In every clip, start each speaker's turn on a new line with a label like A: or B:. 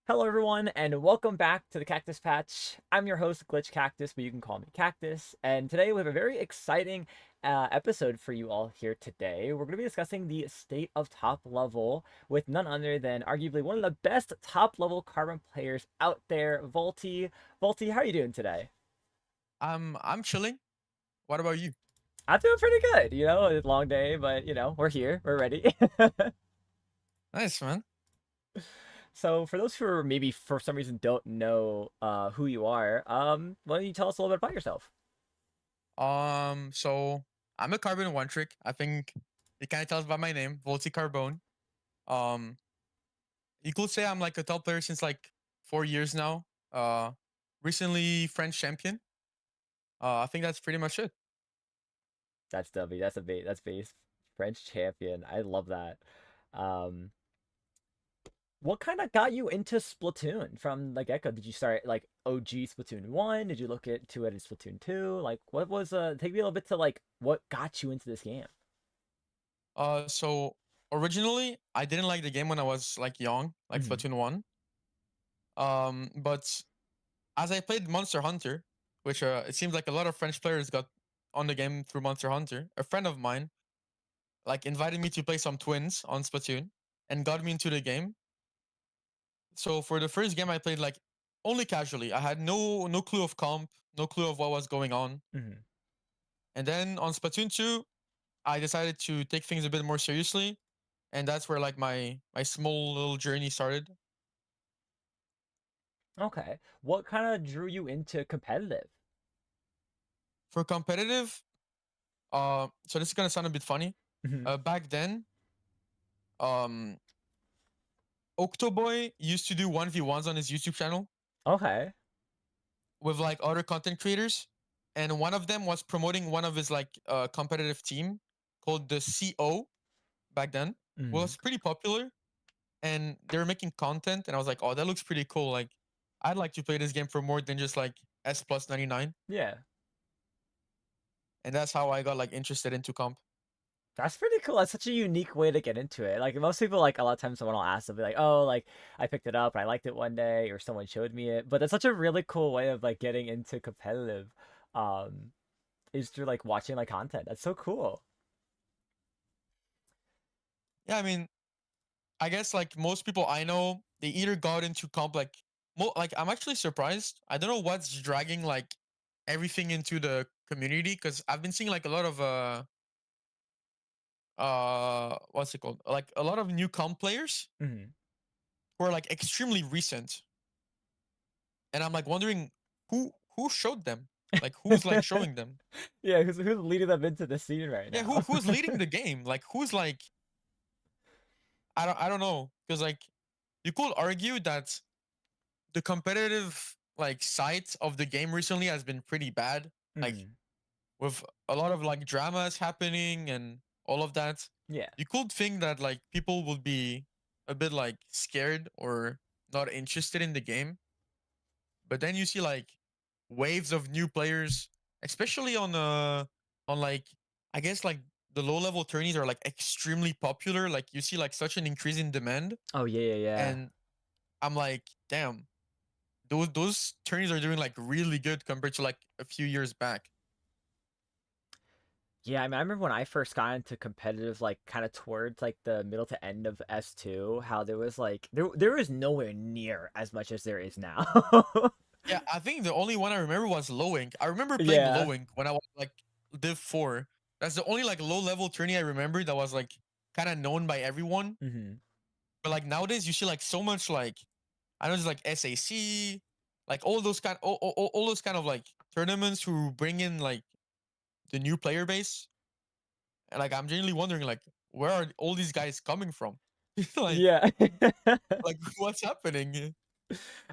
A: Hello, everyone, and welcome back to the Cactus Patch. I'm your host, Glitch Cactus, but you can call me Cactus. And today we have a very exciting episode for you all here today. We're going to be discussing the state of top level with none other than arguably one of the best top level Carbon players out there, Volty. Volty, how are you doing today?
B: I'm chilling. What about you?
A: I'm doing pretty good. It's a long day, but we're here, we're ready.
B: Nice, man.
A: So, for those who are maybe for some reason don't know who you are, why don't you tell us a little bit about yourself?
B: So I'm a carbon one trick. I think it kind of tells by my name, Volti Carbone. Um, you could say I'm like a top player since like 4 years now. Recently French champion. I think that's pretty much it.
A: That's W. That's base. French champion. I love that. Um, what kind of got you into Splatoon from the get-go? Did you start like OG Splatoon 1? Did you look into it in Splatoon 2? Like what was take me a little bit to like what got you into this game?
B: So originally I didn't like the game when I was like young, like
A: Hmm.
B: Splatoon 1. But as I played Monster Hunter, which it seems like a lot of French players got on the game through Monster Hunter, a friend of mine like invited me to play some twins on Splatoon and got me into the game. So for the first game I played like only casually. I had no clue of comp, no clue of what was going on.
A: Hmm.
B: And then on Splatoon 2, I decided to take things a bit more seriously, and that's where like my small little journey started.
A: Okay. What kind of drew you into competitive?
B: For competitive, so this is gonna sound a bit funny.
A: Hmm.
B: Back then, um Octoboy used to do 1v1s on his YouTube channel
A: Okay.
B: with like other content creators, and one of them was promoting one of his like competitive team called the CO back then.
A: Hmm.
B: Was pretty popular, and they were making content, and I was like, oh, that looks pretty cool. Like, I'd like to play this game for more than just like S plus 99,
A: Yeah.
B: and that's how I got like interested into comp.
A: That's pretty cool. That's such a unique way to get into it. Like most people, like a lot of times someone will ask, they'll be like, "Oh, like I picked it up, and I liked it one day, or someone showed me it." But that's such a really cool way of like getting into competitive, um, is through like watching like content. That's so cool.
B: Yeah, I mean, I guess like most people I know, they either got into comp like like I'm actually surprised. I don't know what's dragging like everything into the community because I've been seeing like a lot of what's it called? Like a lot of new comp players
A: Hmm.
B: who are like extremely recent. And I'm like wondering who showed them? Like who's like showing them?
A: Yeah, who's leading them into the scene right
B: Yeah,
A: now?
B: who's leading the game? Like who's like I don't know. Because like you could argue that the competitive like side of the game recently has been pretty bad. Like
A: Hmm.
B: with a lot of like dramas happening and all of that.
A: Yeah.
B: You could think that like people would be a bit like scared or not interested in the game. But then you see like waves of new players, especially on like I guess like the low level tourneys are like extremely popular. Like you see like such an increase in demand,
A: Oh yeah, yeah, yeah.
B: and I'm like, damn, those tourneys are doing like really good compared to like a few years back.
A: Yeah, I mean, I remember when I first got into competitive, like kind of towards like the middle to end of S2, how there was like there was nowhere near as much as there is now.
B: Yeah, I think the only one I remember was low ink. I remember playing
A: Yeah.
B: low ink when I was like Div 4. That's the only like low level tourney I remember that was like kind of known by everyone.
A: Hmm.
B: But like nowadays you see like so much like I know it's like SAC, like all those kind of like tournaments who bring in like the new player base. And like I'm genuinely wondering like where are all these guys coming from? like
A: Yeah.
B: like what's happening?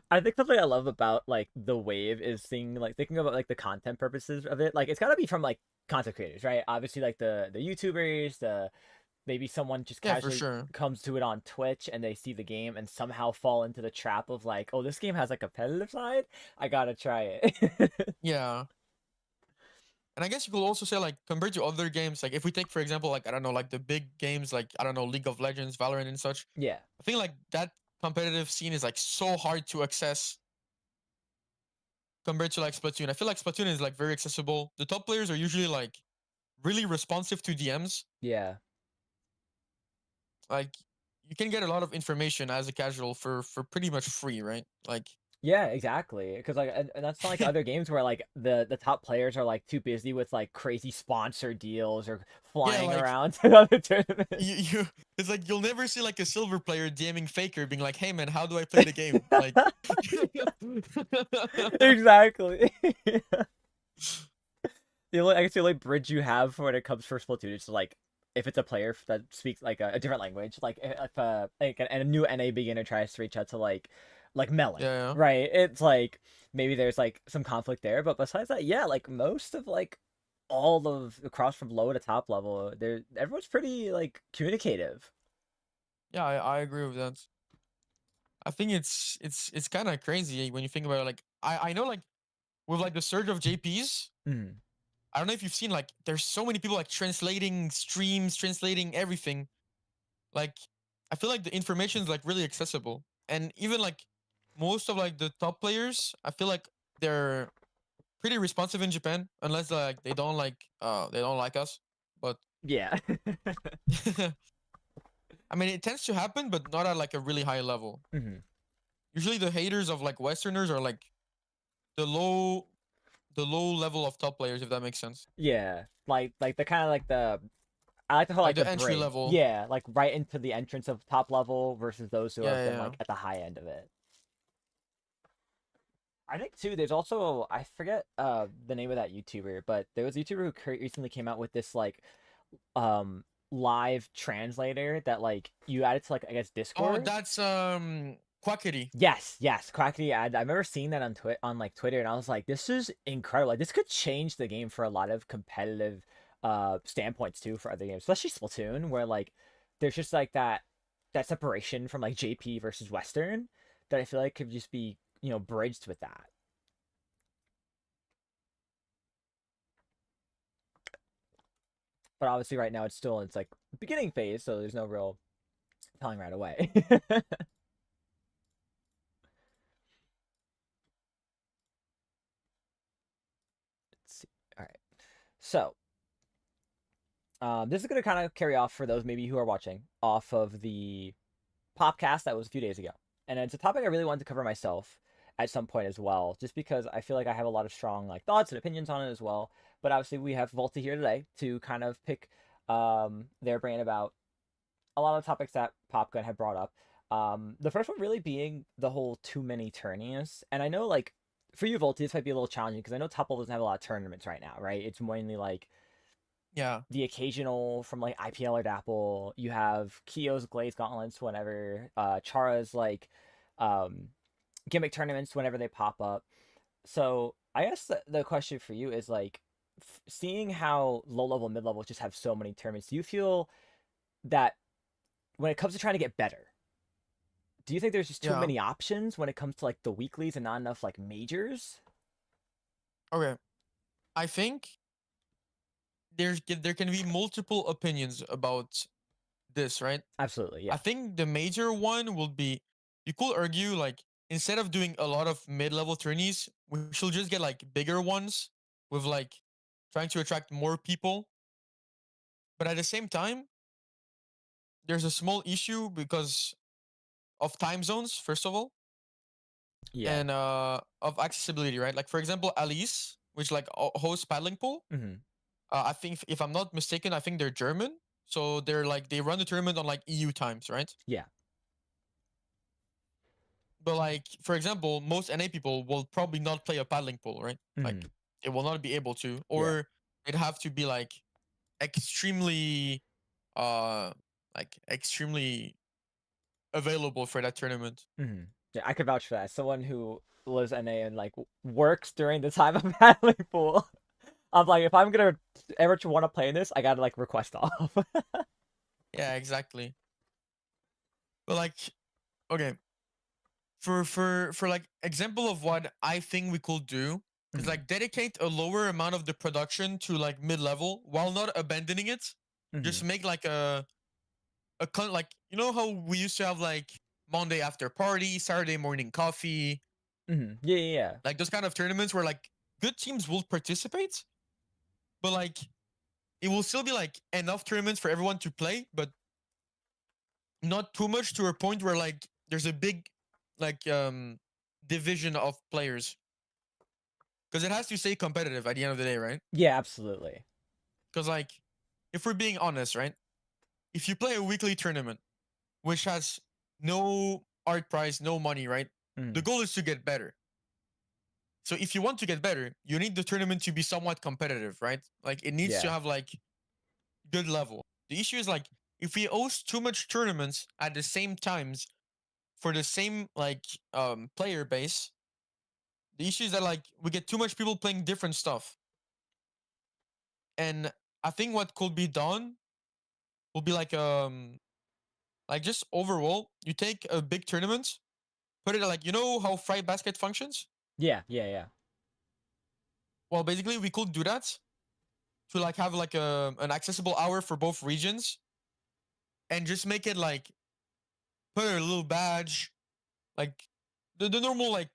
A: I think something I love about like the wave is seeing like thinking about like the content purposes of it. Like it's gotta be from like content creators, right? Obviously like the YouTubers, the maybe someone just
B: Yeah, for
A: casually
B: sure.
A: comes to it on Twitch and they see the game and somehow fall into the trap of like, oh, this game has a competitive side. I gotta try it.
B: Yeah. And I guess you could also say like compared to other games, like if we take for example like I don't know like the big games like I don't know League of Legends, Valorant and such,
A: Yeah.
B: I think like that competitive scene is like so hard to access compared to like Splatoon. I feel like Splatoon is like very accessible. The top players are usually like really responsive to DMs.
A: Yeah.
B: Like you can get a lot of information as a casual for pretty much free, right? Like
A: Yeah, exactly. Because like, and that's not like other games where like the top players are like too busy with like crazy sponsor deals or
B: yeah,
A: flying
B: like
A: around to other tournaments.
B: you it's like you'll never see like a silver player DMing Faker being like, "Hey man, how do I play the game?" Like
A: Exactly. I guess the only bridge you have when it comes for Splatoon is like if it's a player that speaks like a different language, like if like a new NA beginner tries to reach out to like Melon,
B: yeah,
A: right? It's like maybe there's like some conflict there, but besides that, yeah, like most of like all of across from low to top level, there everyone's pretty like communicative.
B: yeah, I agree with that. I think it's kind of crazy when you think about it. Like I know like with like the surge of JPs,
A: Mm.
B: I don't know if you've seen like there's so many people like translating streams, translating everything. Like I feel like the information is like really accessible, and even like most of like the top players, I feel like they're pretty responsive in Japan, unless like they don't like us. But
A: Yeah.
B: I mean, it tends to happen, but not at like a really high level.
A: Hmm.
B: Usually, the haters of like Westerners are like the low the low level of top players, if that makes sense.
A: Yeah. Like the kind of like the I like to call
B: Like
A: like the
B: the entry
A: bridge.
B: level.
A: Yeah, like right into the entrance of top level versus those who
B: Yeah,
A: have
B: yeah,
A: been
B: yeah.
A: like at the high end of it. I think too. There's also I forget the name of that YouTuber, but there was a YouTuber who recently came out with this like um live translator that like you add it to like I guess
B: Oh,
A: Discord.
B: that's Quackity.
A: Yes, yes, Crackety ad. I remember seeing that on like Twitter, and I was like, this is incredible. Like this could change the game for a lot of competitive standpoints too for other games, especially Splatoon, where like there's just like that separation from like JP versus Western that I feel like could just be bridged with that. But obviously, right now it's still in its like beginning phase, so there's no real telling right away. Let's see. All right, so this is going to kind of carry off for those maybe who are watching off of the podcast that was a few days ago. And it's a topic I really wanted to cover myself at some point as well, just because I feel like I have a lot of strong like thoughts and opinions on it as well. But obviously, we have Volta here today to kind of pick their brain about a lot of topics that Popgun had brought up. The first one really being the whole too many tourneys. And I know like for you, Volta, this might be a little challenging because I know Top Level doesn't have a lot of tournaments right now, right? It's mainly like
B: Yeah.
A: the occasional from like IPL or Dapple. You have Kyo's Glaze Gauntlets whenever Chara's like um gimmick tournaments whenever they pop up. So I guess the question for you is like seeing how low level, mid level just have so many tournaments, do you feel that when it comes to trying to get better, do you think there's just too
B: Yeah.
A: many options when it comes to like the weeklies and not enough like majors?
B: Okay. I think there can be multiple opinions about this, right?
A: Absolutely,
B: I
A: yeah.
B: think the major one will be you could argue like instead of doing a lot of mid-level tourneys, we should just get like bigger ones with like trying to attract more people. But at the same time, there's a small issue because of time zones, first of all,
A: Yeah.
B: and of accessibility, right? Like for example, Alice, which like hosts paddling pool.
A: Hmm.
B: I think if I'm not mistaken, I think they're German. So they're like they run the tournament on like EU times, right?
A: Yeah.
B: But like for example, most NA people will probably not play a paddling pool, right?
A: Hmm.
B: Like it will not be able to,
A: Yeah.
B: or it'd have to be extremely uh like extremely available for that tournament.
A: Hmm. Yeah, I could vouch for that. Someone who lives NA and like works during the time of paddling pool. I'm like, if I'm gonna ever want to play in this, I gotta like request off.
B: Yeah, exactly. But like okay, for like example of what I think we could do is
A: Hmm.
B: like dedicate a lower amount of the production to like mid level while not abandoning it.
A: Hmm.
B: Just make like like you know how we used to have like Monday after party, Saturday morning coffee,
A: Yeah, yeah, yeah.
B: like those kind of tournaments where like good teams will participate, but like it will still be like enough tournaments for everyone to play, but not too much to a point where like there's a big like division of players, because it has to stay competitive at the end of the day, right?
A: Yeah, absolutely.
B: Because like if we're being honest, right, if you play a weekly tournament which has no art prize, no money, right, the
A: Mhm.
B: goal is to get better. So if you want to get better, you need the tournament to be somewhat competitive, right? Like it needs to
A: Yeah.
B: have like good level. The issue is like if we host too much tournaments at the same times for the same like player base, the issue is that like we get too much people playing different stuff. And I think what could be done will be like just overall, you take a big tournament, put it like, you know how Fright Basket functions?
A: Yeah, yeah, yeah.
B: Well, basically we could do that to like have like an accessible hour for both regions, and just make it like put a little badge, like the normal like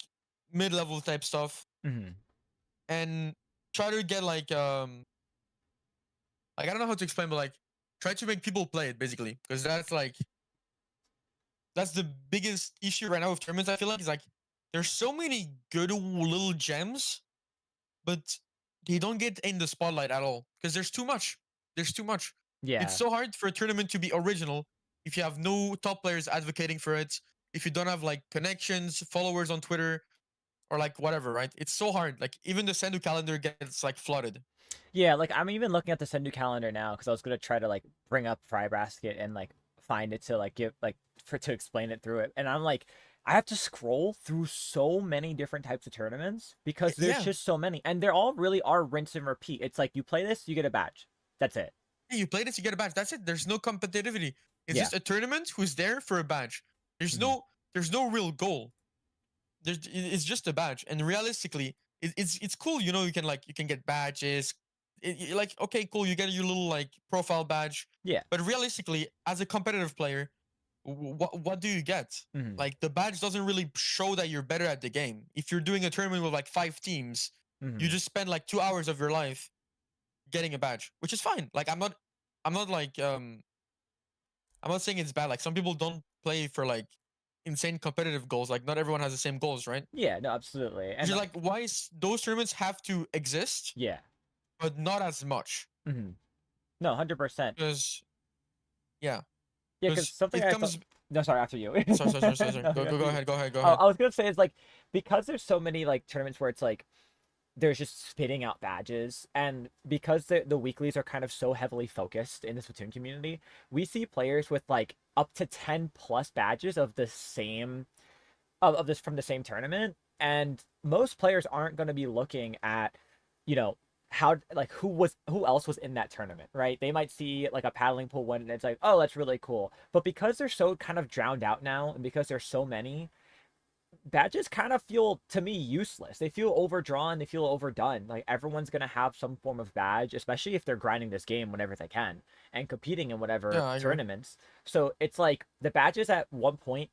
B: mid-level type stuff,
A: Mhm.
B: and try to get like I don't know how to explain, but like try to make people play it basically, because that's like that's the biggest issue right now with tournaments. I feel like is like there's so many good little gems, but they don't get in the spotlight at all because there's too much. There's too much. It's
A: Yeah.
B: so hard for a tournament to be original if you have no top players advocating for it, if you don't have like connections, followers on Twitter, or like whatever, right? It's so hard. Like even the Sendu calendar gets like flooded.
A: Yeah, like I'm even looking at the Sendu calendar now because I was gonna try to like bring up Fry Basket and like find it to like give like for to explain it through it, and I'm like, I have to scroll through so many different types of tournaments because there's
B: Yeah,
A: just so many, and they're all really are rinse and repeat. It's like you play this, you get a badge. That's it.
B: you play this, you get a badge. That's it. There's no competitivity. It's
A: Yeah.
B: just a tournament who's there for a badge. There's
A: Hmm.
B: no there's no real goal. It's just a badge, and realistically it's cool, you know, you can get badges. Like okay, cool, you get your little like profile badge,
A: Yeah.
B: but realistically as a competitive player, what do you get?
A: Hmm.
B: Like the badge doesn't really show that you're better at the game. If you're doing a tournament with like 5 teams, you
A: Hmm.
B: just spend like 2 hours of your life getting a badge, which is fine. Like I'm not like I'm not saying it's bad. Like some people don't play for like insane competitive goals. Like not everyone has the same goals, right?
A: Yeah. No, absolutely.
B: Which
A: And
B: is like why those tournaments have to exist,
A: yeah.
B: but not as much.
A: Hmm. No, 100%.
B: Because yeah,
A: Yeah, because
B: because
A: something
B: it
A: I thought.
B: comes.
A: No, sorry, after you.
B: Sorry.
A: No,
B: Go
A: you-
B: ahead. Go ahead. Go
A: Oh,
B: ahead.
A: I was gonna say is like because there's so many like tournaments where it's like there's just spitting out badges, and because the weeklies are kind of so heavily focused in the Splatoon community, we see players with like up to 10 plus badges of the same of this from the same tournament, and most players aren't going to be looking at, you know, how like who else was in that tournament, right? They might see like a paddling pool win and it's like, oh, that's really cool. But because they're so kind of drowned out now, and because there's so many, badges kind of feel to me useless. They feel overdrawn, they feel overdone. Like everyone's gonna have some form of badge, especially if they're grinding this game whenever they can and competing in
B: Yeah,
A: whatever
B: I agree.
A: tournaments. So it's like the badges at one point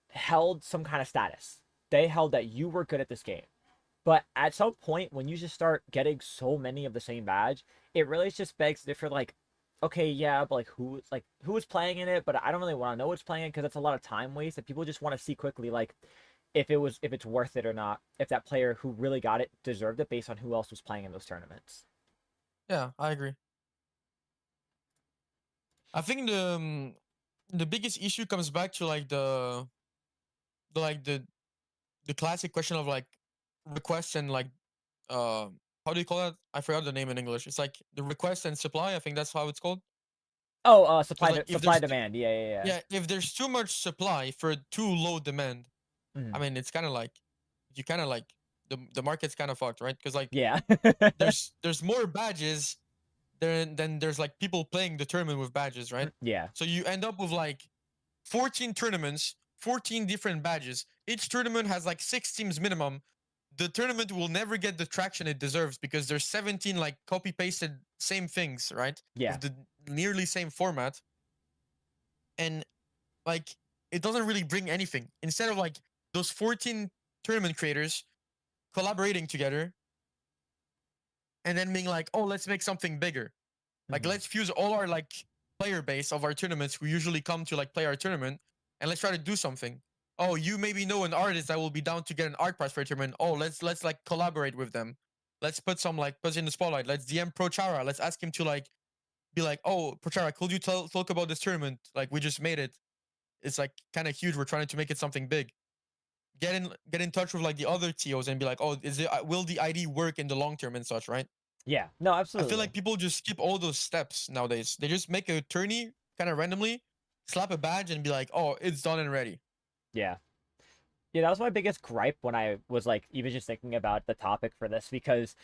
A: held some kind of status. They held that you were good at this game. But at some point, when you just start getting so many of the same badge, it really just begs if you're like, okay, yeah, but like who is playing in it? But I don't really want to know what's playing it because that's a lot of time waste that people just want to see quickly, like if it's worth it or not, if that player who really got it deserved it based on who else was playing in those tournaments.
B: Yeah, I agree. I think the biggest issue comes back to like the like the classic question of like requests and like uh how do you call that? I forgot the name in English. It's like the request and supply. I think that's how it's called.
A: Oh,
B: Because like if
A: supply
B: there's
A: demand. Yeah, yeah,
B: yeah, if there's too much supply for too low demand,
A: yeah.
B: I mean it's kind of like you kind of like the market's kind of fucked, right? Because like
A: Yeah.
B: there's more badges than there's like people playing the tournament with badges, right?
A: Yeah.
B: So you end up with like 14 tournaments, 14 different badges. Each tournament has like 6 teams minimum. The tournament will never get the traction it deserves because there's 17 like copy pasted same things, right?
A: Yeah.
B: With the nearly same format. And like it doesn't really bring anything. Instead of like those 14 tournament creators collaborating together and then being like, oh, let's make something bigger. Like,
A: Mhm.
B: let's fuse all our like player base of our tournaments who usually come to like play our tournament, and let's try to do something. Oh, you maybe know an artist that will be down to get an art prize for a tournament. Oh, let's like collaborate with them. Let's put some like put in the spotlight. Let's DM Prochara. Let's ask him to like be like, oh, Prochara, could you talk about this tournament? Like, we just made it. It's like kind of huge. We're trying to make it something big. Get in touch with like the other TOs and be like, oh, is it will the ID work in the long term and such, right?
A: Yeah. No,
B: I feel
A: absolutely.
B: like people just skip all those steps nowadays. They just make a tourney kind of randomly, slap a badge, and be like, "Oh, it's done and ready."
A: Yeah. Yeah, that was my biggest gripe when I was like even just thinking about the topic for this because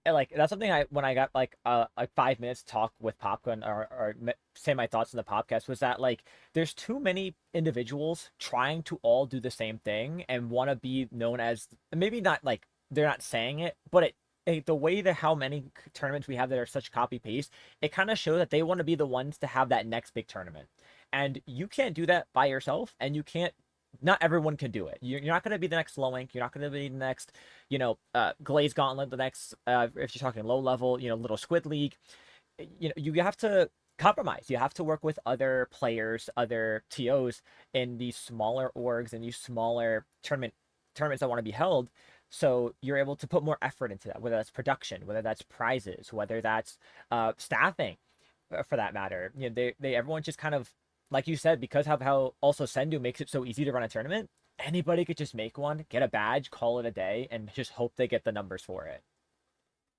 A: like that's something I when I got like a 5 minutes talk with Popcorn or say my thoughts in the podcast was that like there's too many individuals trying to all do the same thing and want to be known as maybe not like they're not saying it, but the way that how many tournaments we have that are such copy paste, it kind of shows that they want to be the ones to have that next big tournament. And you can't do that by yourself, and you can't not everyone can do it. You're not going to be the next Slow Ink. You're not going to be the next, Glaze Gauntlet, the next, if you're talking low level, Little Squid League. You have to compromise. You have to work with other players, other TOs in these smaller orgs and these smaller tournaments that want to be held. So you're able to put more effort into that, whether that's production, whether that's prizes, whether that's staffing, for that matter. Everyone just kind of like you said, because of how also Sendu makes it so easy to run a tournament, anybody could just make one, get a badge, call it a day, and just hope they get the numbers for it.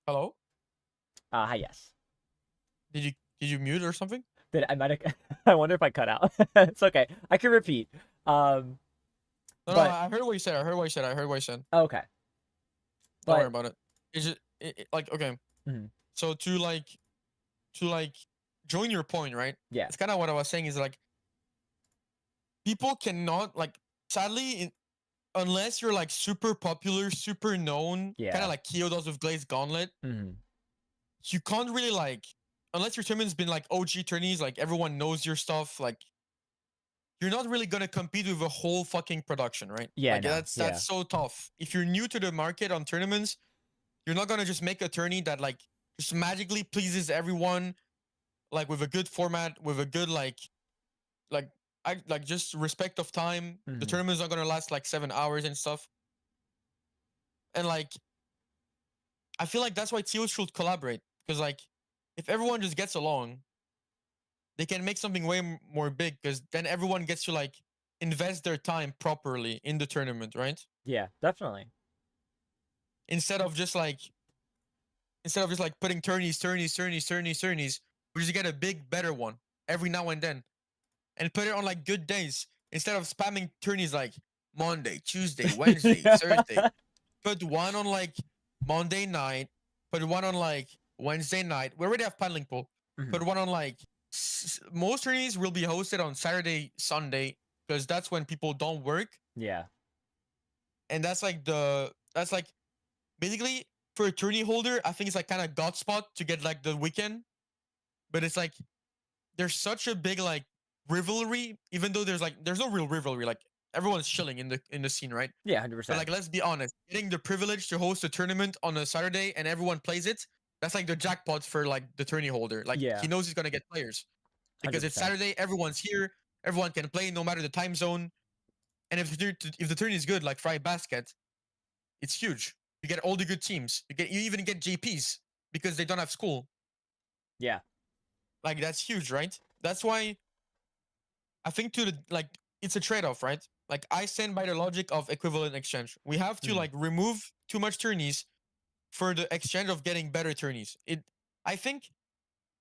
B: Hello?
A: Hi, yes.
B: Did you mute or something?
A: Did I might have, I wonder if I cut out. It's okay. I can repeat. Um,
B: No,
A: but
B: I heard what you said. I heard what you said. I heard what you said.
A: okay.
B: Don't worry
A: But
B: about it. It's just like okay.
A: mhm,
B: So to like join your point, right?
A: yeah,
B: It's kind of what I was saying is like people cannot like sadly unless you're like super popular, super known, kind
A: yeah,
B: of like Kyo does with Glaze Gauntlet,
A: mhm,
B: you can't really like unless your tournament's been like OG tourneys, like everyone knows your stuff, like you're not really gonna compete with a whole fucking production, right?
A: yeah,
B: Like
A: no,
B: that's
A: yeah,
B: so tough. If you're new to the market on tournaments, you're not gonna just make a tourney that like just magically pleases everyone, like with a good format, with a good like I like just respect of time. The
A: mhm,
B: tournament's not gonna last like 7 hours and stuff. And like I feel like that's why TOs should collaborate. Because like if everyone just gets along, they can make something way more big because then everyone gets to like invest their time properly in the tournament, right?
A: yeah, definitely.
B: Instead of just like putting tourneys, we just get a big better one every now and then and put it on like good days instead of spamming tourneys like Monday, Tuesday, Wednesday, Thursday. Put one on like Monday night, put one on like Wednesday night. We already have paddling pool.
A: Mhm,
B: Put one on like most tourneys will be hosted on Saturday, Sunday because that's when people don't work,
A: yeah,
B: and that's like basically for a tourney holder. I think it's like kind of god spot to get like the weekend, but it's like there's such a big like rivalry, even though there's no real rivalry. Like everyone's chilling in the scene, right?
A: yeah, 100
B: But
A: percent,
B: like, let's be honest, getting the privilege to host a tournament on a Saturday and everyone plays it, that's like the jackpot for like the tourney holder. Like
A: yeah,
B: he knows he's gonna get players because it's
A: 100%.
B: Saturday, everyone's here, everyone can play no matter the time zone. And if the tourney is good, like Fry Basket, it's huge. You get all the good teams. You even get JPs because they don't have school.
A: Yeah,
B: Like that's huge, right? That's why I think to the like it's a trade-off, right? Like I stand by the logic of equivalent exchange. We have to
A: mhm,
B: like remove too much tourneys for the exchange of getting better tourneys. I think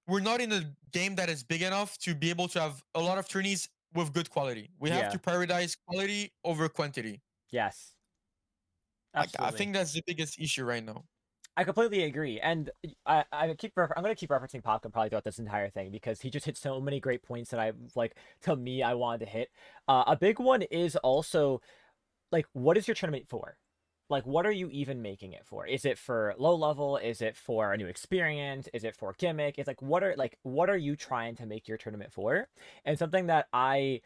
B: we're not in a game that is big enough to be able to have a lot of tourneys with good quality. We have
A: yeah,
B: to prioritize quality over quantity.
A: yes,
B: Like I
A: absolutely.
B: think that's the biggest issue right now.
A: I completely agree, and I'm gonna keep referencing Popcorn probably throughout this entire thing because he just hit so many great points that I like to me I wanted to hit. A big one is also like, what is your tournament for? Like, what are you even making it for? Is it for low level? Is it for a new experience? Is it for gimmick? It's like what are you trying to make your tournament for? And something that I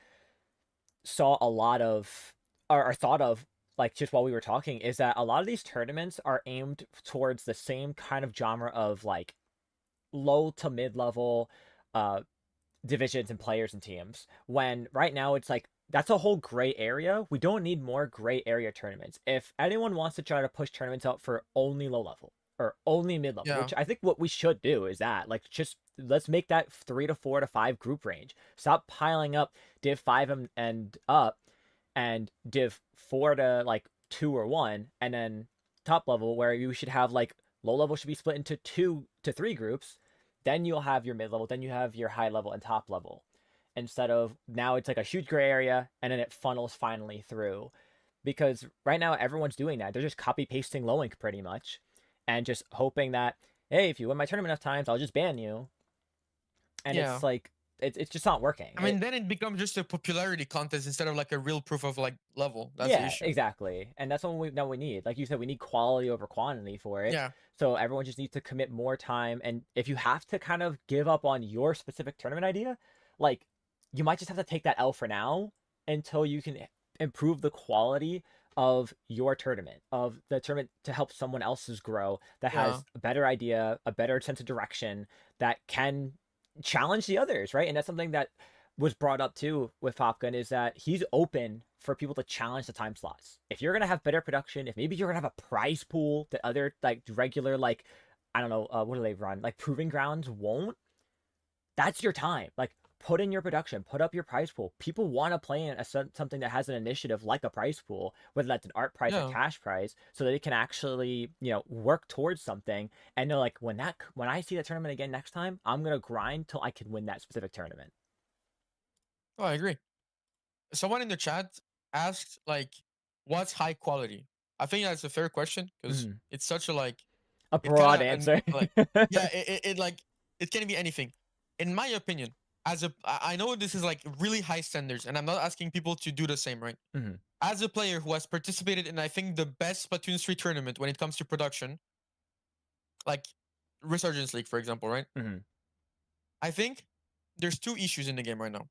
A: saw a lot of or thought of like just while we were talking is that a lot of these tournaments are aimed towards the same kind of genre of like low to mid level uh divisions and players and teams. When right now it's like that's a whole gray area. We don't need more gray area tournaments. If anyone wants to try to push tournaments out for only low level or only mid level,
B: Yeah.
A: which I think what we should do is that like just let's make that 3 to 4 to 5 group range. Stop piling up Div 5 and up and Div 4 to like 2 or 1 and then top level where you should have like low level should be split into 2 to 3 groups. Then you'll have your mid level, then you have your high level and top level. Instead of now it's like a huge gray area and then it funnels finally through. Because right now everyone's doing that. They're just copy pasting low ink pretty much and just hoping that, hey, if you win my tournament enough times, I'll just ban you. And
B: Yeah.
A: it's like it's just not working.
B: I mean, then it becomes just a popularity contest instead of like a real proof of like level. That's the
A: Yeah,
B: issue.
A: exactly. And that's what we need. Like you said, we need quality over quantity for it.
B: Yeah.
A: So everyone just needs to commit more time. And if you have to kind of give up on your specific tournament idea, like you might just have to take that L for now until you can improve the quality of your tournament, of the tournament to help someone else's grow that
B: Yeah.
A: has a better idea, a better sense of direction that can challenge the others, right? And that's something that was brought up too with Popgun is that he's open for people to challenge the time slots. If you're gonna have better production, if maybe you're gonna have a prize pool that other like regular like I don't know what do they run like proving grounds won't. That's your time. Like put in your production, put up your prize pool. People want to play in something that has an initiative like a prize pool, whether that's an art prize or
B: Yeah.
A: cash prize, so that they can actually work towards something and know like when I see that tournament again next time, I'm gonna grind till I can win that specific tournament.
B: Oh, I agree. Someone in the chat asked like, "What's high quality?" I think that's a fair question because
A: Mhm.
B: it's such a like
A: A
B: it kind
A: broad
B: of
A: answer.
B: like yeah it like it can be anything. In my opinion, as a I know this is like really high standards, and I'm not asking people to do the same, right?
A: Mhm.
B: As a player who has participated in I think the best Splatoon 3 tournament when it comes to production, like Resurgence League, for example, right?
A: Mhm.
B: I think there's two issues in the game right now.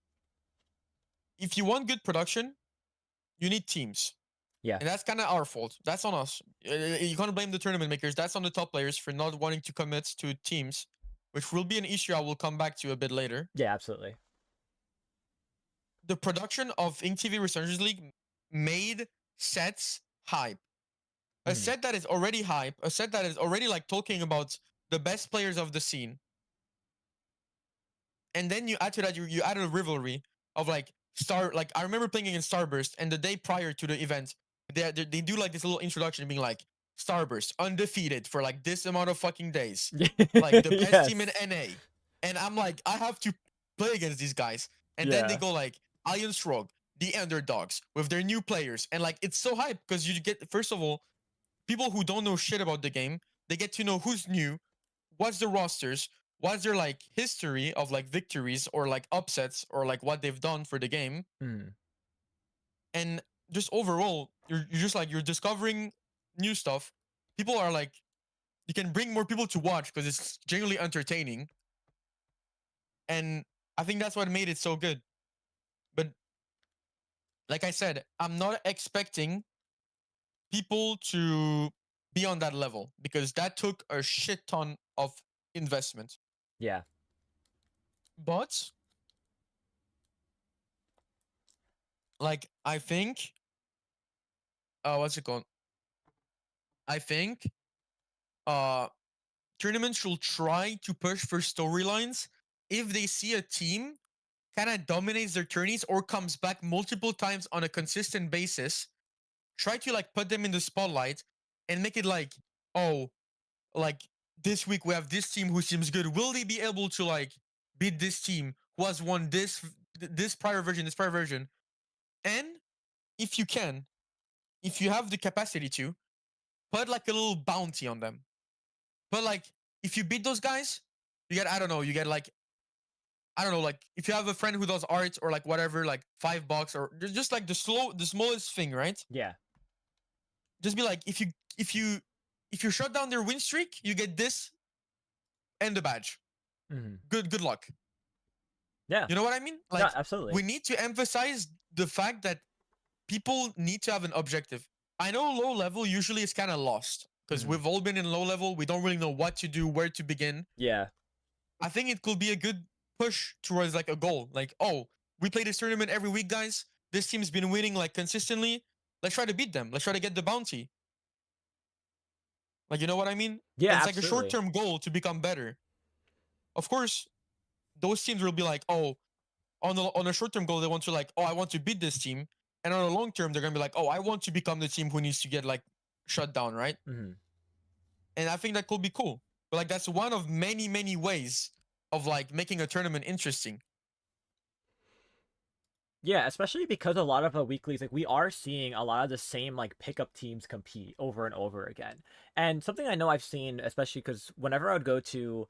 B: If you want good production, you need teams.
A: Yeah.
B: And that's kind of our fault. That's on us. You can't blame the tournament makers. That's on the top players for not wanting to commit to teams, which will be an issue I will come back to a bit later.
A: Yeah, absolutely.
B: The production of Ink TV Resurgence League made sets hype. A
A: Mhm.
B: set that is already hype, a set that is already like talking about the best players of the scene, and then you add to that you add a rivalry of like like I remember playing against Starburst, and the day prior to the event they do like this little introduction being like Starburst undefeated for like this amount of fucking days, like the best team in
A: Yes.
B: NA, and I'm like I have to play against these guys, and then they
A: Yeah.
B: go like Iron Shrug, the underdogs with their new players, and like it's so hype because you get first of all people who don't know shit about the game, they get to know who's new, what's the rosters, what's their like history of like victories or like upsets or like what they've done for the game,
A: Mhm.
B: and just overall you're just like you're discovering new stuff. People are like you can bring more people to watch because it's genuinely entertaining, and I think that's what made it so good. But like I said, I'm not expecting people to be on that level because that took a shit ton of investment.
A: Yeah.
B: But like I think what's it called? I think uh tournaments should try to push for storylines if they see a team kind of dominates their tourneys or comes back multiple times on a consistent basis. Try to like put them in the spotlight and make it like, oh, like this week we have this team who seems good. Will they be able to like beat this team who has won this prior version, this prior version? And if you can, if you have the capacity to, put like a little bounty on them. But like if you beat those guys, you get I don't know, you get like I don't know, like if you have a friend who does art or like whatever, like $5 or just like the smallest thing, right?
A: Yeah.
B: Just be like if you shut down their win streak, you get this and the badge.
A: Mhm.
B: Good luck.
A: Yeah.
B: You know what I mean?
A: No,
B: Like,
A: absolutely.
B: we need to emphasize the fact that people need to have an objective. I know low level usually is kind of lost because
A: Hmm.
B: we've all been in low level. We don't really know what to do, where to begin.
A: Yeah.
B: I think it could be a good push towards like a goal. Like, oh, we play this tournament every week, guys. This team's been winning like consistently. Let's try to beat them. Let's try to get the bounty. Like, you know what I mean?
A: Yeah,
B: And it's like a short
A: absolutely.
B: term goal to become better. Of course, those teams will be like, oh, on a short term goal, they want to like, oh, I want to beat this team. And on a long term, they're gonna be like, oh, I want to become the team who needs to get like shut down, right?
A: Hmm.
B: And I think that could be cool. But like that's one of many, many ways of like making a tournament interesting.
A: Yeah, especially because a lot of the weeklies, like we are seeing a lot of the same like pickup teams compete over and over again. And something I know I've seen, especially because whenever I would go to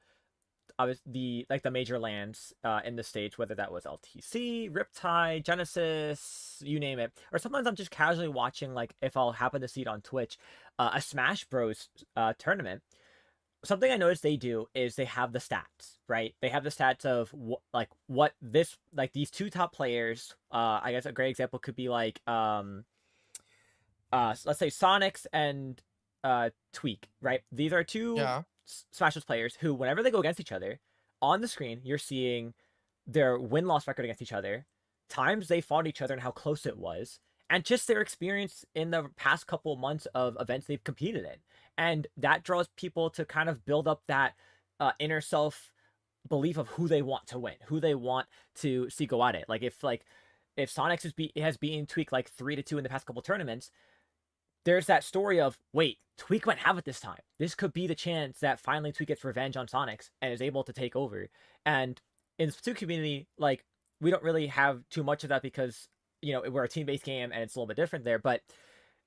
A: I was the major lands in the States, whether that was LTC, Riptide, Genesis, you name it, or sometimes I'm just casually watching like if I'll happen to see it on Twitch, a Smash Bros tournament. Something I noticed they do is they have the stats, right? They have the stats of like what this like these two top players. I guess a great example could be like let's say Sonics and Tweak, right? These are two
B: Yeah.
A: Smash Bros players who, whenever they go against each other, on the screen you're seeing their win loss record against each other, times they fought each other and how close it was, and just their experience in the past couple months of events they've competed in, and that draws people to kind of build up that inner self belief of who they want to win, who they want to see go at it. Like if Sonics has beaten Tweak like 3-2 in the past couple tournaments, there's that story of wait, Tweak might have it this time. This could be the chance that finally Tweak gets revenge on Sonics and is able to take over. And in the Splatoon community, like we don't really have too much of that because we're a team-based game and it's a little bit different there. But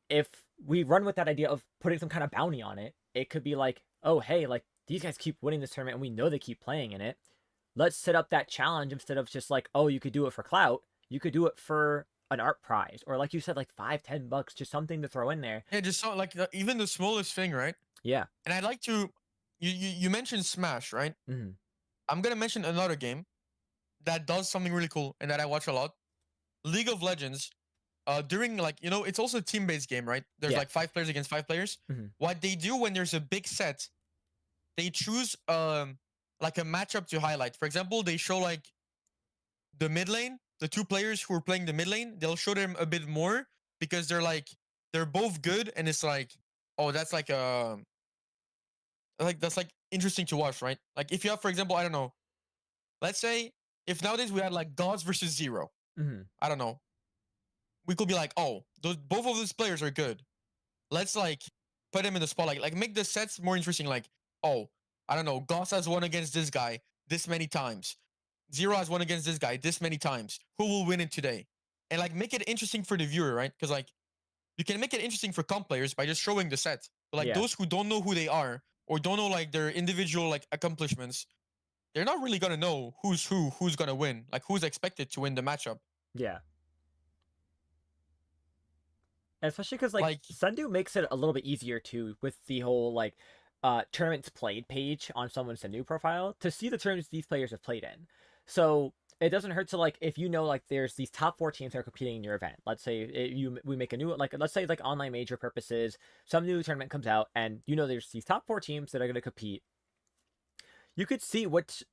A: if we run with that idea of putting some kind of bounty on it, it could be like, oh hey, like these guys keep winning this tournament and we know they keep playing in it. Let's set up that challenge instead of just like, oh, you could do it for clout. You could do it for an art prize, or like you said, like $5-10, just something to throw in there.
B: Yeah, just so, like even the smallest thing, right?
A: Yeah.
B: And I'd like to you mentioned Smash, right?
A: Mm-hmm.
B: I'm gonna mention another game that does something really cool and that I watch a lot. League of Legends. During like it's also a team based game, right? There's
A: Yeah.
B: like 5 players against 5 players.
A: Mm-hmm.
B: What they do when there's a big set, they choose like a matchup to highlight. For example, they show like the mid lane, the 2 players who are playing the mid lane, they'll show them a bit more because they're both good, and it's like, oh, that's like that's like interesting to watch, right? Like if you have, for example, I don't know, let's say if nowadays we had like Gods versus Zero,
A: Mm-hmm.
B: I don't know, we could be like, oh, those both of these players are good. Let's like put them in the spotlight, like make the sets more interesting. Like, oh, I don't know, Goss has won against this guy this many times. Zero has won against this guy this many times. Who will win it today? And like make it interesting for the viewer, right? Because like you can make it interesting for comp players by just showing the set. But like
A: Yeah.
B: those who don't know who they are or don't know like their individual like accomplishments, they're not really gonna know who's gonna win, like who's expected to win the matchup.
A: Yeah. And especially because like
B: Like,
A: Sundu makes it a little bit easier too with the whole like tournaments played page on someone's Sundu profile to see the tournaments these players have played in. So it doesn't hurt to like if like there's these top 4 teams that are competing in your event. Let's say we make a new like let's say like online major purposes, some new tournament comes out and there's these top 4 teams that are going to compete. You could see which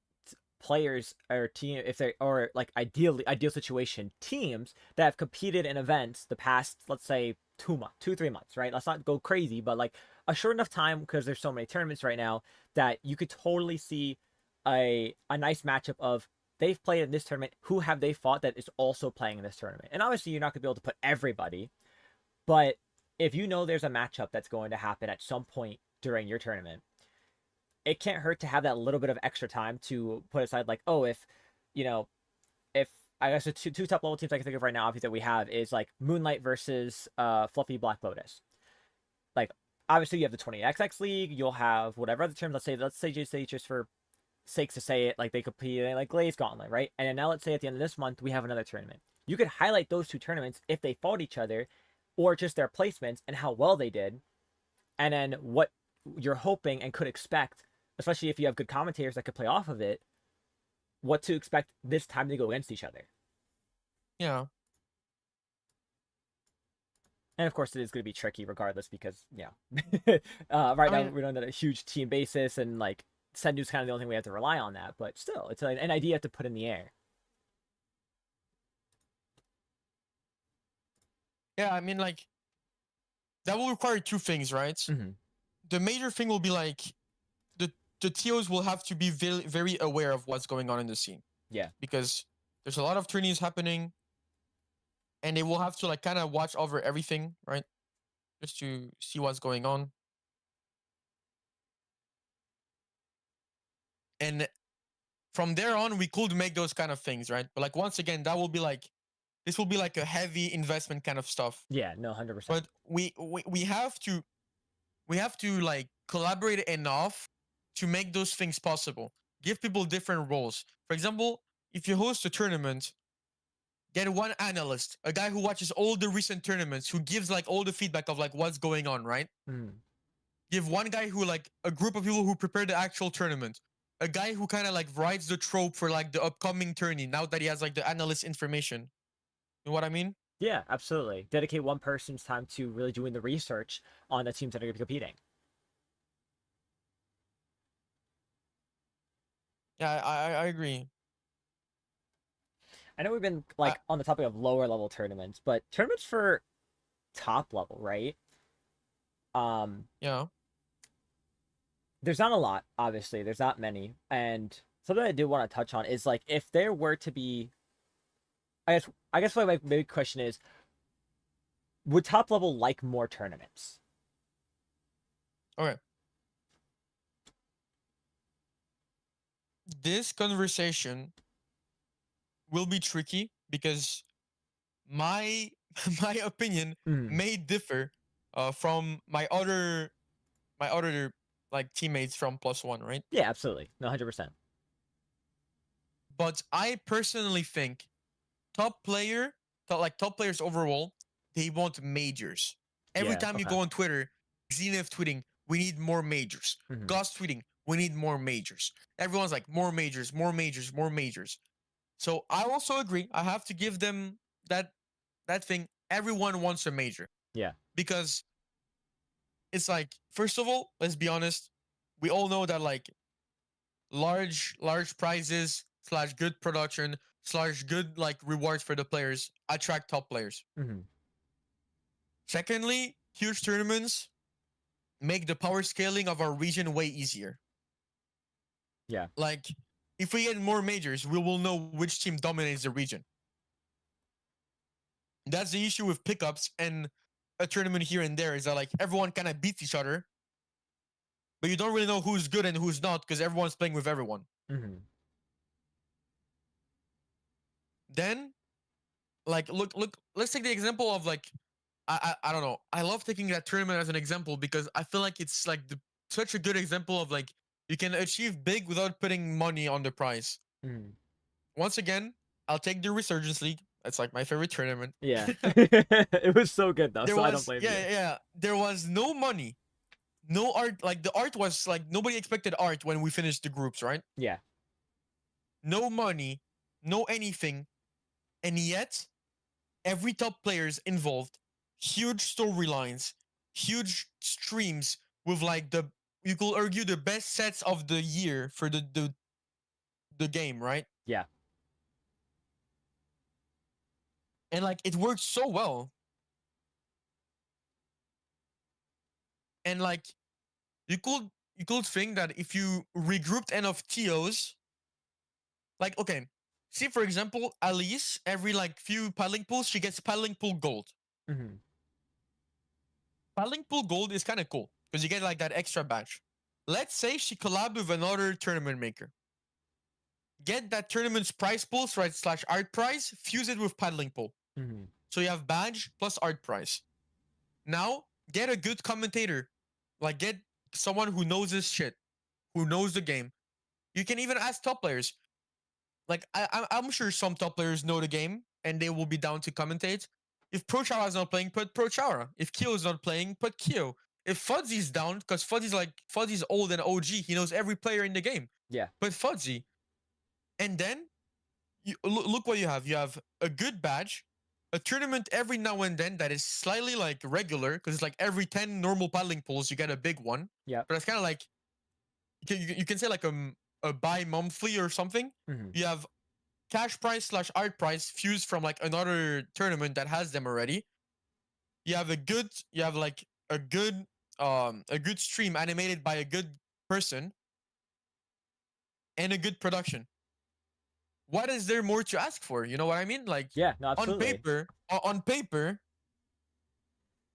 A: players or team if they or like ideal situation teams that have competed in events the past, let's say, 2 months, 2-3 months, right? Let's not go crazy, but like a short enough time because there's so many tournaments right now that you could totally see a nice matchup of they've played in this tournament, who have they fought that is also playing in this tournament. And obviously you're not going to be able to put everybody, but if there's a matchup that's going to happen at some point during your tournament, it can't hurt to have that little bit of extra time to put aside, like, oh, if you know if I guess the two top level teams I can think of right now obviously that we have is like Moonlight versus Fluffy Black Lotus. Like obviously you have the 20XX league, you'll have whatever other terms, let's say just for sakes to say it, like they compete in like Glaze Gauntlet, right? And then now let's say at the end of this month we have another tournament. You could highlight those 2 tournaments if they fought each other, or just their placements and how well they did, and then what you're hoping and could expect, especially if you have good commentators that could play off of it, what to expect this time to go against each other.
B: Yeah.
A: And of course, it is going to be tricky regardless because, right
B: I
A: now
B: mean,
A: we're on a huge team basis and like Sendu's kind of the only thing we have to rely on that. But still, it's an idea to put in the air.
B: yeah, I mean, like, that will require two things, right?
A: Mm-hmm.
B: The major thing will be like the the TOs will have to be very very aware of what's going on in the scene
A: Yeah.
B: because there's a lot of tourneys happening, and they will have to like kind of watch over everything, right? Just to see what's going on. And from there on, we could make those kind of things, right? But like once again, that will be like this will be like a heavy investment kind of stuff.
A: Yeah. No, 100%.
B: But we have to like collaborate enough to make those things possible. Give people different roles. For example, if you host a tournament, get one analyst, a guy who watches all the recent tournaments, who gives like all the feedback of like what's going on, right?
A: Mm.
B: Give one guy who like a group of people who prepare the actual tournament. A guy who kind of like writes the trope for like the upcoming tourney now that he has like the analyst information. You know what I mean?
A: Yeah, absolutely. Dedicate one person's time to really doing the research on the teams that are going to be competing.
B: Yeah, I agree.
A: I know we've been
B: I,
A: like on the topic of lower level tournaments, but tournaments for top level, right? Um,
B: yeah.
A: there's not a lot, obviously. There's not many. And something I do want to touch on is like if there were to be I guess my big question is would top level like more tournaments?
B: Okay. This conversation will be tricky because my my opinion
A: Mm.
B: may differ from my other like teammates from plus one, right?
A: Yeah, absolutely. No, 100%.
B: But I personally think top players overall, they want majors. Every
A: Yeah,
B: time you
A: okay.
B: go on Twitter, Zenith tweeting, we need more majors.
A: Mm-hmm.
B: Gus tweeting, we need more majors. Everyone's like, more majors, more majors, more majors. So I also agree. I have to give them that thing. Everyone wants a major
A: Yeah.
B: because it's like, first of all, let's be honest. We all know that like large prizes slash good production slash good like rewards for the players attract top players.
A: Mm-hmm.
B: Secondly, huge tournaments make the power scaling of our region way easier.
A: Yeah.
B: Like, if we get more majors, we will know which team dominates the region. That's the issue with pickups and a tournament here and there is that like everyone kind of beats each other, but you don't really know who's good and who's not because everyone's playing with everyone.
A: Mm-hmm.
B: Then, like, look, let's take the example of like, I don't know. I love taking that tournament as an example because I feel like it's like such a good example of like you can achieve big without putting money on the prize.
A: Mm-hmm.
B: Once again, I'll take the Resurgence League. It's like my favorite tournament.
A: Yeah. It was so good though,
B: There
A: so I don't
B: was
A: blame you.
B: yeah. There was no money, no art. Like the art was like nobody expected art when we finished the groups, right?
A: Yeah.
B: No money, no anything, and yet every top players involved, huge storylines, huge streams with like the you could argue the best sets of the year for the game, right?
A: Yeah.
B: And like it worked so well. And like you could think that if you regrouped enough TOs, like okay, see for example, Alice, every like few paddling pools, she gets paddling pool gold.
A: Mm-hmm.
B: Paddling pool gold is kind of cool because you get like that extra badge. Let's say she collabed with another tournament maker. Get that tournament's prize pool, right? Slash art prize, fuse it with paddling pool.
A: Mm-hmm.
B: So you have badge plus art prize. Now get a good commentator, like get someone who knows this shit, who knows the game. You can even ask top players. Like I'm sure some top players know the game and they will be down to commentate. If Pro Chara is not playing, put Pro Chara. If Kyo is not playing, put Kyo. If Fudzy's down, because Fudzy's old and OG, he knows every player in the game.
A: Yeah.
B: Put Fudzy. And then look what you have. You have a good badge, a tournament every now and then that is slightly like regular because it's like every 10 normal paddling pools you get a big one.
A: Yep.
B: But it's kind of like you can say like a bi-monthly or something.
A: Hmm.
B: You have cash prize slash art prize fused from like another tournament that has them already. You have like a good stream animated by a good person and a good production. What is there more to ask for? You know what I mean? Like
A: Yeah. No,
B: on
A: absolutely.
B: paper,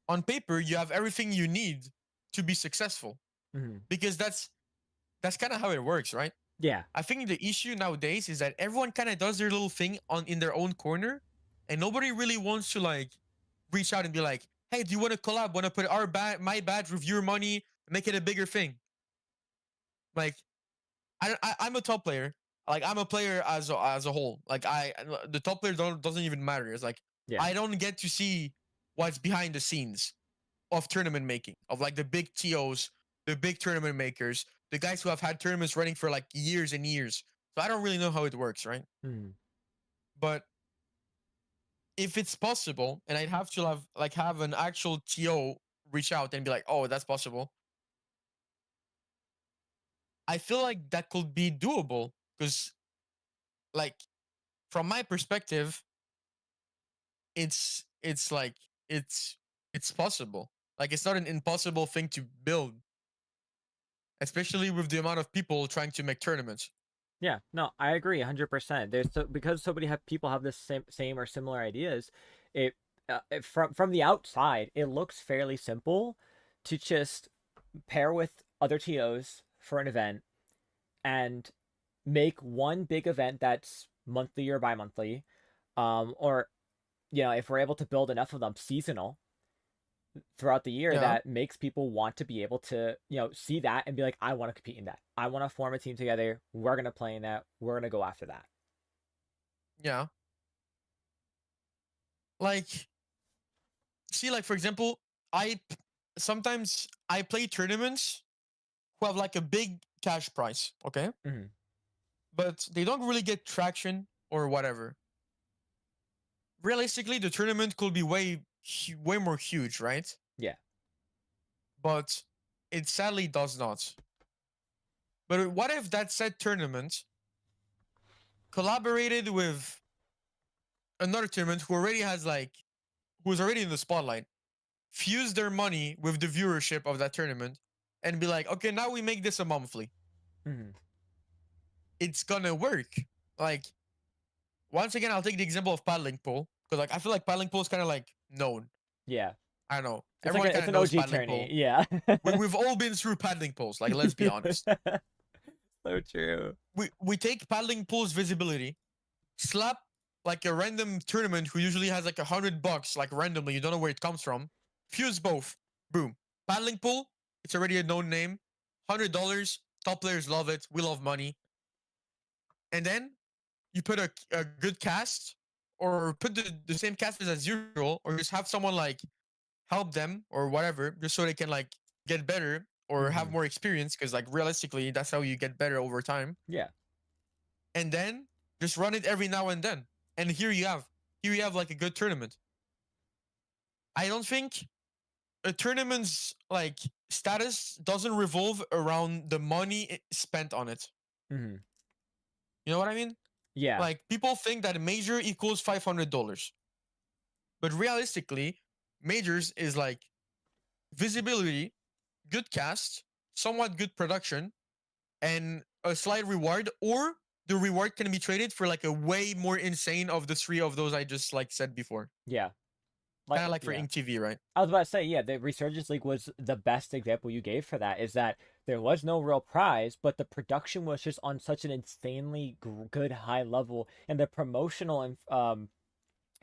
B: on paper, you have everything you need to be successful
A: Hmm.
B: because that's kind of how it works, right?
A: Yeah.
B: I think the issue nowadays is that everyone kind of does their little thing on in their own corner, and nobody really wants to like reach out and be like, "Hey, do you want to collab? Want to put my badge with your money, make it a bigger thing?" Like, I'm a top player. Like, I'm a player as a whole. Like, the top player doesn't even matter. It's like
A: Yeah.
B: I don't get to see what's behind the scenes of tournament making, of like the big TOs, the big tournament makers, the guys who have had tournaments running for like years and years. So I don't really know how it works, right?
A: Hmm.
B: But if it's possible, and I'd have to have an actual TO reach out and be like, "Oh, that's possible." I feel like that could be doable because, like, from my perspective, it's like it's it's possible. Like, it's not an impossible thing to build, especially with the amount of people trying to make tournaments.
A: Yeah, no, I agree 100%. There's because so many have people have this same or similar ideas. It, from the outside, it looks fairly simple to just pair with other TOs for an event and make one big event that's monthly or bi-monthly, or if we're able to build enough of them seasonal throughout the year,
B: Yeah,
A: that makes people want to be able to see that and be like, I want to compete in that, I want to form a team together, we're going to play in that, we're going to go after that.
B: yeah. Like, see, like for example, sometimes I play tournaments who have like a big cash prize, okay,
A: Hmm.
B: but they don't really get traction or whatever. Realistically, the tournament could be way more huge, right?
A: Yeah.
B: But it sadly does not. But what if that said tournament collaborated with another tournament who's already in the spotlight, fuse their money with the viewership of that tournament, and be like, okay, now we make this a monthly.
A: Hmm.
B: It's gonna work. Like, once again, I'll take the example of paddling pool because like I feel like paddling pool is kind of like known.
A: Yeah.
B: I don't know.
A: It's like
B: Everyone kind
A: it's
B: of
A: an
B: knows
A: OG
B: paddling
A: tourney.
B: pool.
A: Yeah.
B: We've all been through paddling pools. Like, let's be honest.
A: So true.
B: We take paddling pool's visibility, slap like a random tournament who usually has like $100, like randomly, you don't know where it comes from. Fuse both. Boom. Paddling pool, it's already a known name. $100. Top players love it. We love money. And then you put a good cast, or put the same cast as usual, or just have someone like help them or whatever, just so they can like get better or have
A: Hmm.
B: more experience. Because like realistically, that's how you get better over time.
A: Yeah.
B: And then just run it every now and then. And here you have like a good tournament. I don't think a tournament's like status doesn't revolve around the money spent on it.
A: Hmm.
B: You know what I mean?
A: Yeah.
B: Like people think that a major equals $500, but realistically, majors is like visibility, good cast, somewhat good production, and a slight reward, or the reward can be traded for like a way more insane of the three of those I just like said before.
A: Yeah.
B: Kind of like for
A: Yeah.
B: Ink TV, right?
A: I was about to say, yeah, the Resurgence League was the best example you gave for that. Is that there was no real prize, but the production was just on such an insanely good high level, and the promotional and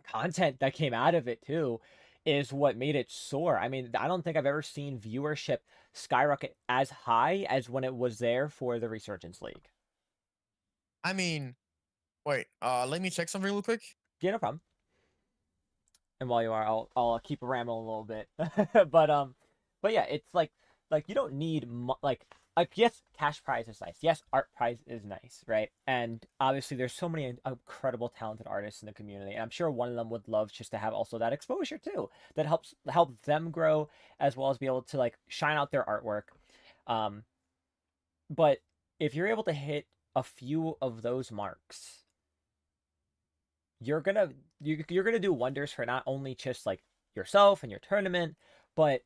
A: content that came out of it too is what made it soar. I mean, I don't think I've ever seen viewership skyrocket as high as when it was there for the Resurgence League.
B: I mean, wait, let me check something real quick.
A: Yeah, no problem. And while you are, I'll keep rambling a little bit. but but yeah, it's like you don't need like like, yes, cash prize is nice. Yes, art prize is nice, right? And obviously, there's so many incredible, talented artists in the community, and I'm sure one of them would love just to have also that exposure too. That help them grow as well as be able to like shine out their artwork. Um, but if you're able to hit a few of those marks, you're gonna you're gonna do wonders for not only just like yourself and your tournament, but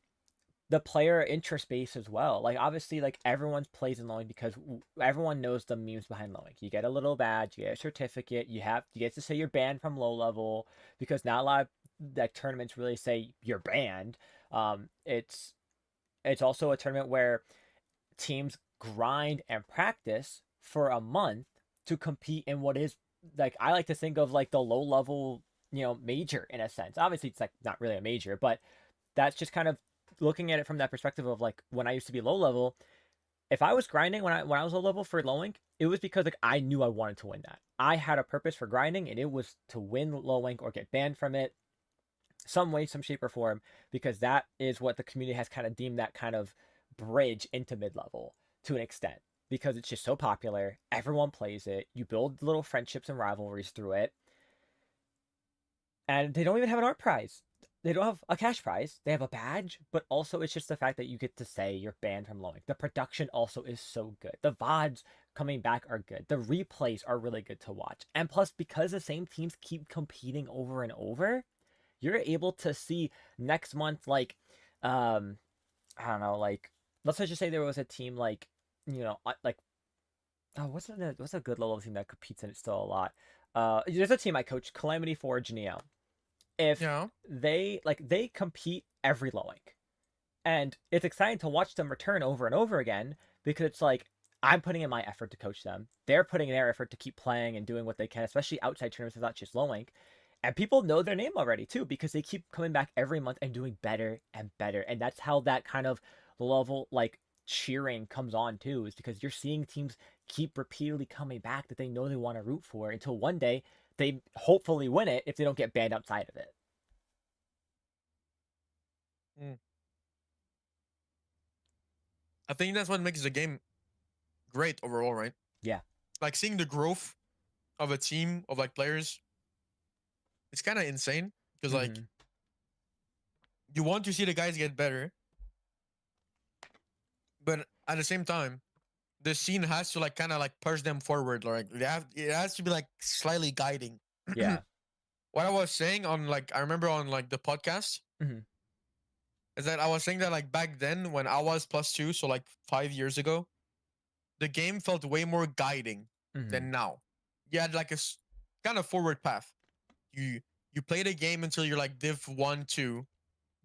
A: the player interest base as well. Like obviously, like everyone plays in Lowing because everyone knows the memes behind Lowing. You get a little badge, you get a certificate, you get to say you're banned from low level because not a lot of like tournaments really say you're banned. It's also a tournament where teams grind and practice for a month to compete in what is like I like to think of like the low level, major in a sense. Obviously, it's like not really a major, but that's just kind of looking at it from that perspective of like when I used to be low level. If I was grinding when I was low level for low link, it was because like I knew I wanted to win that. I had a purpose for grinding, and it was to win low link or get banned from it, some way, some shape or form, because that is what the community has kind of deemed that kind of bridge into mid level to an extent. Because it's just so popular, everyone plays it. You build little friendships and rivalries through it, and they don't even have an art prize. They don't have a cash prize. They have a badge, but also it's just the fact that you get to say you're banned from lowing. The production also is so good. The VODs coming back are good. The replays are really good to watch. And plus, because the same teams keep competing over and over, you're able to see next month, like, I don't know, like, let's just say there was a team like, like, oh, what's a good level team that competes in it still a lot? There's a team I coach, Calamity Forge Neo. If
B: Yeah.
A: they compete every lowing, and it's exciting to watch them return over and over again because it's like I'm putting in my effort to coach them. They're putting in their effort to keep playing and doing what they can, especially outside tournaments, not just lowing. And people know their name already too because they keep coming back every month and doing better and better. And that's how that kind of level like cheering comes on too, is because you're seeing teams keep repeatedly coming back that they know they want to root for until one day they hopefully win it if they don't get banned outside of it.
B: Mm. I think that's what makes the game great overall, right?
A: Yeah.
B: Like seeing the growth of a team of like players, it's kind of insane because like
A: Mm-hmm.
B: you want to see the guys get better, but at the same time, the scene has to like kind of like push them forward. Like it has to be like slightly guiding.
A: Yeah.
B: What I was saying on like I remember on like the podcast
A: Mm-hmm.
B: is that I was saying that like back then when I was +2, so like 5 years ago, the game felt way more guiding
A: Mm-hmm.
B: than now. You had like a kind of forward path. You you play the game until you're like Div 1, 2.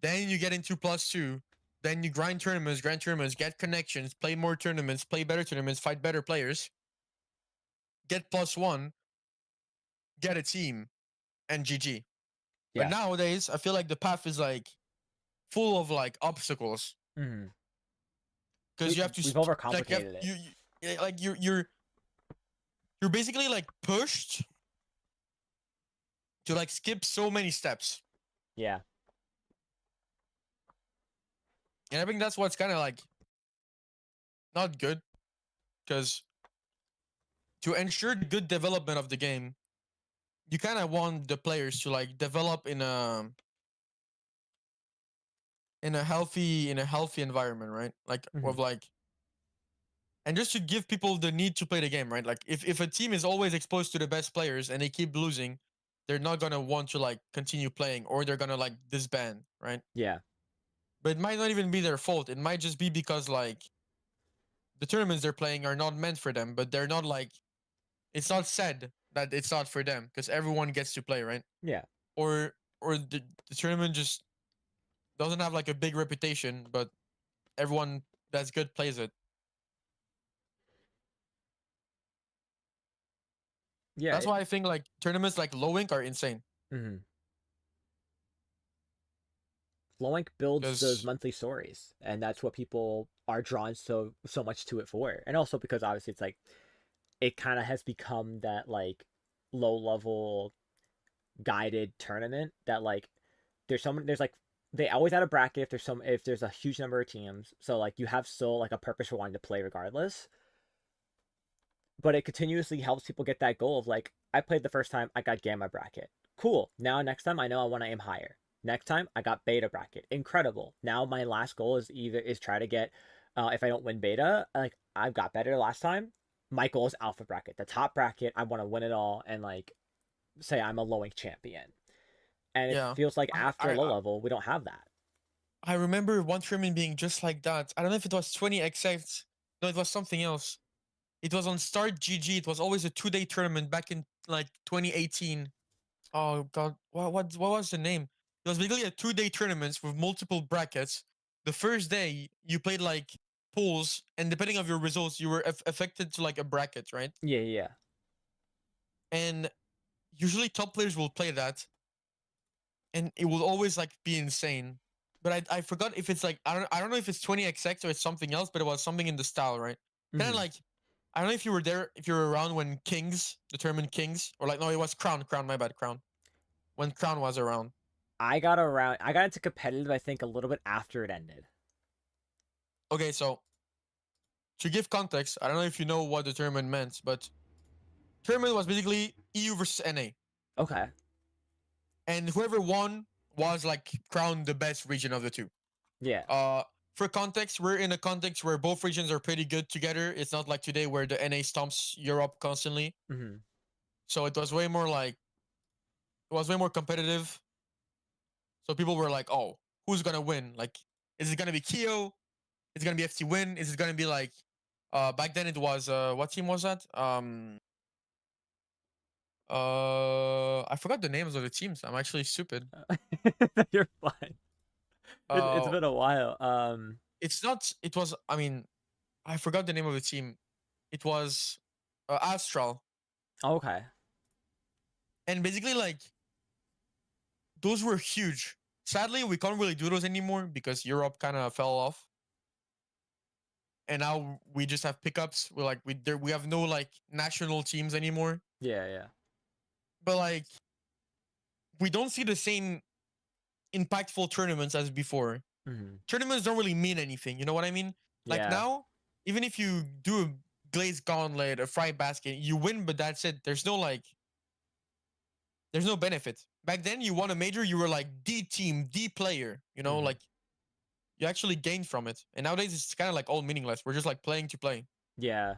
B: Then you get into +2. Then you grind tournaments, get connections, play more tournaments, play better tournaments, fight better players, get +1, get a team, and GG. But
A: Yeah.
B: nowadays, I feel like the path is like full of like obstacles
A: Mm-hmm.
B: because you have to
A: We've
B: like
A: overcomplicated it.
B: like you're basically like pushed to like skip so many steps.
A: Yeah.
B: And I think that's what's kind of like not good because to ensure the good development of the game, you kind of want the players to like develop in a healthy environment, right? Like
A: Mm-hmm.
B: with like and just to give people the need to play the game, right? Like if a team is always exposed to the best players and they keep losing, they're not gonna want to like continue playing or they're gonna like disband, right?
A: Yeah.
B: But it might not even be their fault. It might just be because like the tournaments they're playing are not meant for them, but they're not like it's not said that it's not for them because everyone gets to play, right?
A: Yeah.
B: Or the tournament just doesn't have like a big reputation, but everyone that's good plays it.
A: Yeah.
B: That's why I think like tournaments like low ink are insane
A: Mm-hmm. Floink builds those
B: because
A: monthly stories, and that's what people are drawn so much to it for. And also because obviously it's like it kind of has become that like low level guided tournament that like there's like they always add a bracket if there's a huge number of teams. So like you have still like a purpose for wanting to play regardless. But it continuously helps people get that goal of like, I played the first time, I got gamma bracket. Cool. Now next time I know I want to aim higher. Next time I got beta bracket. Incredible. Now my last goal is try to get if I don't win beta, like I've got better last time. My goal is alpha bracket. The top bracket, I want to win it all and like say I'm a lowing champion. And it
B: Yeah.
A: feels like
B: I,
A: after
B: I
A: low level, we don't have that.
B: I remember one tournament being just like that. I don't know if it was 20XX. No, it was something else. It was on Start GG. It was always a 2-day tournament back in like 2018. Oh god, what was the name? It was basically a 2-day tournament with multiple brackets. The first day you played like pools, and depending on your results, you were affected to like a bracket, right?
A: Yeah, yeah.
B: And usually top players will play that, and it will always like be insane. But I forgot if it's like I don't know if it's 20XX or it's something else, but it was something in the style, right? Kind of
A: Mm-hmm.
B: like I don't know if you were there, if you were around when Kings determined Kings, or like no, it was Crown, my bad, Crown. When Crown was around.
A: I got into competitive, I think, a little bit after it ended.
B: Okay, so to give context, I don't know if you know what the tournament meant, but tournament was basically EU versus NA,
A: Okay.
B: and whoever won was like crowned the best region of the two.
A: Yeah.
B: Uh, for context, we're in a context where both regions are pretty good together. It's not like today where the NA stomps Europe constantly.
A: Mm-hmm.
B: So it was way more like it was way more competitive. So people were like, "Oh, who's gonna win? Like, is it gonna be Keo? Is it gonna be FC Win? Is it gonna be like?" Back then it was what team was that? I forgot the names of the teams. I'm actually stupid.
A: You're fine. It's
B: Uh,
A: been a while.
B: it's not. It was. I mean, I forgot the name of the team. It was Astral,
A: Okay.
B: and basically like those were huge. Sadly, we can't really do those anymore because Europe kind of fell off, and now we just have pickups. We have no like national teams anymore.
A: Yeah, yeah.
B: But like we don't see the same impactful tournaments as before.
A: Mm-hmm.
B: Tournaments don't really mean anything. You know what I mean? Like
A: Yeah.
B: now, even if you do a glazed gauntlet, a fried basket, you win, but that's it. There's no benefit. Back then, you won a major, you were like D team, D player. You know,
A: Mm-hmm.
B: like you actually gained from it. And nowadays, it's kind of like all meaningless. We're just like playing to play.
A: Yeah.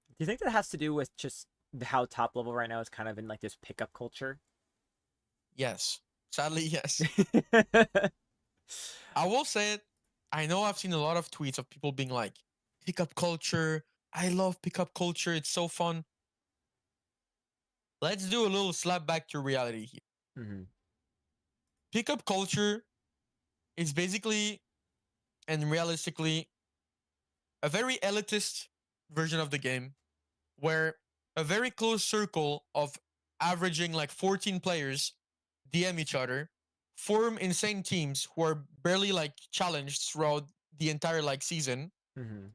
A: Do you think that has to do with just how top level right now is kind of in like this pickup culture?
B: Yes, sadly, yes. I will say it. I know I've seen a lot of tweets of people being like, pickup culture. I love pickup culture. It's so fun. Let's do a little slap back to reality here.
A: Mm-hmm.
B: Pickup culture is basically and realistically a very elitist version of the game where a very close circle of averaging like 14 players DM each other, form insane teams who are barely like challenged throughout the entire like season,
A: Mm-hmm.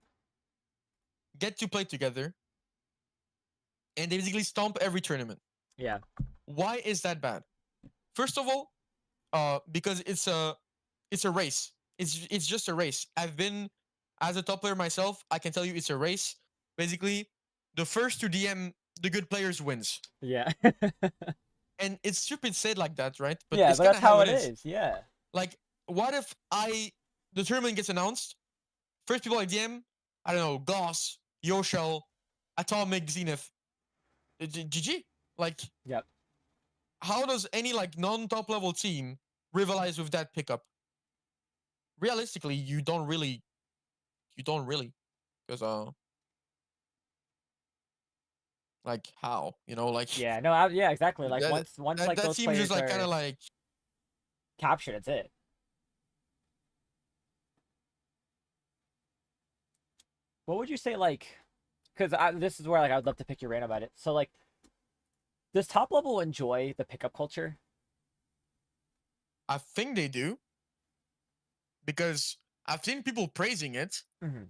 B: get to play together, and they basically stomp every tournament.
A: Yeah.
B: Why is that bad? First of all, because it's a race. It's just a race. I've been as a top player myself. I can tell you it's a race. Basically, the first to DM the good players wins.
A: Yeah.
B: And it's stupid said like that, right? But
A: Yeah,
B: it's
A: but
B: kind
A: that's
B: of how
A: how
B: it
A: it
B: is.
A: is. Yeah.
B: Like, what if the tournament gets announced? First people I DM, I don't know, Goss, Yoshel, Atomic, Zenith, GG. Like,
A: Yep.
B: how does any like non-top level team rivalize with that pickup? Realistically, you don't really, because like how, like
A: Yeah. No. Yeah. Exactly. Like
B: that
A: once
B: that
A: like
B: that
A: those
B: seems just
A: players
B: like kind
A: are
B: of like
A: captured, it's it. What would you say like? Because this is where like I'd love to pick your brain about it. So like, does top level enjoy the pickup culture?
B: I think they do because I've seen people praising it,
A: Mm-hmm.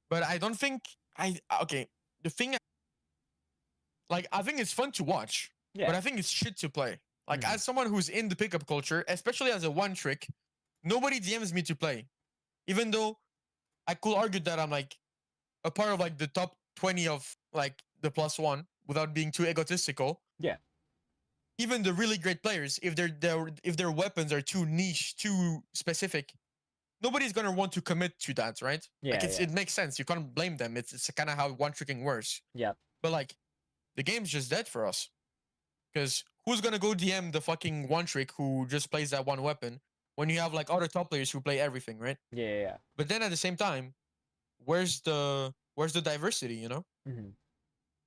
B: but I don't think I okay. The thing like I think it's fun to watch, but
A: Yeah.
B: I think it's shit to play. Like
A: Mm-hmm.
B: as someone who's in the pickup culture, especially as a one trick, nobody DMs me to play, even though I could argue that I'm like a part of like the top 20 of like the +1 without being too egotistical.
A: Yeah.
B: Even the really great players, if their weapons are too niche, too specific, nobody's gonna want to commit to that, right? Like
A: Yeah. Yeah.
B: it makes sense. You can't blame them. It's kind of how one tricking works.
A: Yeah.
B: But like the game's just dead for us. Because who's gonna go DM the fucking one trick who just plays that one weapon when you have like other top players who play everything, right?
A: Yeah. Yeah.
B: But then at the same time, where's the diversity, you know?
A: Mm-hmm.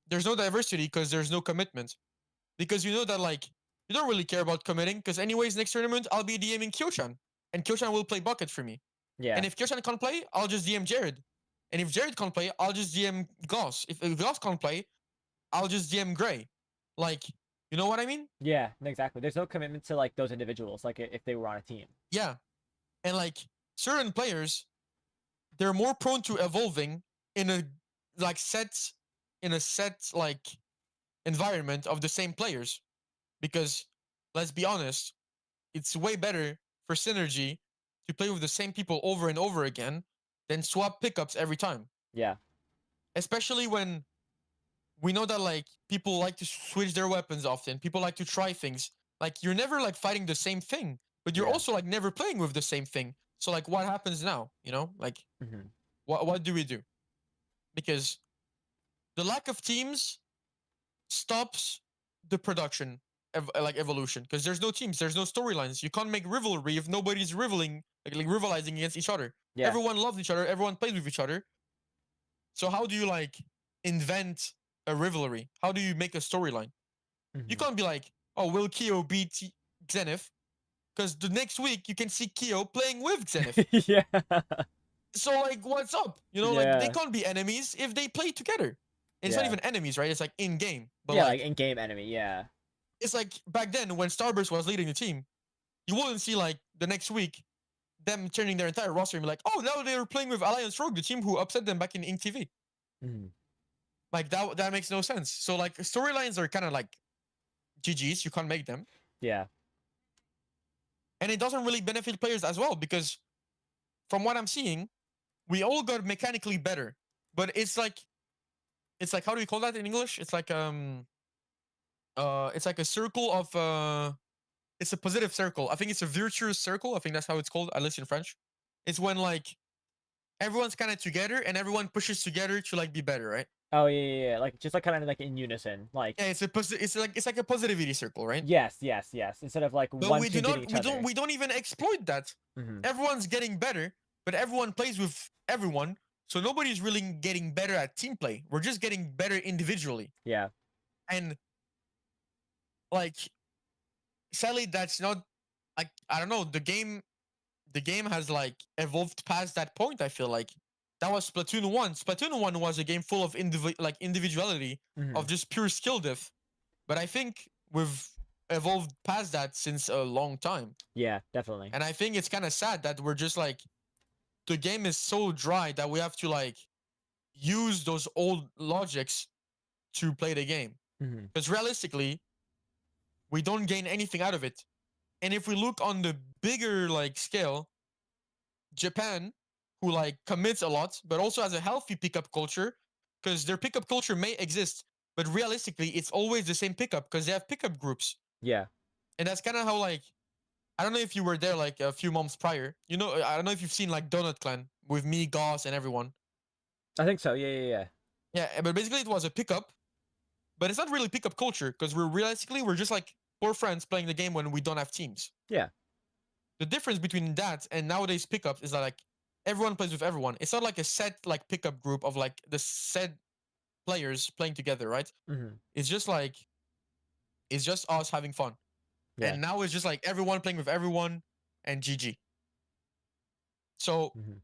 B: There's no diversity because there's no commitment. Because you know that like you don't really care about committing, because anyways next tournament I'll be DMing Kyochan and Kyochan will play bucket for me.
A: Yeah.
B: And if Kyochan can't play, I'll just DM Jared. And if Jared can't play, I'll just DM Goss. If Goss can't play, I'll just DM Gray. Like, you know what I mean?
A: Yeah. Exactly. There's no commitment to like those individuals, like if they were on a team.
B: Yeah. And like certain players, they're more prone to evolving in a like set like environment of the same players. Because let's be honest, it's way better for synergy to play with the same people over and over again than swap pickups every time.
A: Yeah.
B: Especially when we know that like people like to switch their weapons often. People like to try things. Like you're never like fighting the same thing, but you're
A: Yeah.
B: also like never playing with the same thing. So like what happens now? You know, like
A: Mm-hmm.
B: what do we do? Because the lack of teams stops the production like evolution, because there's no teams, there's no storylines. You can't make rivalry if nobody's rivaling like rivalizing against each other.
A: Yeah.
B: Everyone loves each other, everyone plays with each other. So how do you like invent a rivalry? How do you make a storyline?
A: Mm-hmm.
B: You can't be like, oh, will Kyo beat Zenith? Because the next week you can see Kyo playing with Zenith.
A: Yeah.
B: So like what's up? You know, like they
A: Yeah.
B: can't be enemies if they play together. And it's not
A: Yeah.
B: even enemies, right? It's like in game. But
A: Yeah. Like
B: like
A: in-game enemy. Yeah.
B: it's like back then when Starburst was leading the team, you wouldn't see like the next week them turning their entire roster and be like, oh, now they're playing with Alliance Rogue, the team who upset them back in Ink TV.
A: Mm-hmm.
B: Like that makes no sense. So like storylines are kind of like GGs, you can't make them.
A: Yeah.
B: And it doesn't really benefit players as well, because from what I'm seeing, we all got mechanically better. But it's like how do you call that in English? It's like a circle of it's a positive circle. I think it's a virtuous circle. I think that's how it's called, at least in French. It's when like everyone's kind of together and everyone pushes together to like be better, right?
A: Oh yeah. Like just like kind of like in unison. Like
B: Yeah, it's like a positivity circle, right?
A: yes. Instead of like
B: But
A: one
B: we do
A: team beating
B: not
A: each other.
B: we don't even exploit that.
A: Mm-hmm.
B: Everyone's getting better, but everyone plays with everyone, so nobody's really getting better at team play. We're just getting better individually.
A: Yeah.
B: And like sadly that's not like, I don't know, the game has like evolved past that point. I feel like that was Splatoon 1. Splatoon 1 was a game full of individuality,
A: Mm-hmm.
B: of just pure skill diff. But I think we've evolved past that since a long time.
A: Yeah. Definitely.
B: And I think it's kind of sad that we're just like, the game is so dry that we have to like use those old logics to play the game.
A: Mm-hmm.
B: Because realistically, we don't gain anything out of it. And if we look on the bigger like scale, Japan, who like commits a lot, but also has a healthy pickup culture, because their pickup culture may exist, but realistically, it's always the same pickup because they have pickup groups.
A: Yeah.
B: And that's kind of how like, I don't know if you were there like a few months prior. You know, I don't know if you've seen like Donut Clan with me, Goss, and everyone.
A: I think so. Yeah.
B: Yeah, but basically it was a pickup, but it's not really pickup culture because we're just like four friends playing the game when we don't have teams.
A: Yeah.
B: The difference between that and nowadays pickups is that like everyone plays with everyone. It's not like a set like pickup group of like the set players playing together, right?
A: Mm-hmm.
B: It's just us having fun.
A: Yeah.
B: And now it's just like everyone playing with everyone and GG. So
A: Mm-hmm.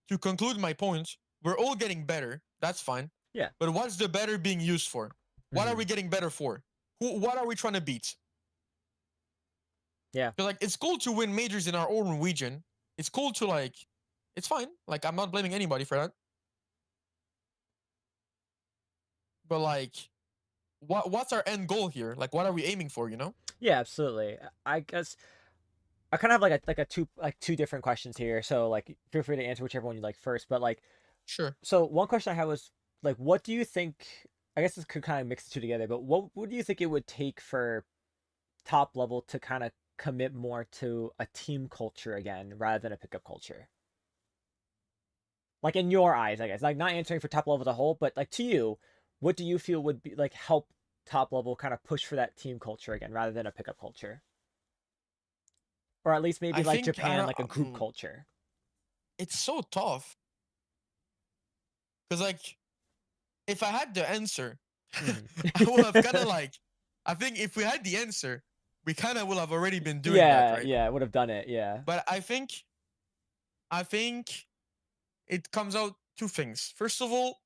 B: to conclude my point, we're all getting better. That's fine.
A: Yeah.
B: But what's the better being used for? What are
A: Mhm.
B: we getting better for? What are we trying to beat?
A: Yeah.
B: But like, it's cool to win majors in our own region. It's cool to like, it's fine. Like, I'm not blaming anybody for that. But like, what's our end goal here? Like, what are we aiming for? You know?
A: Yeah, absolutely. I guess I kind of have like two different questions here. So like feel free to answer whichever one you like first. But like
B: Sure.
A: so one question I had was like what do you think I guess this could kind of mix the two together, but what do you think it would take for top level to kind of commit more to a team culture again rather than a pickup culture? Like in your eyes, I guess. Like not answering for top level as a whole, but like to you, what do you feel would be like help top level kind of push for that team culture again rather than a pickup culture? Or at least maybe
B: I
A: like
B: think I
A: Japan,
B: don't.
A: like a group culture.
B: It's so tough because like if I had the answer,
A: Hmm.
B: I would have kind of like. I think if we had the answer, we kind of will have already been doing that,
A: Yeah,
B: right?
A: yeah, would have done it. Yeah.
B: But I think it comes out two things. First of all,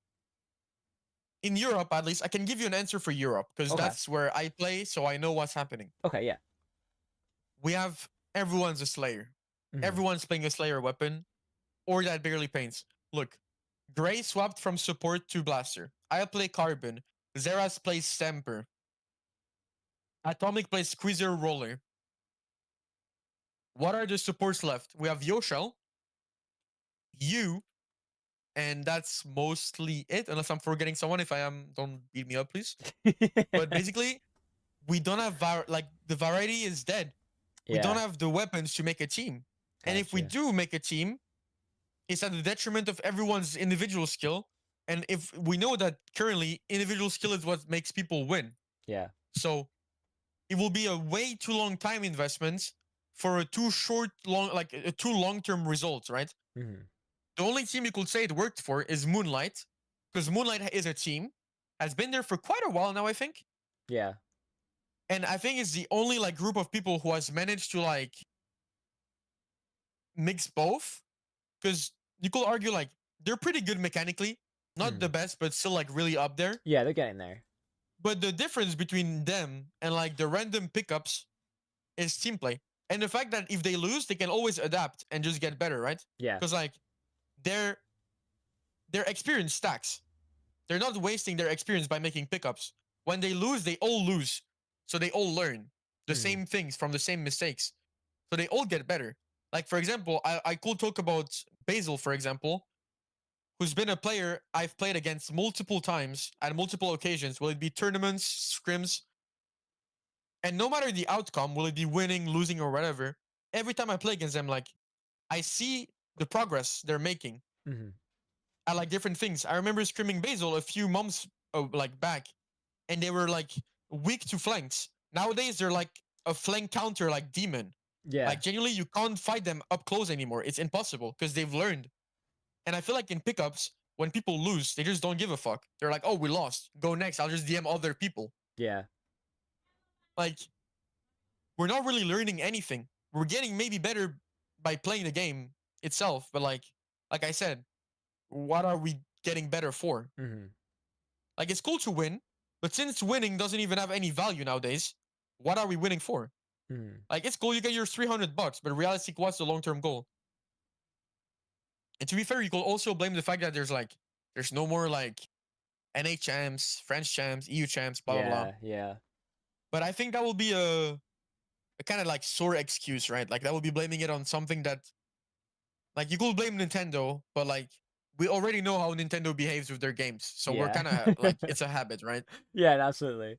B: in Europe, at least, I can give you an answer for Europe because
A: Okay.
B: that's where I play, so I know what's happening.
A: Okay. Yeah.
B: We have everyone's a Slayer.
A: Hmm.
B: Everyone's playing a Slayer weapon, or that barely paints. Look, Gray swapped from support to Blaster. I play Carbon. Zeras plays Stamper. Atomic plays Squeezer Roller. What are the supports left? We have Yoshel, you, and that's mostly it, unless I'm forgetting someone. If I am, don't beat me up, please. But basically, we don't have like the variety is dead. We don't
A: Yeah,
B: have the weapons to make a team. And if we
A: gotcha.
B: do make a team, it's at the detriment of everyone's individual skill. And if we know that currently individual skill is what makes people win.
A: Yeah.
B: So it will be a way too long time investment for a too short long like a too long term result, right?
A: Hmm.
B: The only team you could say it worked for is Moonlight, because Moonlight is a team, has been there for quite a while now, I think.
A: Yeah.
B: And I think it's the only like group of people who has managed to like mix both. Because you could argue like they're pretty good mechanically, not the
A: Hmm.
B: best, but still like really up there.
A: Yeah, they're getting there.
B: But the difference between them and like the random pickups is team play. And the fact that if they lose, they can always adapt and just get better, right?
A: Yeah.
B: Because like their their experience stacks. They're not wasting their experience by making pickups. When they lose, they all lose. So they all learn the
A: Hmm.
B: same things from the same mistakes. So they all get better. Like, for example, I could talk about Basil, for example, who's been a player I've played against multiple times at multiple occasions. Will it be tournaments, scrims? And no matter the outcome, will it be winning, losing, or whatever? Every time I play against them, like, I see the progress they're making
A: Hmm.
B: at like different things. I remember scrimming Basil a few months like back, and they were like weak to flanks. Nowadays, they're like a flank counter like demon.
A: Yeah.
B: Like genuinely, you can't fight them up close anymore. It's impossible because they've learned. And I feel like in pickups, when people lose, they just don't give a fuck. They're like, oh, we lost. Go next. I'll just DM other people.
A: Yeah.
B: Like, we're not really learning anything. We're getting maybe better by playing the game itself, but like I said, what are we getting better for?
A: Hmm.
B: Like it's cool to win, but since winning doesn't even have any value nowadays, what are we winning for?
A: Hmm.
B: Like it's cool you get your $300, but realistic, what's the long term goal? And to be fair, you could also blame the fact that there's no more like NA champs, French champs, EU champs, blah blah blah.
A: Yeah. Yeah.
B: But I think that will be a kind of like sore excuse, right? Like that will be blaming it on something that like you could blame Nintendo, but like we already know how Nintendo behaves with their games, so we're
A: Yeah.
B: kind of like it's a habit, right?
A: Yeah, absolutely.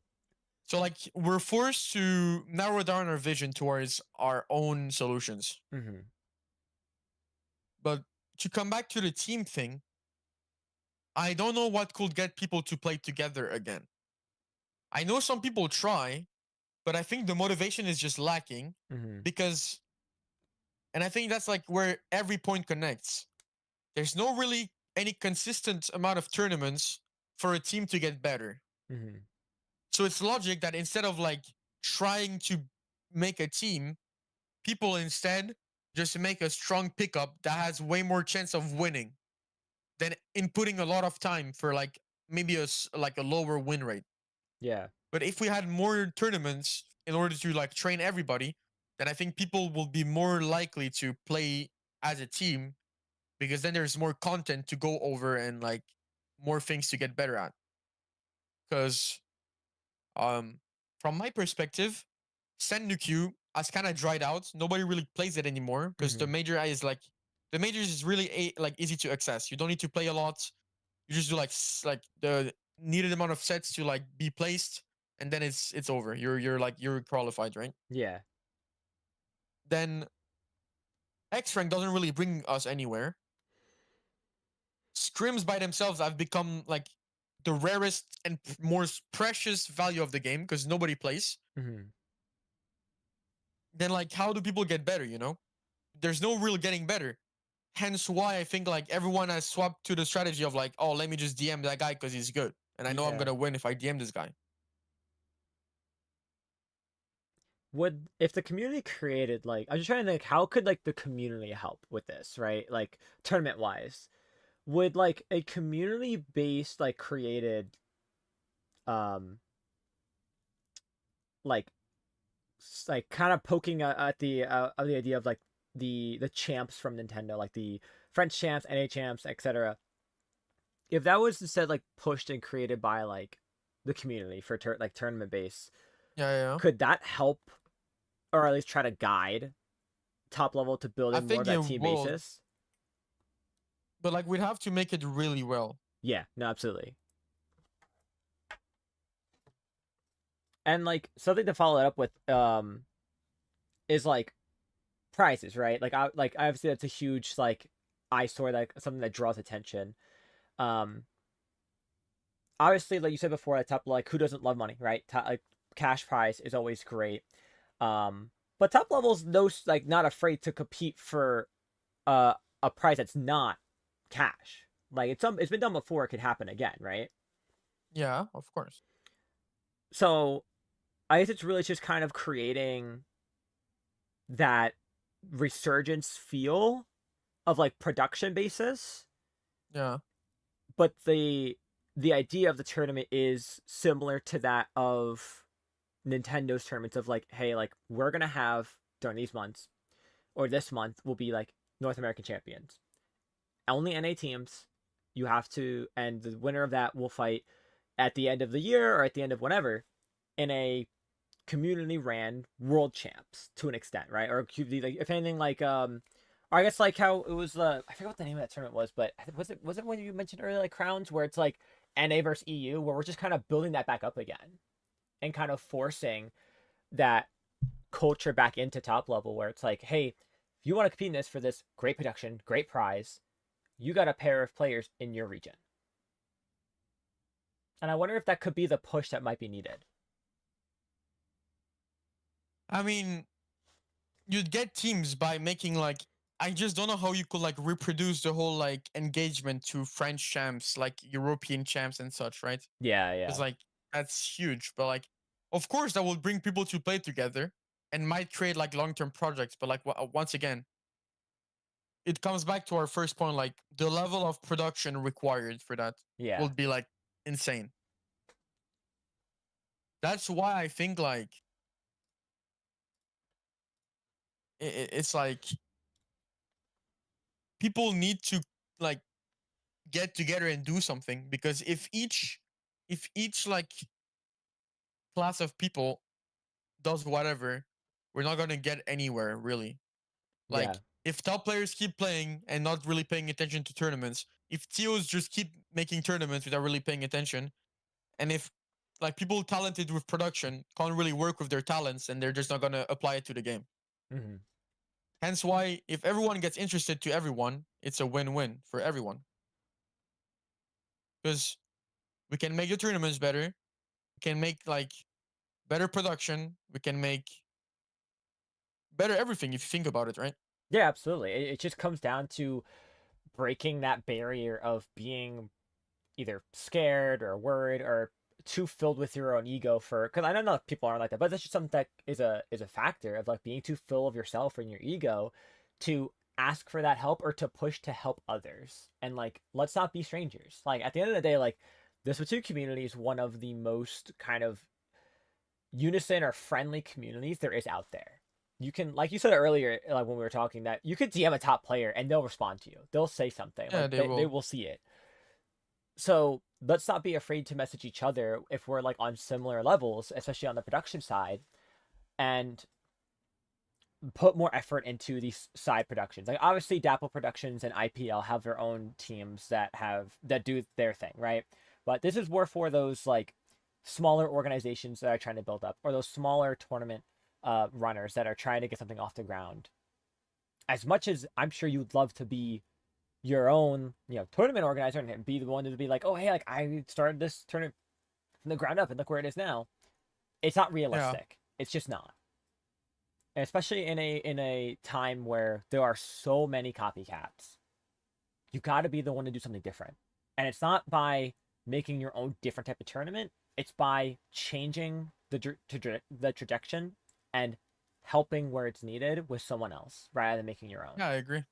B: So like we're forced to narrow down our vision towards our own solutions.
A: Hmm.
B: But to come back to the team thing, I don't know what could get people to play together again. I know some people try, but I think the motivation is just lacking
A: Hmm.
B: because and I think that's like where every point connects. There's no really any consistent amount of tournaments for a team to get better.
A: Hmm.
B: So it's logic that instead of like trying to make a team, people instead just make a strong pickup that has way more chance of winning than inputting a lot of time for like maybe like a lower win rate.
A: Yeah.
B: But if we had more tournaments in order to like train everybody, then I think people will be more likely to play as a team because then there's more content to go over and like more things to get better at. Because um from my perspective, Sennuku has kind of dried out. Nobody really plays it anymore because
A: Mm-hmm.
B: the majors is really like easy to access. You don't need to play a lot. You just do like the needed amount of sets to like be placed, and then it's over. You're qualified, right?
A: Yeah.
B: Then X rank doesn't really bring us anywhere. Scrims by themselves have become like the rarest and most precious value of the game because nobody plays.
A: Mm-hmm.
B: Then like how do people get better? There's no real getting better. Hence why I think like everyone has swapped to the strategy of like, oh, let me just DM that guy because he's good, and I know I'm
A: Yeah.
B: gonna win if I DM this guy.
A: Would if the community created like I'm just trying to think how could like the community help with this, right? Like tournament wise. Would like a community based like created um like like kind of poking at the of the idea of like the champs from Nintendo, like the French champs, NA champs, etc. If that was instead like pushed and created by like the community for like tournament base,
B: Yeah, yeah, yeah.
A: could that help or at least try to guide top level to
B: I
A: building more of
B: think it
A: that team
B: will,
A: basis?
B: but like we'd have to make it really well.
A: Yeah, no, absolutely. And like something to follow it up with is like prizes, right? Like obviously that's a huge like eyesore, like something that draws attention. Um, Obviously, like you said before, at top like who doesn't love money, right? Like cash prize is always great. But top levels no like not afraid to compete for uh a prize that's not cash. Like it's been done before, it could happen again, right?
B: Yeah, of course.
A: So I guess it's really just kind of creating that resurgence feel of like production basis,
B: Yeah,
A: but the idea of the tournament is similar to that of Nintendo's tournaments of like, hey, like we're gonna have during these months or this month will be like North American champions. Only NA teams. You have to, and the winner of that will fight at the end of the year or at the end of whatever in a community ran world champs to an extent, right? Or like if anything or I guess like how it was I forget what the name of that tournament was, but was it when you mentioned earlier like crowns where it's like NA versus EU where we're just kind of building that back up again and kind of forcing that culture back into top level where it's like, hey, if you want to compete in this for this great production, great prize, you got a pair of players in your region. And I wonder if that could be the push that might be needed.
B: I mean, you'd get teams by making like I just don't know how you could like reproduce the whole like engagement to French champs, like European champs and such, right?
A: Yeah,
B: Because
A: yeah.
B: like that's huge. But like, of course, that will bring people to play together and might create like long-term projects. But like once again, it comes back to our first point. Like the level of production required for that
A: Yeah.
B: will be like insane. That's why I think like it's like people need to like get together and do something because if each like class of people does whatever, we're not gonna get anywhere really.
A: Yeah.
B: Like if top players keep playing and not really paying attention to tournaments, if TOs just keep making tournaments without really paying attention, and if like people talented with production can't really work with their talents and they're just not gonna apply it to the game.
A: Hmm.
B: Hence why if everyone gets interested to everyone, it's a win-win for everyone. Because we can make the tournaments better, we can make like better production, we can make better everything if you think about it, right?
A: Yeah, absolutely. It just comes down to breaking that barrier of being either scared or worried or too filled with your own ego for because I don't know if people aren't like that, but that's just something that is a factor of like being too full of yourself and your ego to ask for that help or to push to help others. And like let's not be strangers. Like at the end of the day, like the Splatoon community is one of the most kind of unison or friendly communities there is out there. You can, like you said earlier, like when we were talking, that you could DM a top player and they'll respond to you. They'll say something.
B: Yeah,
A: Like
B: they
A: they
B: will.
A: will see it. So let's not be afraid to message each other if we're like on similar levels, especially on the production side, and put more effort into these side productions. Like obviously Dapple Productions and IPL have their own teams that do their thing, right? But this is more for those like smaller organizations that are trying to build up, or those smaller tournament runners that are trying to get something off the ground. As much as I'm sure you'd love to be your own, tournament organizer and be the one to be like, oh hey, like I started this tournament from the ground up and look where it is now. It's not
B: Yeah.
A: realistic. It's just not. And especially in a time where there are so many copycats. You got to be the one to do something different. And it's not by making your own different type of tournament. It's by changing the trajectory and helping where it's needed with someone else rather than making your own.
B: Yeah, I agree.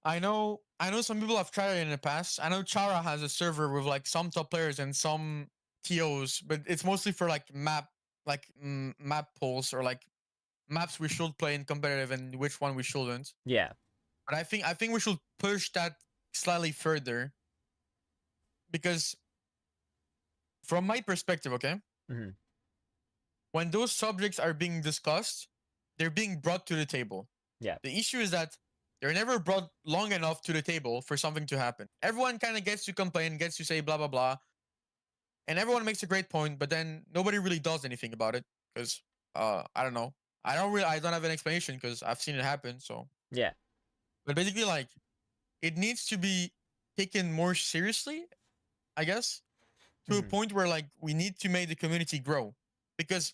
B: I know some people have tried it in the past. I know Chara has a server with like some top players and some TOs, but it's mostly for like map polls, or like maps we should play in competitive and which one we shouldn't.
A: Yeah.
B: But I think we should push that slightly further, because from my perspective, okay,
A: Mm-hmm.
B: when those subjects are being discussed, they're being brought to the table.
A: Yeah.
B: The issue is that they're never brought long enough to the table for something to happen. Everyone kind of gets to complain, gets to say blah blah blah, and everyone makes a great point, but then nobody really does anything about it because I don't know. I don't have an explanation because I've seen it happen. So,
A: Yeah.
B: but basically, like, it needs to be taken more seriously, I guess, to a
A: Mm-hmm.
B: point where like we need to make the community grow. Because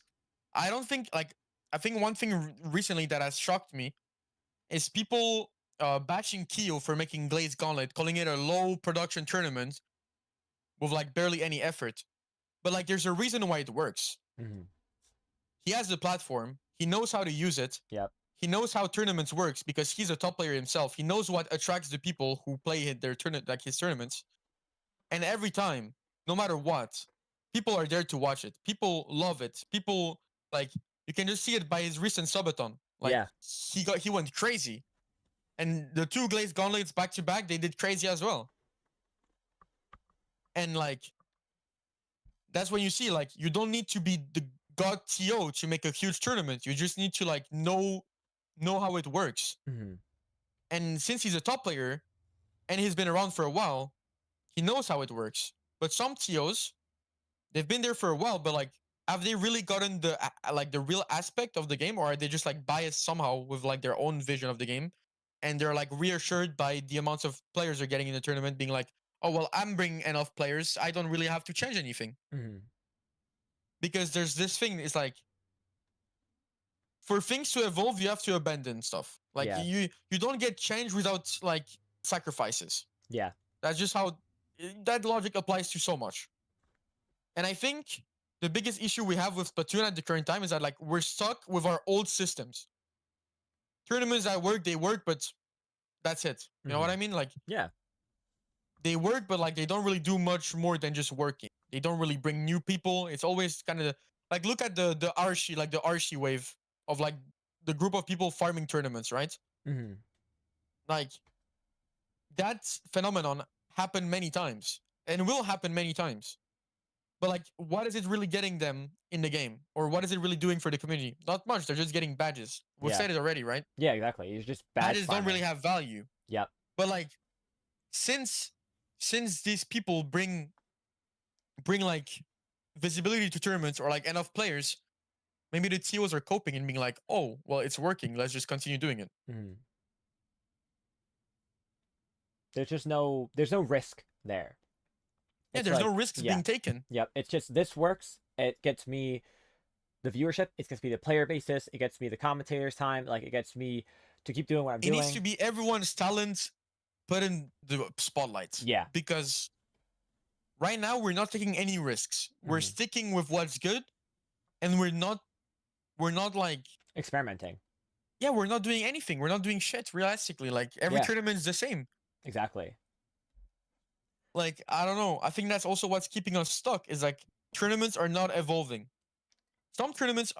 B: I don't think like I think one thing recently that has shocked me is people bashing Keo for making Glaze Gauntlet, calling it a low production tournament with like barely any effort. But like there's a reason why it works.
A: Mm-hmm.
B: He has the platform, he knows how to use it,
A: Yep.
B: he knows how tournaments works because he's a top player himself. He knows what attracts the people who play their like his tournaments. And every time, no matter what, people are there to watch it. People love it. People like you can just see it by his recent subathon. Like
A: Yeah.
B: he went crazy. And the two Glazed Gauntlets back to back, they did crazy as well. And like that's when you see like you don't need to be the god TO to make a huge tournament. You just need to like know how it works.
A: Mm-hmm.
B: And since he's a top player and he's been around for a while, he knows how it works. But some TOs, they've been there for a while, but like have they really gotten the like the real aspect of the game, or are they just like biased somehow with like their own vision of the game, and they're like reassured by the amounts of players they're getting in the tournament, being like, oh well, I'm bringing enough players, I don't really have to change anything.
A: Mm-hmm.
B: Because there's this thing, it's like for things to evolve, you have to abandon stuff. Like
A: Yeah.
B: you don't get change without like sacrifices.
A: Yeah.
B: That's just how that logic applies to so much. And I think the biggest issue we have with Splatoon at the current time is that like we're stuck with our old systems. Tournaments that work, they work, but that's it. You know what
A: Mm-hmm.
B: I mean? Like
A: Yeah.
B: they work, but like they don't really do much more than just working. They don't really bring new people. It's always kind of like look at the Archie, like the Archie wave of like the group of people farming tournaments, right?
A: Mm-hmm.
B: Like that phenomenon happened many times and will happen many times. But like, what is it really getting them in the game, or what is it really doing for the community? Not much. They're just getting badges. We've
A: Yeah.
B: said it already, right?
A: Yeah. Exactly. It's just badge
B: Badges don't
A: farming.
B: really have value.
A: Yep.
B: But like, since since these people bring like visibility to tournaments or like enough players, maybe the TOs are coping and being like, oh, well, it's working. Let's just continue doing it.
A: Mm-hmm. There's no risk there.
B: Yeah,
A: It's
B: there's no
A: like,
B: risks
A: yeah,
B: being taken.
A: yep. It's just this works. It gets me the viewership. It gets me the player basis. It gets me the commentators time. Like it gets me to keep doing what I'm
B: It needs to
A: doing.
B: be everyone's talent put in the spotlight,
A: Yeah.
B: because right now we're not taking any risks. We're
A: Mm-hmm.
B: sticking with what's good, and we're not like,
A: Experimenting.
B: yeah, we're not doing anything. We're not doing shit realistically. Like every
A: Yeah.
B: tournament is the same.
A: Exactly.
B: Like I don't know. I think that's also what's keeping us stuck, is like tournaments are not evolving. Some tournaments,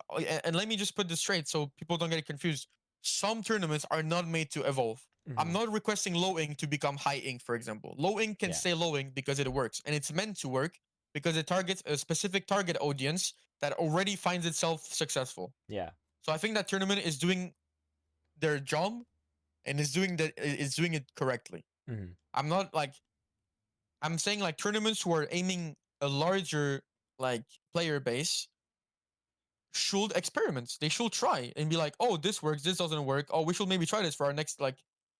B: and let me just put this straight so people don't get confused. Some tournaments are not made to evolve. I'm
A: Mm-hmm.
B: not requesting low ink to become high ink, for example. Low ink can
A: Yeah.
B: stay low ink because it works, and it's meant to work because it targets a specific target audience that already finds itself successful.
A: Yeah.
B: So I think that tournament is doing their job and is doing it correctly.
A: Mhm.
B: I'm not like I'm saying like tournaments who are aiming a larger like player base should experiment. They should try and be like, oh, this works, this doesn't work. Oh, we should maybe try this for our next like.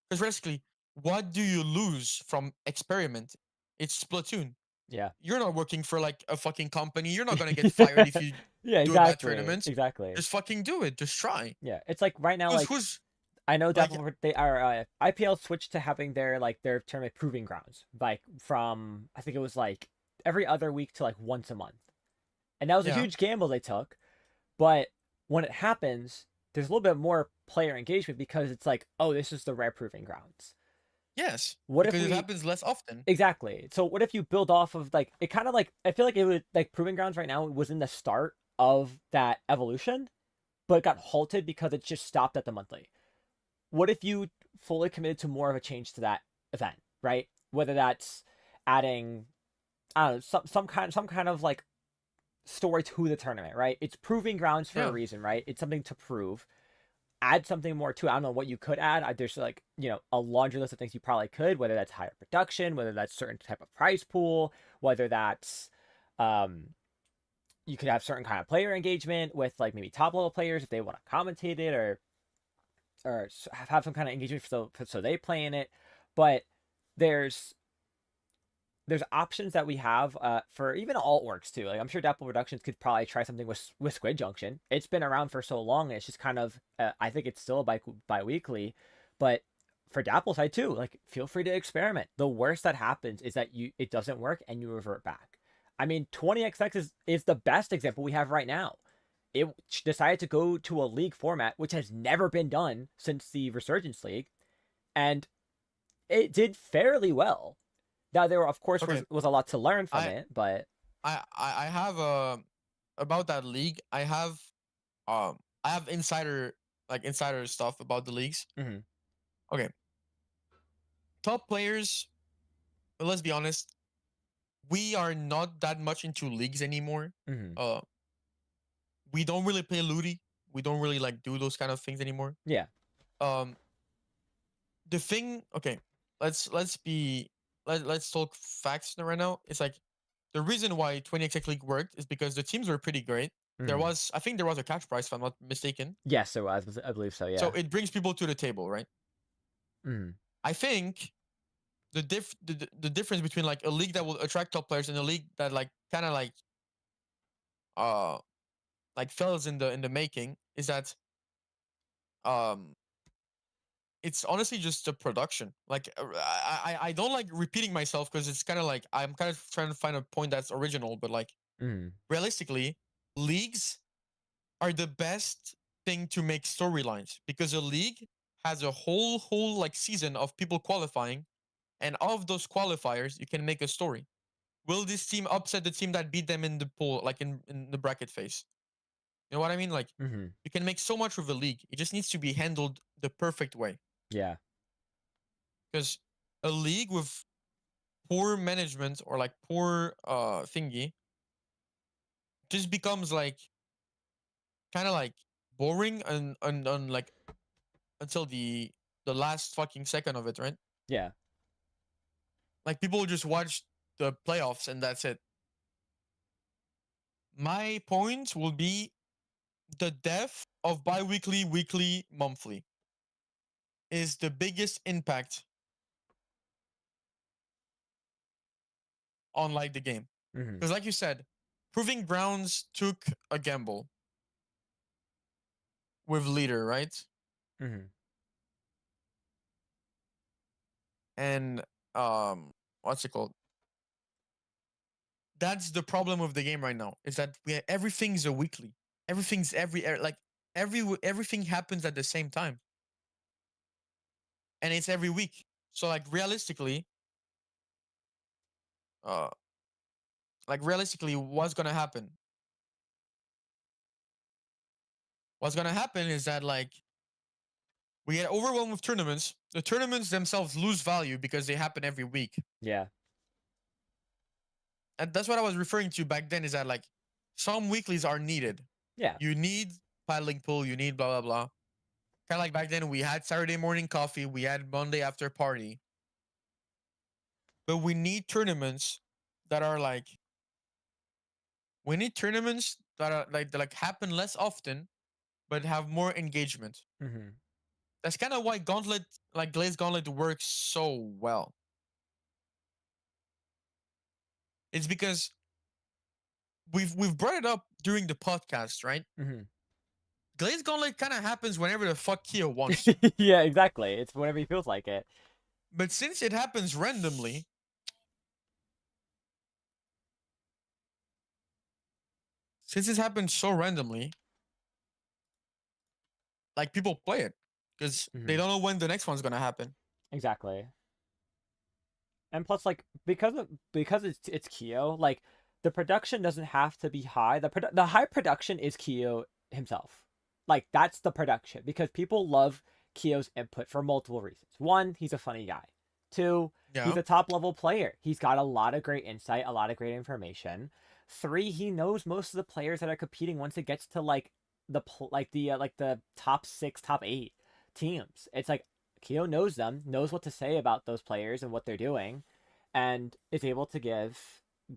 B: Because basically, what do you lose from experiment? It's Splatoon.
A: Yeah.
B: You're not working for like a fucking company. You're not gonna get fired if you
A: Yeah,
B: do a bad
A: exactly.
B: tournament.
A: Exactly.
B: Just fucking do it. Just try.
A: Yeah. It's like right now, like
B: Who's
A: I know
B: like
A: they are IPL switched to having their tournament proving grounds, like from I think it was like every other week to like once a month. And that was a
B: yeah,
A: huge gamble they took. But when it happens, there's a little bit more player engagement because it's like, oh, this is the rare proving grounds.
B: yes,
A: What if
B: because it
A: we
B: happens less often.
A: exactly? So what if you build off of like it kind of like I feel like it would like proving grounds right now was in the start of that evolution, but it got halted because it just stopped at the monthly. What if you fully committed to more of a change to that event, right? Whether that's adding I don't know, some kind of like story to the tournament, right? It's proving grounds for a
B: Yeah,
A: reason, right? It's something to prove. Add something more to it. I don't know what you could add. There's like, a laundry list of things you probably could, whether that's higher production, whether that's certain type of prize pool, whether that's um you could have certain kind of player engagement with like maybe top level players if they want to commentate it or have some kind of engagement so they play in it. But there's there's options that we have for even all orgs too. Like I'm sure Dapple Productions could probably try something with Squid Junction. It's been around for so long, and it's just kind of I think it's still bi-weekly, but for Dapple side too, like feel free to experiment. The worst that happens is that it doesn't work and you revert back. I mean, 20XX is the best example we have right now. It decided to go to a league format, which has never been done since the Resurgence League, and it did fairly well. Now there, of course,
B: okay.
A: was a lot to learn from
B: I
A: it, but
B: I have about that league. I have insider stuff about the leagues.
A: mhm,
B: Okay, top players. Let's be honest. We are not that much into leagues anymore.
A: mhm,
B: Uh, we don't really play Ludi. We don't really like do those kind of things anymore.
A: yeah,
B: Um, the thing. Okay, let's be let's talk facts right now. It's like the reason why 20XX League worked is because the teams were pretty great.
A: mhm.
B: I think there was a cash prize if I'm not mistaken.
A: Yes, there was. I believe so.
B: So
A: Yeah.
B: it brings people to the table, right?
A: Mhm,
B: I think the difference between like a league that will attract top players and a league that like kind of uh like fails in the making is that um it's honestly just the production. Like I don't like repeating myself because it's kind of like I'm kind of trying to find a point that's original, but like
A: mhm,
B: realistically, leagues are the best thing to make storylines because a league has a whole like season of people qualifying, and of those qualifiers, you can make a story. Will this team upset the team that beat them in the pool, like in the bracket phase? You know what I mean? Like
A: mhm.
B: you can make so much with a league. It just needs to be handled the perfect way.
A: Yeah,
B: Because a league with poor management or like poor thingy just becomes like kind of like boring and like until the last fucking second of it, right?
A: yeah.
B: Like people just watch the playoffs and that's it. My point will be the death of bi-weekly, weekly, monthly is the biggest impact on like the game.
A: Mhm,
B: Because like you said, Proving Grounds took a gamble with leader, right?
A: mhm.
B: And what's it called? That's the problem with the game right now. Is that everything's a weekly. Everything's like everything happens at the same time. And it's every week. So uh like realistically, what's gonna happen? What's gonna happen is that like we get overwhelmed with tournaments. The tournaments themselves lose value because they happen every week.
A: Yeah,
B: And that's what I was referring to back then is that like some weeklies are needed.
A: yeah.
B: You need paddling pool, you need blah blah blah. Kind of like back then, we had Saturday morning coffee, we had Monday after party, but we need tournaments that are like we need tournaments that are like happen less often but have more engagement.
A: Mm-hmm.
B: That's kind of why Gauntlet, like Glazed Gauntlet, works so well. It's because we've brought it up during the podcast, right?
A: Mm-hmm.
B: Glazed Gauntlet kind of happens whenever the fuck Keo wants to.
A: Yeah, exactly. It's whenever he feels like it.
B: But since it happens randomly, since it happens so randomly, like people play it because they
A: Mm-hmm.
B: don't know when the next one's gonna happen.
A: Exactly. And plus, like, because it's Kyo, like the production doesn't have to be high. The high production is Kyo himself. Like that's the production because people love Kyo's input for multiple reasons. One, he's a funny guy. Two, he's
B: Yeah,
A: a top level player. He's got a lot of great insight, a lot of great information. Three, he knows most of the players that are competing once it gets to like the top six, top eight teams. It's like Keo knows them, knows what to say about those players and what they're doing, and is able to give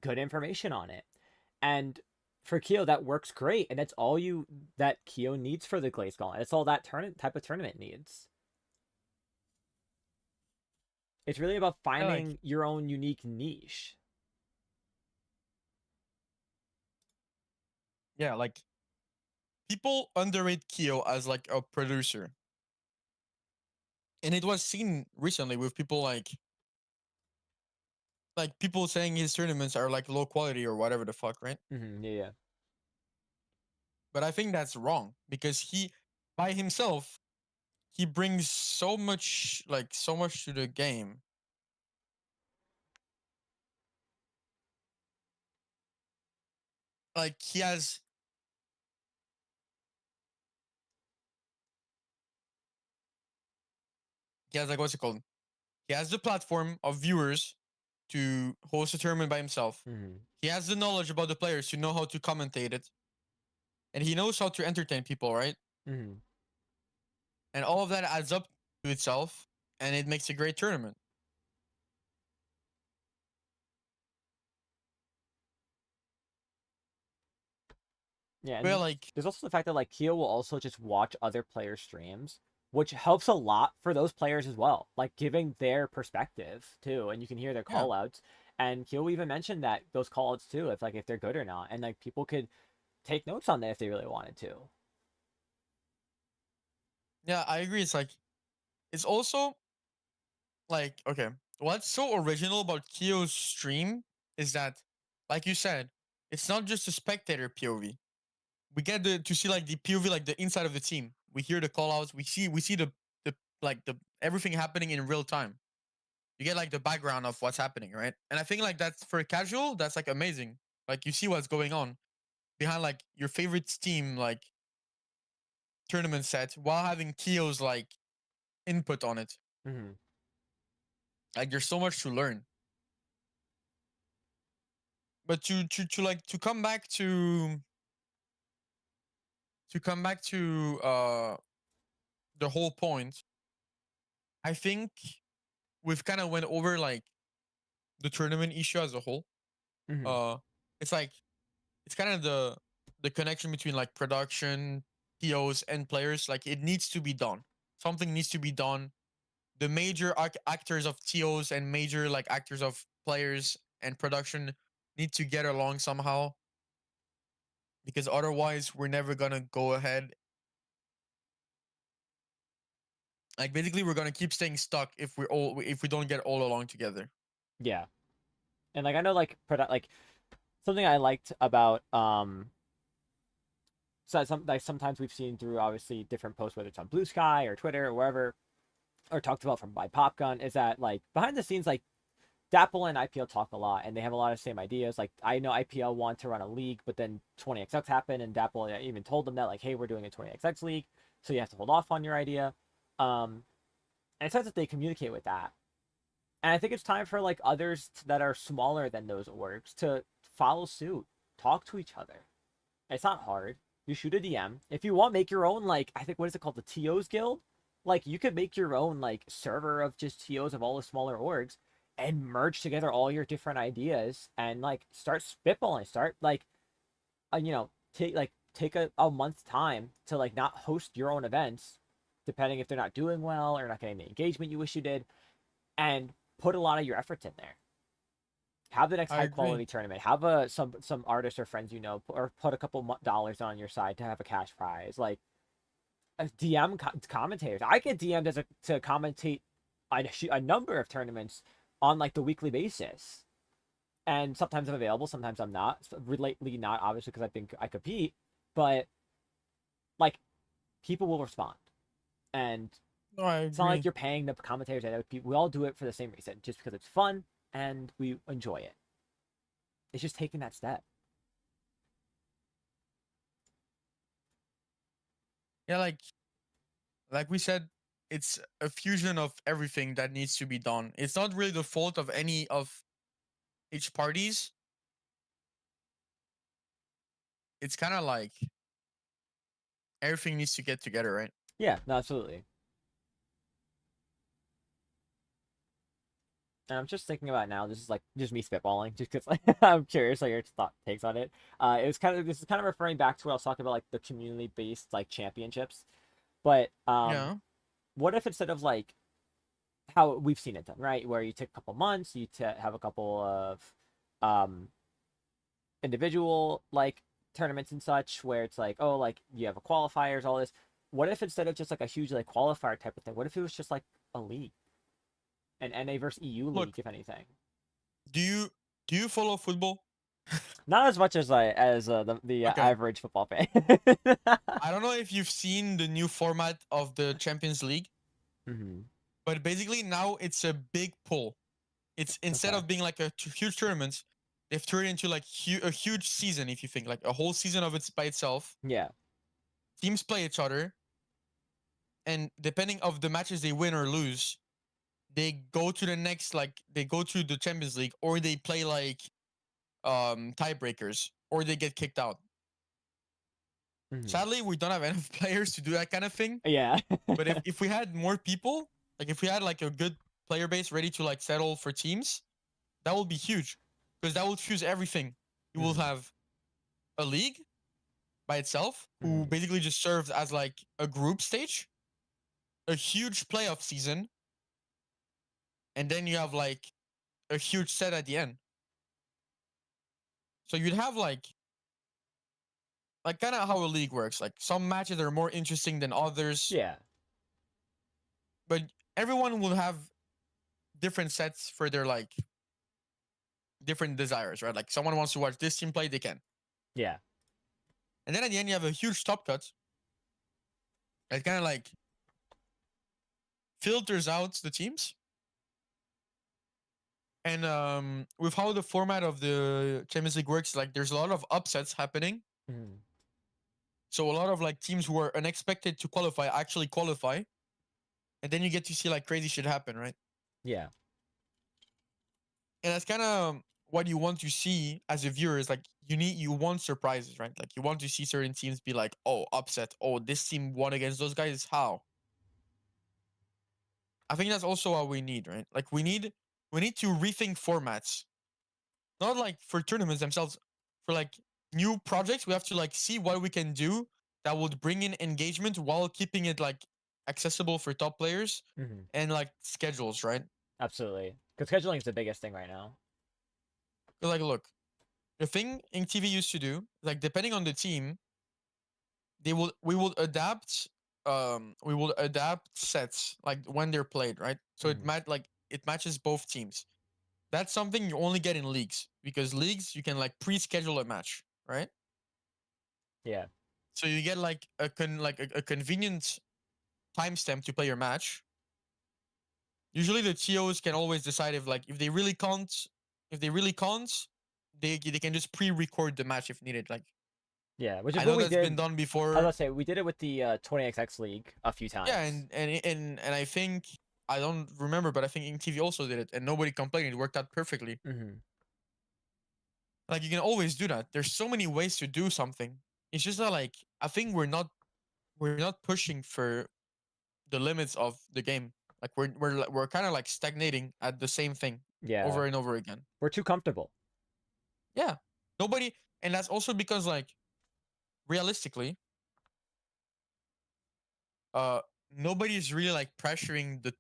A: good information on it. And for Keo, that works great, and that's all that Keo needs for the Glaze Gauntlet. That's all that type of tournament needs. It's really about
B: yeah, like
A: finding your own unique niche.
B: yeah, like people underrate Keo as like a producer, and it was seen recently with people like people saying his tournaments are like low quality or whatever the fuck, right?
A: Mm-hmm, yeah,
B: But I think that's wrong because he, by himself, he brings so much to the game. Like he has like what's it called? He has the platform of viewers to host a tournament by himself.
A: yeah. Mm-hmm,
B: He has the knowledge about the players to know how to commentate it, and he knows how to entertain people, right?
A: mm-hmm.
B: And all of that adds up to itself, and it makes a great tournament.
A: Yeah,
B: But
A: and
B: like,
A: there's also the fact that like Keo will also just watch other players' streams, which helps a lot for those players as well, like giving their perspective too, and you can hear their
B: yeah,
A: call outs. And Keo even mentioned that those call outs too, if they're good or not, and like people could take notes on that if they really wanted to.
B: yeah, I agree. It's like it's also like okay, what's so original about Keo's stream is that, like you said, it's not just a spectator POV. We get to see like the POV, like the inside of the team. We hear the call outs. We see the like the everything happening in real time. You get like the background of what's happening, right? And I think like that's for a casual, that's like amazing. Like you see what's going on behind like your favorite team like tournament set while having Keo's like input on it.
A: Mm-hmm.
B: Like there's so much to learn. But to like to come back to the whole point, I think we've kind of went over like the tournament issue as a whole.
A: Mm-hmm.
B: Uh it's like it's kind of the connection between like production, POs and players. Like it needs to be done. Something needs to be done. The major actors of TOs and major like actors of players and production need to get along somehow because otherwise we're never gonna go ahead. Like basically we're gonna keep staying stuck if we don't get all along together.
A: Yeah, and like I know like something I liked about so sometimes we've seen through obviously different posts, whether it's on Blue Sky or Twitter or wherever, or talked about from by Popgun, is that like behind the scenes, like Dapple and IPL talk a lot, and they have a lot of same ideas. Like I know IPL want to run a league, but then 20XX happened, and Dapple even told them that like, hey, we're doing a 20XX league, so you have to hold off on your idea. And it says that they communicate with that, and I think it's time for like others that are smaller than those orgs to follow suit, talk to each other. It's not hard. You shoot a DM. If you want, make your own, like, I think, what is it called? The TOs Guild? Like, you could make your own, like, server of just TOs of all the smaller orgs and merge together all your different ideas and, like, start spitballing. Start, like, take a month's time to, like, not host your own events, depending if they're not doing well or not getting the engagement you wish you did, and put a lot of your efforts in there. Have the next
B: I
A: high
B: agree.
A: quality tournament. Have some artists or friends or put a couple dollars on your side to have a cash prize. Like DM commentators. I get DM'd to commentate a number of tournaments on like the weekly basis, and sometimes I'm available, sometimes I'm not. Lately, not obviously because I compete, but like people will respond, and
B: No, I
A: it's not like
B: agree.
A: you're paying the commentators. We all do it for the same reason, just because it's fun and we enjoy it. It's just taking that step.
B: Yeah, like we said, it's a fusion of everything that needs to be done. It's not really the fault of any of each parties. It's kind of like everything needs to get together, right?
A: Yeah, no, absolutely. And I'm just thinking about it now. This is like just me spitballing, just because like, I'm curious, like your thought takes on it. This is kind of referring back to what I was talking about, like the community-based like championships. But
B: Yeah.
A: what if instead of like how we've seen it done, right, where you take a couple months, have a couple of um individual like tournaments and such, where it's like, oh, like you have a qualifiers, all this. What if instead of just like a huge like qualifier type of thing, what if it was just like a league, an NA versus EU league,
B: Look,
A: if anything?
B: do you do you follow football?
A: Not as much as the
B: Okay.
A: average football fan.
B: I don't know if you've seen the new format of the Champions League,
A: hmm
B: but basically now it's a big pull. It's instead
A: Okay.
B: of being like a huge tournament, they've turned it into like a huge season. If you think like a whole season of it by itself,
A: Yeah.
B: teams play each other, and depending of the matches they win or lose, they go to the next like they go to the Champions League or they play like tiebreakers or they get kicked out.
A: hmm
B: Sadly, we don't have enough players to do that kind of thing.
A: Yeah.
B: But if we had more people, like if we had like a good player base ready to like settle for teams, that would be huge because that would fuse everything. You will
A: hmm
B: have a league by itself who
A: hmm
B: basically just serves as like a group stage, a huge playoff season, and then you have like a huge set at the end. So you'd have like kind of how a league works. Like some matches are more interesting than others,
A: Yeah.
B: but everyone will have different sets for their like different desires, right? Like someone wants to watch this team play, they can.
A: Yeah.
B: And then at the end, you have a huge top cut that kind of like filters out the teams. And with how the format of the Champions League works, like there's a lot of upsets happening.
A: hmm
B: So a lot of like teams who are unexpected to qualify actually qualify, and then you get to see like crazy shit happen, right?
A: Yeah.
B: And that's kind of what you want to see as a viewer is like you want surprises, right? Like you want to see certain teams be like, oh, upset, oh, this team won against those guys. How? I think that's also what we need, right? Like we need to rethink formats, not like for tournaments themselves, for like new projects. We have to like see what we can do that would bring in engagement while keeping it like accessible for top players
A: hmm
B: and like schedules, right?
A: Absolutely. Because scheduling is the biggest thing right now.
B: Like, look, the thing in TV used to do, like depending on the team, we will adapt sets like when they're played, right? So
A: hmm
B: it matches both teams. That's something you only get in leagues because leagues you can like pre-schedule a match, right?
A: Yeah.
B: So you get like a convenient timestamp to play your match. Usually the TOs can always decide if they really can't if they really can't they can just pre-record the match if needed. Like
A: Yeah. Which is
B: I
A: what
B: know
A: we
B: that's been
A: did.
B: done
A: I was
B: before.
A: gonna say we did it with the 20XX League a few
B: Yeah,
A: times.
B: and I think I don't remember, but I think TV also did it, and nobody complained. It worked out perfectly.
A: hmm.
B: Like you can always do that. There's so many ways to do something. It's just that like I think we're not pushing for the limits of the game. Like we're kind of like stagnating at the same thing
A: Yeah,
B: over and over again.
A: we're too comfortable.
B: Yeah. Nobody, and that's also because like realistically, uh nobody's really like pressuring the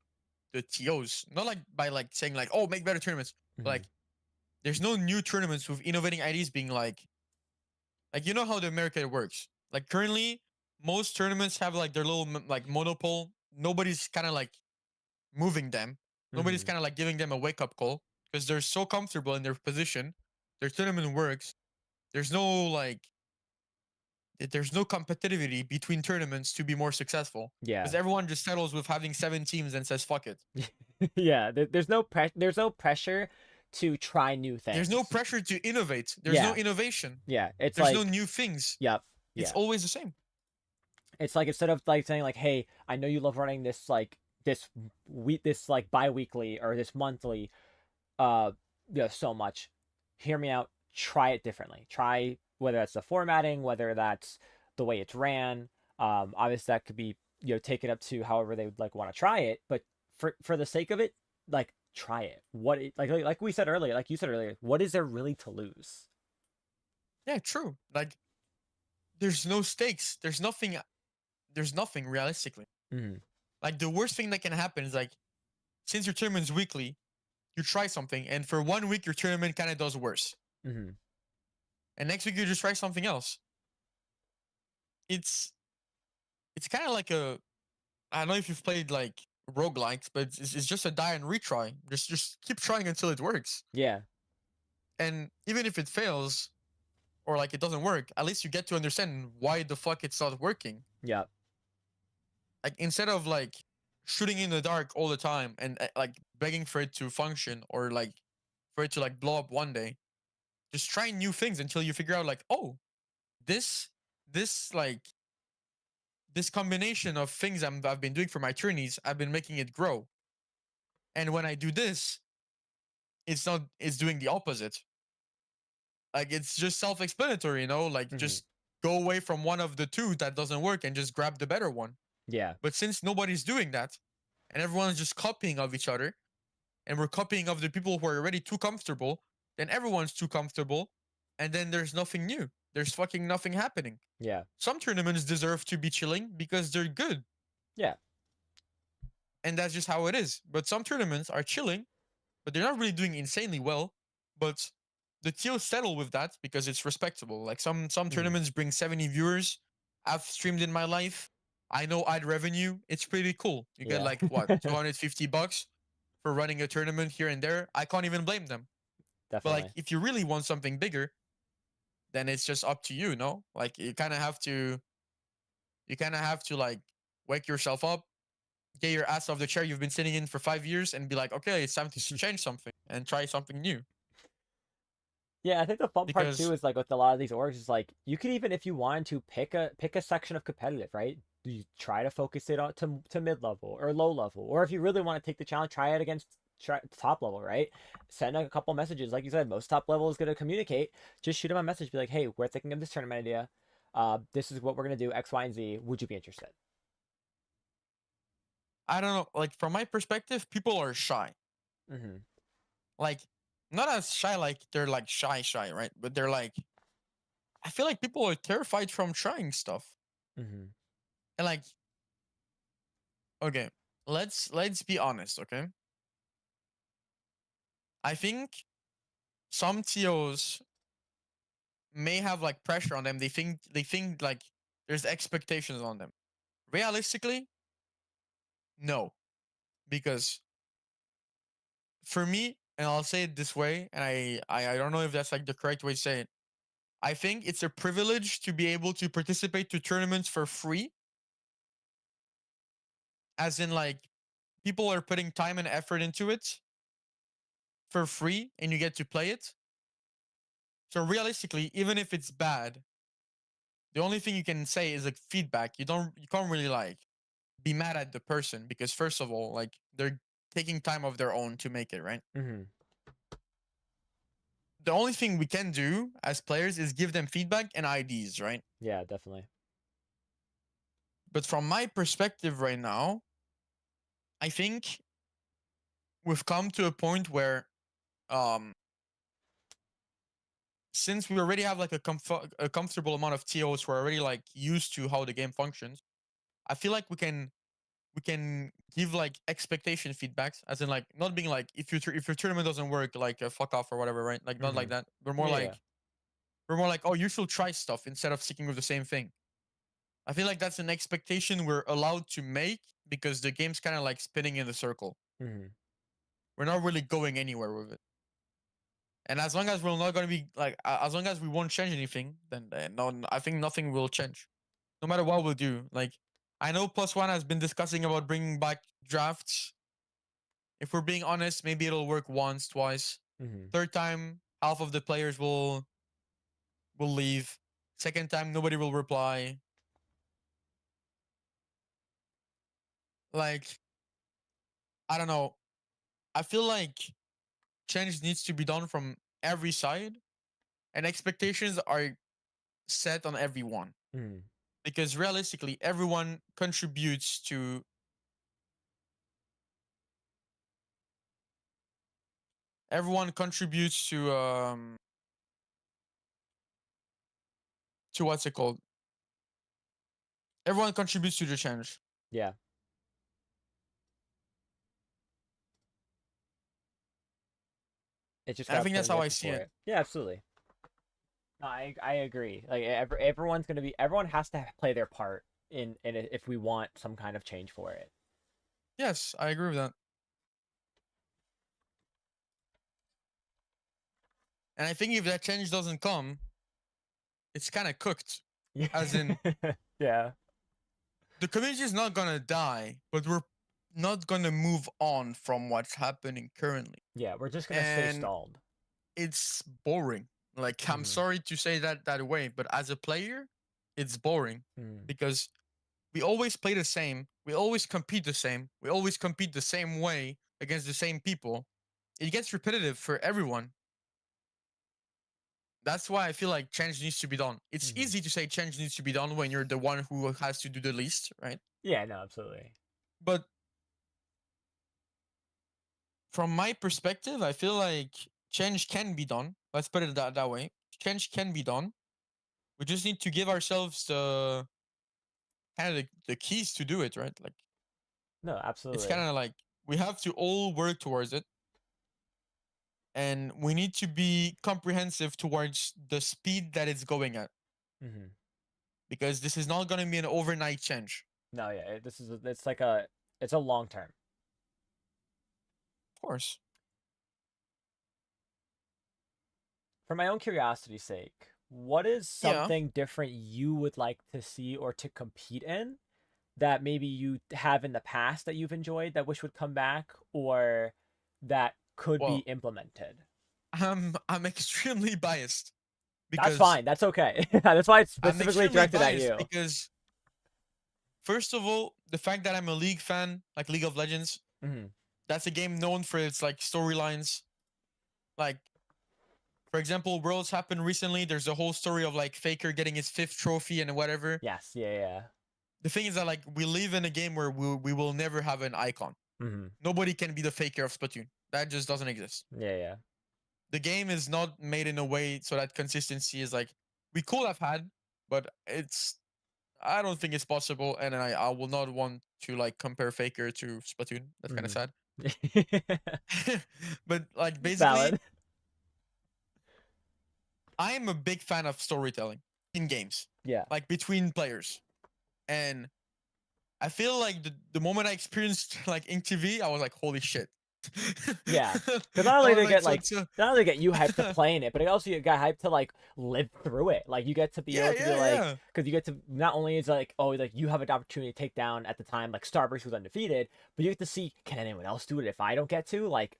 B: TOs. Not like by like saying like, oh, make better tournaments.
A: Hmm.
B: Like there's no new tournaments with innovating IDs being like you know how the America works. Like currently, most tournaments have like their little like monopole. Nobody's kind of like moving them. Nobody's
A: Hmm.
B: kind of like giving them a wake up call because they're so comfortable in their position. Their tournament works. There's no like there's no competitivity between tournaments to be more successful
A: Yeah.
B: because everyone just settles with having 7 teams and says fuck it.
A: Yeah, there's no pressure to try new
B: There's no
A: things.
B: pressure to innovate. There's no
A: Yeah,
B: innovation.
A: yeah. It's
B: There's no
A: like,
B: new things.
A: yep,
B: It's
A: yeah.
B: always the same.
A: It's like instead of like saying like, hey, I know you love running this like this week, this like bi-weekly or this monthly, uh, so much. Hear me out. Try it differently. Try whether that's the formatting, whether that's the way it's ran. Obviously that could be taken up to however they would like want to try it, but for the sake of it, like try it. Like we said earlier, like you said earlier, what is there really to lose?
B: Yeah, true. Like there's no stakes. There's nothing. There's nothing realistically.
A: Mm-hmm.
B: Like the worst thing that can happen is like since your tournament's weekly, you try something, and for 1 week your tournament kind of does worse,
A: Mm-hmm.
B: and next week you just try something else. It's it's kind of like a I don't know if you've played like roguelikes, but it's just a die and retry. Just keep trying until it works,
A: Yeah.
B: and even if it fails or like it doesn't work, at least you get to understand why the fuck it's not working.
A: Yep.
B: Like instead of like shooting in the dark all the time and like begging for it to function or like for it to like blow up one day, just try new things until you figure out like, oh, this this like this combination of things I've been doing for my tourneys, I've been making it grow. And when I do this, it's not it's doing the opposite. Like it's just self-explanatory, you know, like
A: Mm-hmm.
B: just go away from one of the two that doesn't work and just grab the better one.
A: Yeah.
B: But since nobody's doing that and everyone's just copying of each other, and we're copying of the people who are already too comfortable, then everyone's too comfortable, and then there's nothing new. There's fucking nothing happening.
A: Yeah.
B: Some tournaments deserve to be chilling because they're good,
A: Yeah.
B: and that's just how it is. But some tournaments are chilling, but they're not really doing insanely well. But the TOs settle with that because it's respectable. Like some
A: Mm-hmm.
B: tournaments bring 70 viewers. I've streamed in my life. I know ad revenue. It's pretty cool. You get
A: Yeah.
B: like what, $250 for running a tournament here and there. I can't even blame them. But like
A: Definitely.
B: if you really want something bigger, then it's just up to you, no? Like you kind of have to like wake yourself up, get your ass off the chair you've been sitting in for 5 years, and be like, okay, it's time to change something and try something new.
A: Yeah, I think the fun part too
B: Because
A: is like with a lot of these orgs is like you could even if you wanted to pick a section of competitive, right? You try to focus it on to mid level or low level, or if you really want to take the challenge, try it against top level, right? Send a couple messages, like you said, most top level is gonna communicate. Just shoot them a message, be like, hey, we're thinking of this tournament idea. This is what we're gonna do, X, Y, and Z. Would you be interested?
B: I don't know, like from my perspective, people are shy.
A: Mm-hmm.
B: Like not as shy like they're like shy, right? But they're like I feel like people are terrified from trying stuff.
A: Mm-hmm.
B: And like, okay, let's be honest, okay? I think some TOs may have like pressure on them. They think like there's expectations on them. Realistically, no. Because for me, and I'll say it this way, and I don't know if that's like the correct way to say it. I think it's a privilege to be able to participate to tournaments for free, as in like people are putting time and effort into it for free and you get to play it. So realistically, even if it's bad, the only thing you can say is like feedback. You can't really like be mad at the person because first of all, like they're taking time of their own to make it, right?
A: Mm-hmm.
B: the only thing we can do as players is give them feedback and IDs, right?
A: Yeah, definitely.
B: But from my perspective right now, I think we've come to a point where um since we already have like a comfortable amount of TOs who are already like used to how the game functions, I feel like we can give like expectation feedbacks, as in like not being like if your tournament doesn't work, like fuck off or whatever, right? Like not like
A: Mm-hmm.
B: that.
A: Yeah, yeah.
B: We're more like, oh, you should try stuff instead of sticking with the same thing. I feel like that's an expectation we're allowed to make because the game's kind of like spinning in the circle.
A: Mm-hmm.
B: We're not really going anywhere with it. And as long as we're not going to be like, as long as we won't change anything, then no, I think nothing will change. No matter what we'll do. Like, I know Plus One has been discussing about bringing back drafts. If we're being honest, maybe it'll work once, twice.
A: Mm-hmm.
B: Third time, half of the players will leave. Second time, nobody will reply. Like, I don't know. I feel like change needs to be done from every side, and expectations are set on everyone
A: Mm-hmm.
B: because realistically, everyone contributes to what's it called? Everyone contributes to the change.
A: Yeah. It just
B: And I
A: gotta
B: think
A: put
B: that's
A: in the
B: how I
A: effort
B: see
A: for
B: it.
A: it. Yeah, absolutely. No, I agree. Like everyone's gonna be everyone has to play their part in it if we want some kind of change for it.
B: Yes, I agree with that. And I think if that change doesn't come, it's kind of cooked.
A: Yeah.
B: As in,
A: Yeah.
B: the community is not gonna die, but we're not gonna move on from what's happening currently.
A: Yeah, we're just gonna stay
B: And
A: stalled.
B: it's boring. Like, I'm
A: Mm-hmm.
B: sorry to say that way, but as a player, it's boring
A: Mm-hmm.
B: because we always play the same. We always compete the same. We always compete the same way against the same people. It gets repetitive for everyone. That's why I feel like change needs to be done. It's
A: Mm-hmm.
B: easy to say change needs to be done when you're the one who has to do the least, right?
A: Yeah, no, absolutely.
B: But from my perspective, I feel like change can be done. Let's put it that way. Change can be done. We just need to give ourselves the keys to do it, right? Like,
A: No,
B: it's kind
A: absolutely.
B: of like we have to all work towards it, and we need to be comprehensive towards the speed that it's going at,
A: Mm-hmm.
B: because this is not going to be an overnight change.
A: No, yeah, it's like it's a long term.
B: Of course.
A: For my own curiosity's sake, what is
B: Yeah.
A: something different you would like to see or to compete in that maybe you have in the past that you've enjoyed that wish would come back or that could be
B: Well,
A: implemented?
B: I'm extremely biased
A: That's
B: because
A: fine. That's okay. That's why it's
B: I'm
A: specifically
B: extremely
A: directed at
B: biased
A: you.
B: because first of all, the fact that I'm a League fan, like League of Legends,
A: Mm-hmm.
B: that's a game known for its like storylines. Like, for example, Worlds happened recently. There's a whole story of like Faker getting his fifth trophy and whatever.
A: Yes. Yeah. Yeah.
B: The thing is that like we live in a game where we will never have an icon.
A: Mm-hmm.
B: Nobody can be the Faker of Splatoon. That just doesn't exist.
A: Yeah. Yeah.
B: The game is not made in a way so that consistency is like we could have had, but it's I don't think it's possible, and I will not want to like compare Faker to Splatoon. That's kind of sad.
A: Mm-hmm.
B: But like basically,
A: Valid.
B: I am a big fan of storytelling in games,
A: Yeah.
B: like between players. And I feel like the moment I experienced like Ink TV, I was like, holy shit.
A: Yeah. Because not
B: I
A: only
B: was
A: to
B: like,
A: get
B: so,
A: like
B: so
A: not only get you hyped to playing it, but it also you get hyped to like live through it. Like you get to be
B: yeah,
A: able to be
B: yeah,
A: like,
B: yeah.
A: because you get to not only is like oh like you have an opportunity to take down at the time like Starburst was undefeated, but you get to see can anyone else do it if I don't get to like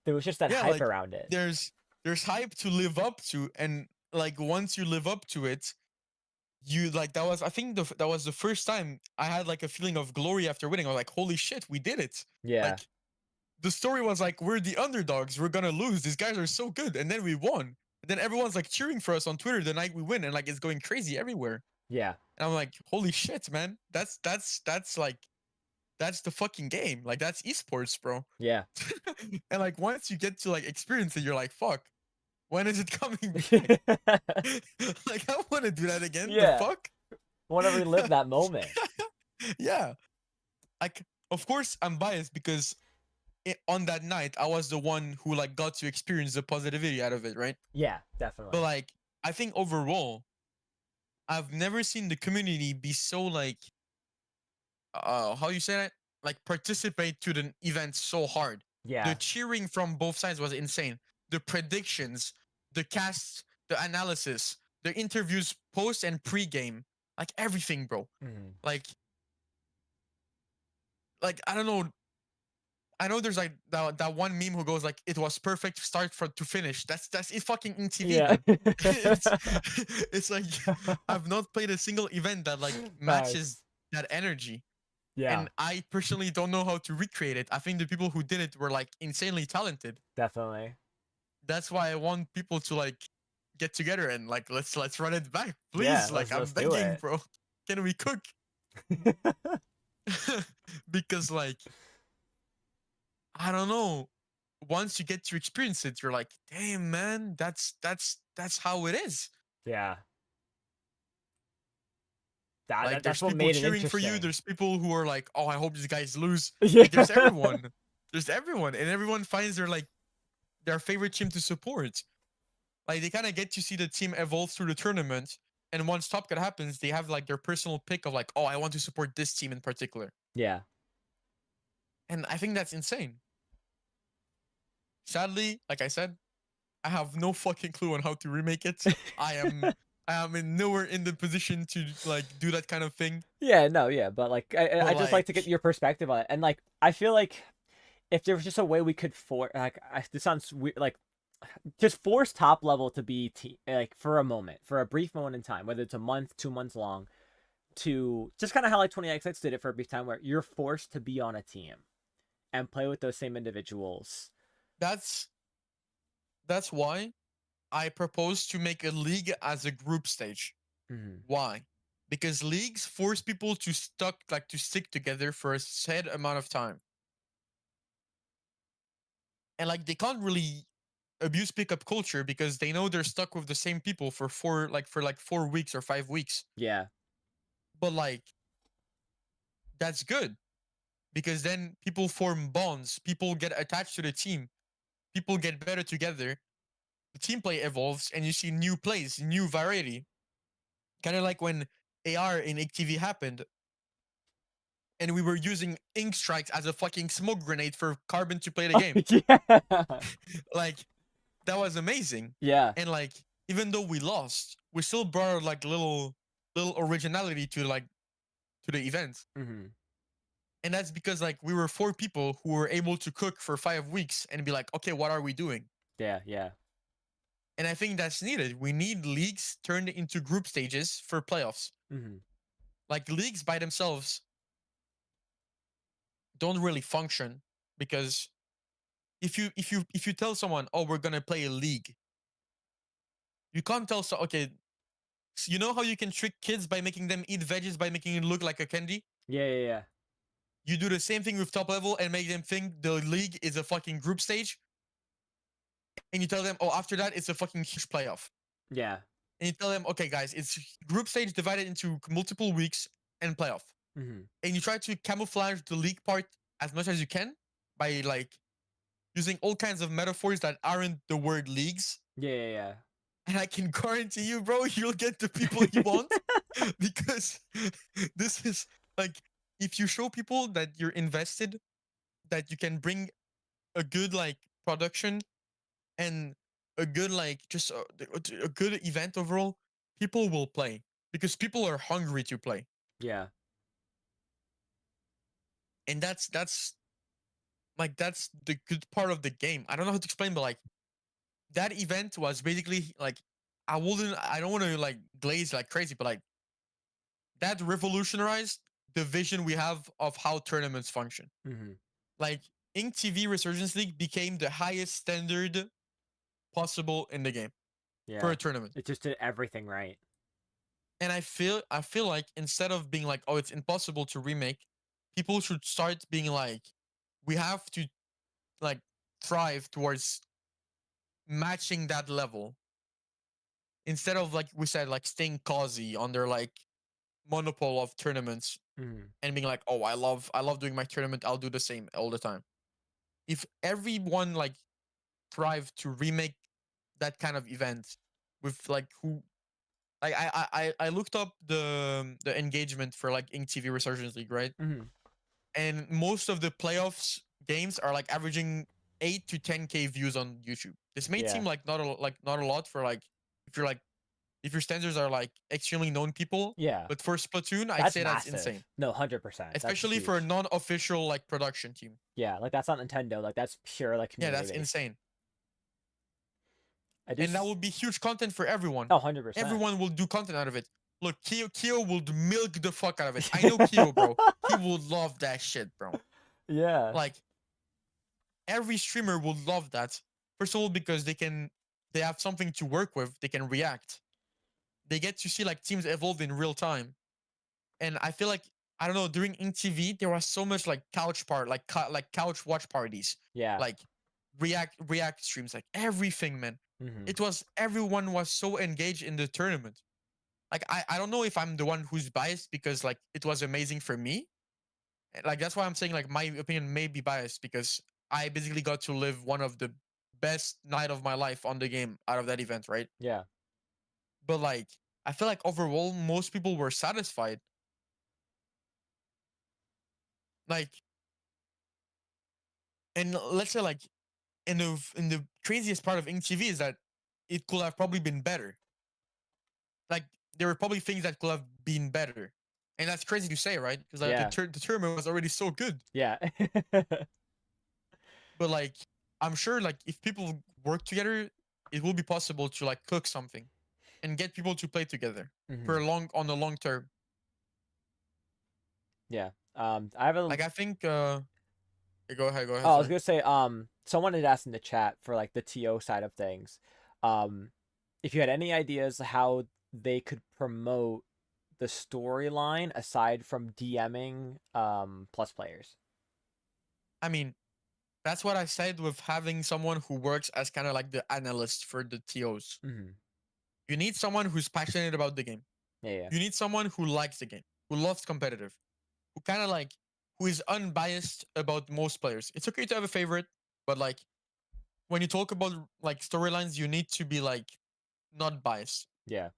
A: there was just that
B: Yeah,
A: hype
B: like
A: around it.
B: there's hype to live up to, and like once you live up to it, you like that was I think that was the first time I had like a feeling of glory after winning. I was like, holy shit, we did it.
A: Yeah.
B: Like the story was like we're the underdogs, we're gonna lose. These guys are so good, and then we won. And then everyone's like cheering for us on Twitter the night we win, and like it's going crazy everywhere.
A: Yeah.
B: And I'm like, holy shit, man, that's like that's the fucking game. Like that's esports, bro.
A: Yeah.
B: And like once you get to like experience it, you're like, fuck, when is it coming back? Like I want to do that again. The
A: Yeah.
B: fuck?
A: Want to relive that moment.
B: Yeah. Like of course I'm biased because on that night I was the one who like got to experience the positivity out of it, right?
A: Yeah,
B: But
A: definitely.
B: like I think overall, I've never seen the community be so like how you say that? Like participate to the event so hard. The
A: Yeah.
B: cheering from both sides was insane. The predictions, the casts, the analysis, the interviews post and pre-game, like everything, bro.
A: Mhm.
B: Like I don't know. I know there's like that one meme who goes like it was perfect start from to finish. That's it fucking in TV,
A: Yeah.
B: dude. it's it's like I've not played a single event that like matches
A: Facts.
B: that energy.
A: Yeah,
B: And I personally don't know how to recreate it. I think the people who did it were like insanely talented.
A: definitely.
B: That's why I want people to like get together and like let's run it back,
A: Yeah,
B: please. Like
A: let's
B: I'm
A: do
B: begging,
A: it.
B: bro. Can we cook? Because like I don't know. Once you get to experience it, you're like, damn man, that's how it is.
A: Yeah. That,
B: Like
A: that
B: there's
A: that's what
B: people
A: made it
B: cheering for you.
A: interesting.
B: There's people who are like, oh, I hope these guys lose.
A: Yeah.
B: Like there's everyone. There's everyone, and everyone finds their favorite team to support. Like they kind of get to see the team evolve through the tournament. And once Top Cut happens, they have like their personal pick of like, oh, I want to support this team in particular.
A: Yeah.
B: And I think that's insane. Sadly, like I said, I have no fucking clue on how to remake it. I am I am in nowhere in the position to like do that kind of thing.
A: Yeah, no, yeah, but like
B: But
A: I just like
B: like
A: to get your perspective on it. And like I feel like if there was just a way we could this sounds weird, like just force top level to be like for a moment, for a brief moment in time, whether it's a month, 2 months long, to just kind of how like 20XX did it for a brief time where you're forced to be on a team and play with those same individuals.
B: that's that's why I propose to make a league as a group stage.
A: Mm-hmm.
B: Why? Because leagues force people to stick together for a set amount of time. And like they can't really abuse pickup culture because they know they're stuck with the same people for 4 weeks or 5 weeks.
A: Yeah.
B: But like that's good because then people form bonds, people get attached to the team, people get better together, the team play evolves, and you see new plays, new variety. Kind of like when AR in ICTV happened, and we were using ink strikes as a fucking smoke grenade for Carbon to play the
A: Oh,
B: game.
A: yeah.
B: Like that was amazing.
A: Yeah.
B: And like even though we lost, we still brought like little originality to the event.
A: Mm-hmm.
B: And that's because like we were 4 people who were able to cook for 5 weeks and be like, okay, what are we doing?
A: Yeah. Yeah.
B: And I think that's needed. We need leagues turned into group stages for playoffs.
A: Mm-hmm.
B: Like leagues by themselves don't really function because if you tell someone, oh, we're gonna play a league, you can't tell so okay, you know how you can trick kids by making them eat veggies by making it look like a candy?
A: Yeah. Yeah. Yeah.
B: You do the same thing with top level and make them think the league is a fucking group stage, and you tell them, oh, after that it's a fucking huge playoff.
A: Yeah.
B: And you tell them, okay, guys, it's group stage divided into multiple weeks and playoff.
A: Mm-hmm.
B: And you try to camouflage the league part as much as you can by like using all kinds of metaphors that aren't the word leagues.
A: Yeah.
B: And I can guarantee you, bro, you'll get the people you
A: Yeah.
B: want because this is like if you show people that you're invested, that you can bring a good like production and a good like just a good event overall, people will play because people are hungry to play.
A: Yeah.
B: And that's the good part of the game. I don't know how to explain, but like that event was basically like I don't want to like glaze like crazy, but like that revolutionized the vision we have of how tournaments function.
A: Mm-hmm.
B: Like Ink TV Resurgence League became the highest standard possible in the game for
A: Yeah.
B: a tournament.
A: It just did everything right.
B: And I feel like instead of being like, oh, it's impossible to remake, people should start being like, we have to like thrive towards matching that level instead of like we said, like staying cozy on their like monopole of tournaments
A: Mhm.
B: and being like, oh, I love doing my tournament, I'll do the same all the time. If everyone like thrived to remake that kind of event with like who like I looked up the engagement for like Ink TV Resurgence League, right?
A: Mhm.
B: And most of the playoffs games are like averaging 8 to 10K views on YouTube. This may
A: Yeah.
B: seem like not a lot for like if you're like if your standards are like extremely known people,
A: Yeah.
B: but for Splatoon, I'd
A: That's
B: say that's
A: massive.
B: insane,
A: No, 100%. That's
B: especially for a
A: huge.
B: non-official like production team.
A: Yeah, like that's not Nintendo. Like that's pure like
B: Yeah,
A: community
B: that's
A: based.
B: insane,
A: I
B: and that
A: just
B: would be huge content for everyone.
A: Oh, 100%.
B: Everyone will do content out of it. Look, Kyo will milk the fuck out of it. I know Kyo, bro. He will love that shit, bro.
A: Yeah.
B: Like every streamer will love that. First of all, because they have something to work with. They can react. They get to see like teams evolve in real time. And I feel like I don't know during InkTV there was so much like like couch watch parties,
A: Yeah.
B: like react streams, like everything, man.
A: Mhm.
B: It was everyone was so engaged in the tournament. Like I don't know if I'm the one who's biased because like it was amazing for me. Like that's why I'm saying like my opinion may be biased because I basically got to live one of the best night of my life on the game out of that event, right?
A: Yeah.
B: But like I feel like overall most people were satisfied. Like and let's say like in the craziest part of Ink TV is that it could have probably been better. Like there were probably things that could have been better, and that's crazy to say, right? Because like
A: Yeah.
B: the tournament was already so good.
A: Yeah.
B: But like I'm sure like if people work together, it will be possible to like cook something and get people to play together for
A: Mhm.
B: a long on the long term.
A: Yeah. I have a
B: Like I think go ahead,
A: Oh, I was
B: sorry.
A: gonna say, someone had asked in the chat for like the TO side of things, um, if you had any ideas how they could promote the storyline aside from DMing plus players.
B: I mean, that's what I said with having someone who works as kind of like the analyst for the TOs.
A: Hmm.
B: You need someone who's passionate about the game.
A: Yeah, yeah,
B: You need someone who likes the game, who loves competitive, who kind of like who is unbiased about most players. It's okay to have a favorite, but like when you talk about like storylines, you need to be like not biased.
A: yeah,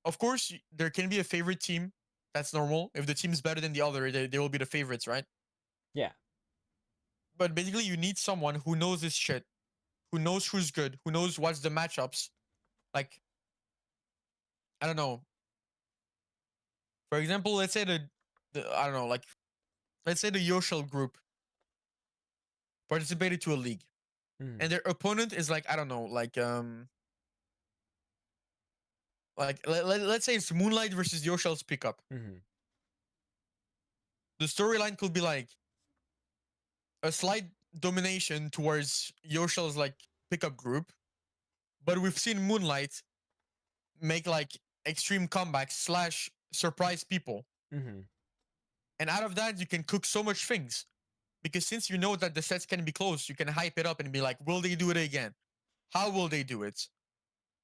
B: Of course, there can be a favorite team. That's normal. If the team is better than the other, they will be the favorites, right?
A: yeah,
B: But basically, you need someone who knows this shit, who knows who's good, who knows what's the matchups. Like, I don't know. For example, let's say the I don't know, like let's say the Yoshel group participated to a league,
A: hmm,
B: and their opponent is like I don't know, like let's say it's Moonlight versus Yoshel's pickup.
A: hmm,
B: The storyline could be like a slight domination towards Yoshel's like pickup group, but we've seen Moonlight make like extreme comebacks slash surprise people.
A: hmm,
B: And out of that, you can cook so much things. Because since you know that the sets can be close, you can hype it up and be like, will they do it again? How will they do it?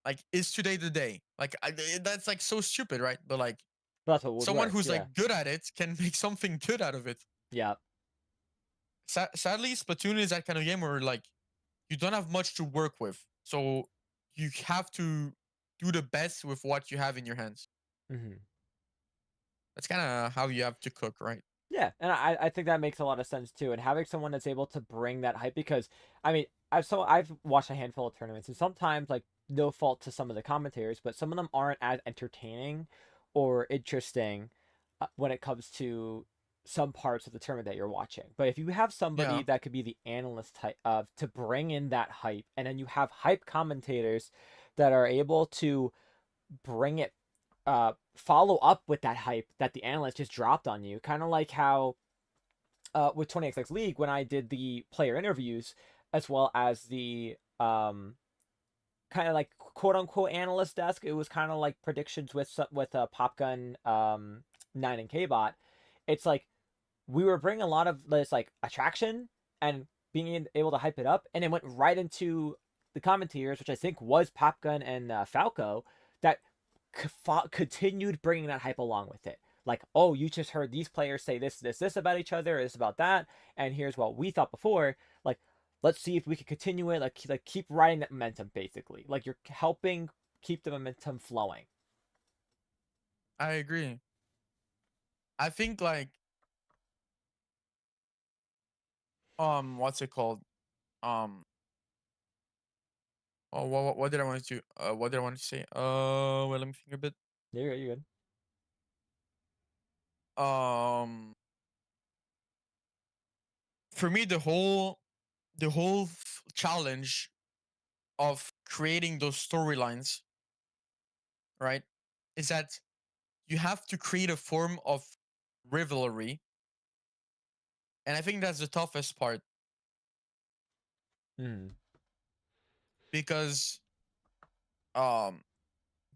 B: Like, is today the day? Like, that's like so stupid, right? But like,
A: that's what would
B: someone
A: work.
B: who's
A: Yeah,
B: like good at it can make something good out of it.
A: yeah,
B: Sadly, Splatoon is that kind of game where like you don't have much to work with. So you have to do the best with what you have in your hands.
A: hmm,
B: That's kind of how you have to cook, right?
A: yeah, and I think that makes a lot of sense too. And having someone that's able to bring that hype, because I mean, I've watched a handful of tournaments, and sometimes like no fault to some of the commentators, but some of them aren't as entertaining or interesting when it comes to some parts of the tournament that you're watching. But if you have somebody
B: Yeah.
A: that could be the analyst type of to bring in that hype, and then you have hype commentators that are able to bring it follow up with that hype that the analyst just dropped on you, kind of like how with 20XX League when I did the player interviews as well as the kind of like quote unquote analyst desk. It was kind of like predictions with Popgun 9 and Kbot. It's like we were bringing a lot of this like attraction and being able to hype it up, and it went right into the commentators, which I think was Popgun and Falco, that continued bringing that hype along with it. Like, oh, you just heard these players say this about each other, this about that, and here's what we thought before. Like, let's see if we can continue it. Like keep riding that momentum, basically. Like you're helping keep the momentum flowing.
B: I agree. I think like what's it called? Um oh what did I want to what did I want to say? Well, let me think a bit.
A: You're good.
B: Um for me the whole challenge of creating those storylines, right? Is that you have to create a form of rivalry. And I think that's the toughest part
A: Mm.
B: because um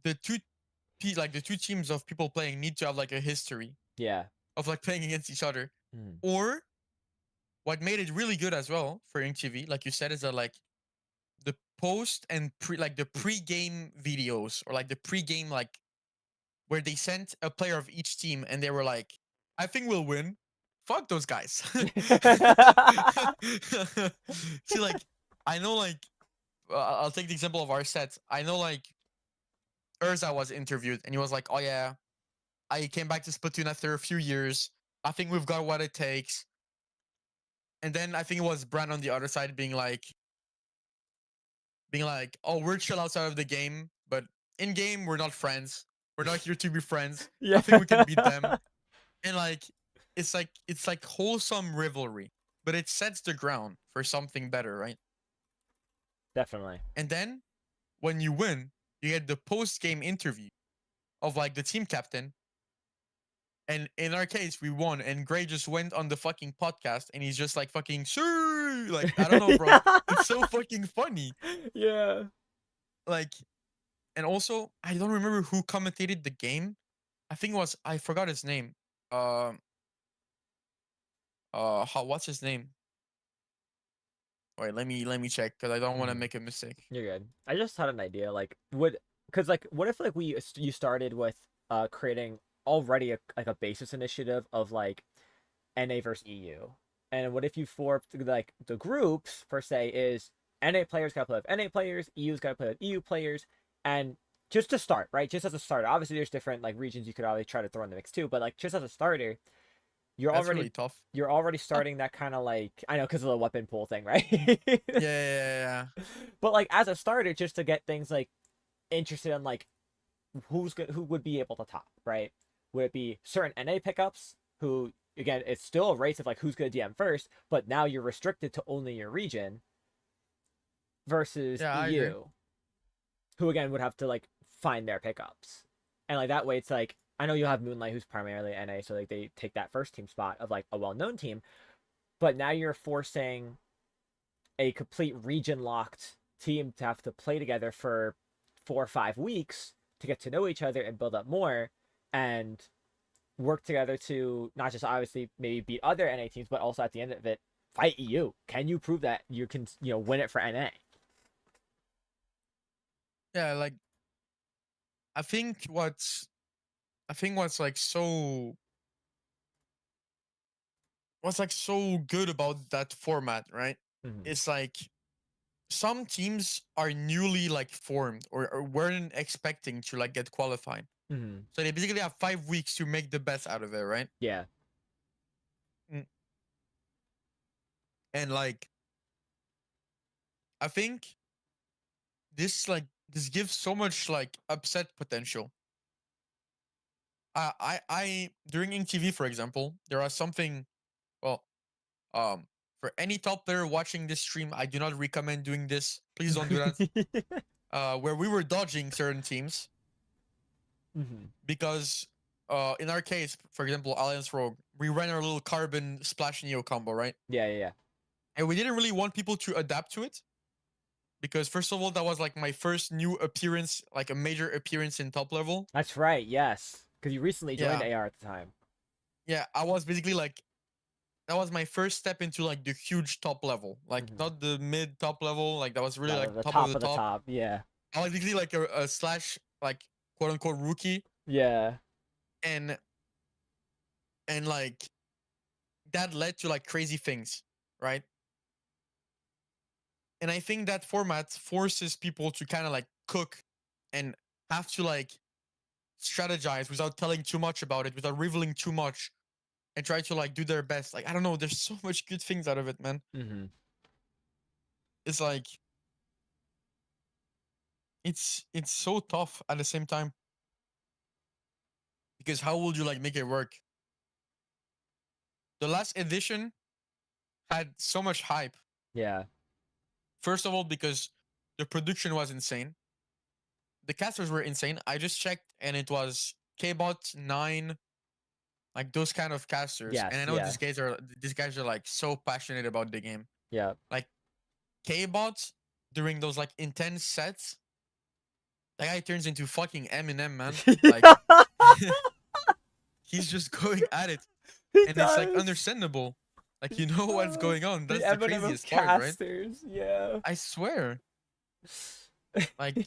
B: the like the two teams of people playing need to have like a history
A: Yeah.
B: of like playing against each other.
A: Mm.
B: Or what made it really good as well for InkTV, like you said, is that like the post and like the pre-game videos or like the pre-game like where they sent a player of each team and they were like, I think we'll win. Fuck those guys. See, like, I know, like, I'll take the example of our set. I know, like, Urza was interviewed and he was like, oh, yeah, I came back to Splatoon after a few years. I think we've got what it takes. And then I think it was Bran on the other side being like, oh, we're chill outside of the game, but in game, we're not friends. We're not here to be friends. I
A: Yeah.
B: think we can beat them. And like it's like wholesome rivalry, but it sets the ground for something better, right?
A: Definitely.
B: And then when you win, you get the post game interview of like the team captain. And in our case, we won, and Gray just went on the fucking podcast, and he's just like fucking sure, like I don't know, bro. It's so fucking funny,
A: Yeah.
B: like, and also I don't remember who commentated the game. I think it was I forgot his name. Um, how what's his name? Wait, let me check because I don't want to
A: Mm.
B: make a mistake.
A: You're good. I just had an idea, like, because like, what if like you started with creating already like a basis initiative of like NA versus EU, and what if you formed like the groups per se is NA players gotta play with NA players, EU's gotta play with EU players, and just to start, right? Just as a starter. Obviously, there's different like regions you could always try to throw in the mix too, but like just as a starter, you're
B: That's
A: already
B: really tough.
A: you're already starting that kind of like I know because of the weapon pool thing, right?
B: Yeah, yeah, yeah.
A: But like as a starter, just to get things like interested in like who would be able to top, right? Would it be certain NA pickups who again it's still a race of like who's gonna DM first, but now you're restricted to only your region versus
B: Yeah, I agree.
A: EU, who again would have to like find their pickups. And like that way it's like I know you'll have Moonlight who's primarily NA, so like they take that first team spot of like a well known team, but now you're forcing a complete region locked team to have to play together for 4 or 5 weeks to get to know each other and build up more and work together to not just obviously maybe beat other NA teams, but also at the end of it, fight EU. Can you prove that you can, win it for NA?
B: Yeah, like I think what's like so good about that format, right?
A: Mm-hmm.
B: It's like some teams are newly like formed or weren't expecting to like get qualified.
A: Mm-hmm.
B: So they basically have 5 weeks to make the best out of it, right?
A: Yeah.
B: Mm. And like I think this gives so much like upset potential. I during InkTV, for example, there are something well, for any top player watching this stream, I do not recommend doing this. Please don't do that. Where we were dodging certain teams
A: Mm-hmm.
B: because in our case, for example, Alliance Rogue, we ran our little carbon splash neo combo, right?
A: Yeah, yeah, yeah.
B: And we didn't really want people to adapt to it because first of all, that was like my first new appearance, like a major appearance in top level.
A: That's right. Yes, because you recently joined
B: Yeah,
A: AR at the time.
B: yeah. I was basically like that was my first step into like the huge top level, like
A: Hmm.
B: not the mid top level. Like that was really like
A: The
B: top of
A: top
B: the
A: of the
B: top.
A: top. Yeah.
B: I was basically like a slash like quote unquote rookie,
A: Yeah.
B: and like that led to like crazy things, right? And I think that format forces people to kind of like cook and have to like strategize without telling too much about it, without revealing too much, and try to like do their best. Like I don't know, there's so much good things out of it, man.
A: Hmm.
B: It's like it's so tough at the same time because how would you like make it work? The last edition had so much hype.
A: Yeah.
B: First of all, because the production was insane. The casters were insane. I just checked and it was KBot 9, like those kind of casters. And I
A: Yes.
B: know
A: Yeah.
B: these guys are like so passionate about the game.
A: Yeah.
B: Like KBot during those like intense sets, that guy turns into fucking Eminem, man. Like he's just going at it.
A: He
B: And it's like
A: does.
B: understandable. Like you know what's going on.
A: The
B: That's the
A: Eminem of
B: craziest part, right?
A: casters. Yeah.
B: I swear. Like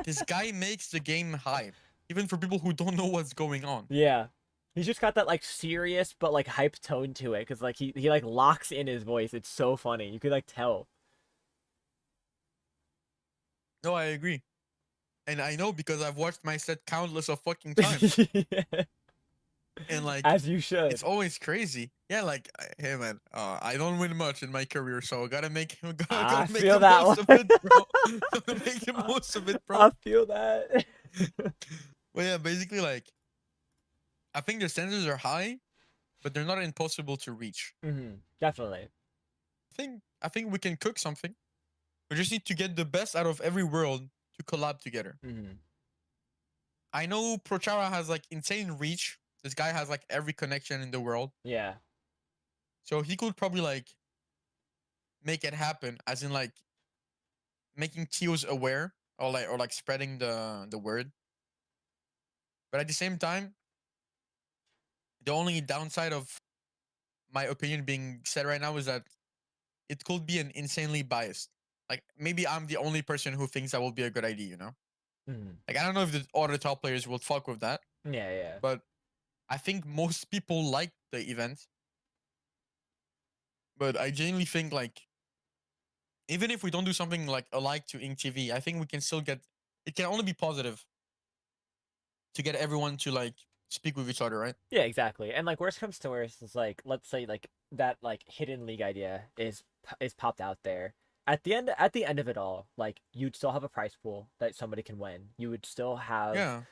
B: this guy makes the game hype. Even for people who don't know what's going on.
A: Yeah. He's just got that like serious but like hype tone to it because like he like locks in his voice. It's so funny. You could like tell.
B: No, I agree. And I know because I've watched my set countless of fucking times.
A: Yeah.
B: And like
A: As you
B: it's
A: should.
B: always crazy. Yeah, like hey man, I don't win much in my career, so I gotta make
A: I
B: gotta make
A: feel
B: the
A: that
B: most
A: one.
B: of it, bro. Gotta make the
A: I,
B: most of it, bro.
A: I feel that.
B: Well, yeah, basically like I think the standards are high, but they're not impossible to reach.
A: Definitely.
B: I think we can cook something. We just need to get the best out of every world to collab together.
A: Hmm.
B: I know Prochara has like insane reach. This guy has like every connection in the world.
A: Yeah.
B: So he could probably like make it happen, as in like making TOs aware or like spreading the word. But at the same time, the only downside of my opinion being said right now is that it could be an insanely biased. Like maybe I'm the only person who thinks that will be a good idea, you know?
A: Hmm.
B: Like I don't know if the other top players will fuck with that,
A: Yeah. Yeah.
B: but I think most people like the event. But I genuinely think like even if we don't do something like alike to Ink TV, I think we can still get it can only be positive to get everyone to like speak with each other, right?
A: Yeah, exactly. And like worst comes to worst is like let's say like that like hidden league idea is popped out there. At the end of it all, like you'd still have a prize pool that somebody can win. You would still have
B: Yeah.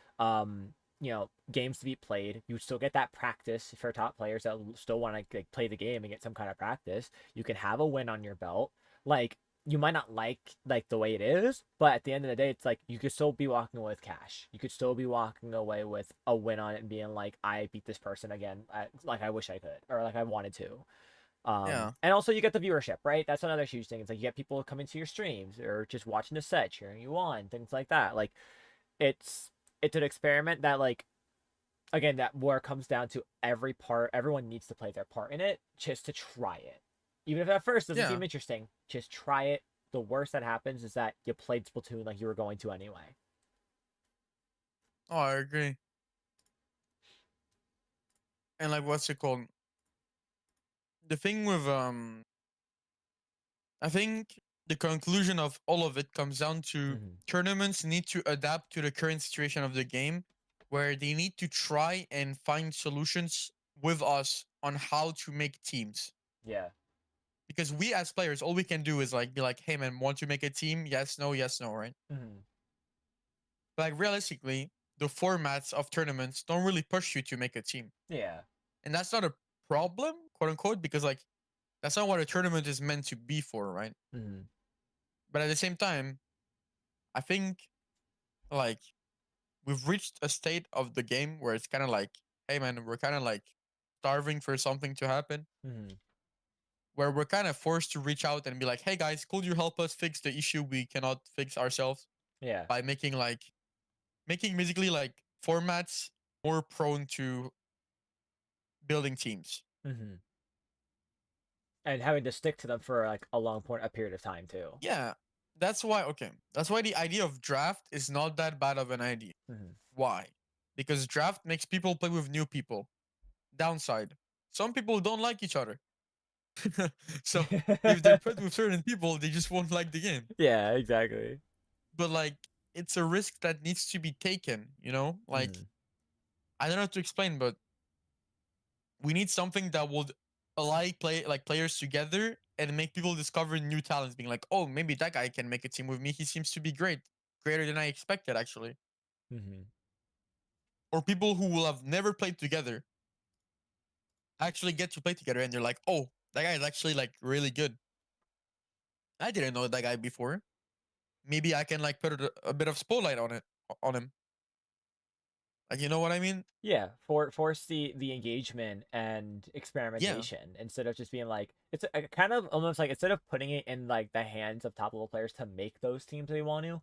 A: games to be played. You would still get that practice for top players that still want to like play the game and get some kind of practice. You can have a win on your belt. Like you might not like the way it is, but at the end of the day, it's like you could still be walking away with cash. You could still be walking away with a win on it and being like, I beat this person again. Like I wish I could, or like I wanted to.
B: Yeah.
A: And also you get the viewership, right? That's another huge thing. It's like you get people coming to your streams or just watching the set, cheering you on, things like that. Like it's it's an experiment that like again that where it comes down to everyone needs to play their part in it just to try it, even if at first it doesn't
B: Yeah.
A: seem interesting, just try it. The worst that happens is that you played Splatoon like you were going to anyway.
B: Oh, I agree. And like what's it called? The thing with I think the conclusion of all of it comes down to
A: Hmm.
B: tournaments need to adapt to the current situation of the game where they need to try and find solutions with us on how to make teams.
A: Yeah.
B: Because we as players, all we can do is like be like, hey man, want to make a team? Yes, no, right?
A: Hmm.
B: But like realistically, the formats of tournaments don't really push you to make a team.
A: Yeah.
B: And that's not a problem, quote unquote, because like that's not what a tournament is meant to be for, right?
A: Hmm.
B: But at the same time, I think like we've reached a state of the game where it's kind of like, hey man, we're kind of like starving for something to happen,
A: Mm-hmm.
B: where we're kind of forced to reach out and be like, hey guys, could you help us fix the issue we cannot fix ourselves
A: Yeah.
B: by making basically like formats more prone to building teams.
A: Mm-hmm. And having to stick to them for like a long point a period of time too.
B: Yeah, that's why. Okay, that's why the idea of draft is not that bad of an idea.
A: Mm-hmm.
B: Why? Because draft makes people play with new people. Downside: some people don't like each other, so if they're put with certain people, they just won't like the game.
A: Yeah, exactly.
B: But like, it's a risk that needs to be taken. You know, like
A: Mm-hmm.
B: I don't know how to explain, but we need something that would ally players together and make people discover new talents, being like, oh, maybe that guy can make a team with me. He seems to be greater than I expected, actually.
A: Mm-hmm.
B: Or people who will have never played together actually get to play together, and they're like, oh, that guy is actually like really good. I didn't know that guy before. Maybe I can like put a bit of spotlight on him. Like, you know what I mean?
A: Yeah, force the engagement and
B: Yeah,
A: experimentation instead of just being like it's a kind of almost like instead of putting it in like the hands of top level players to make those teams they want to,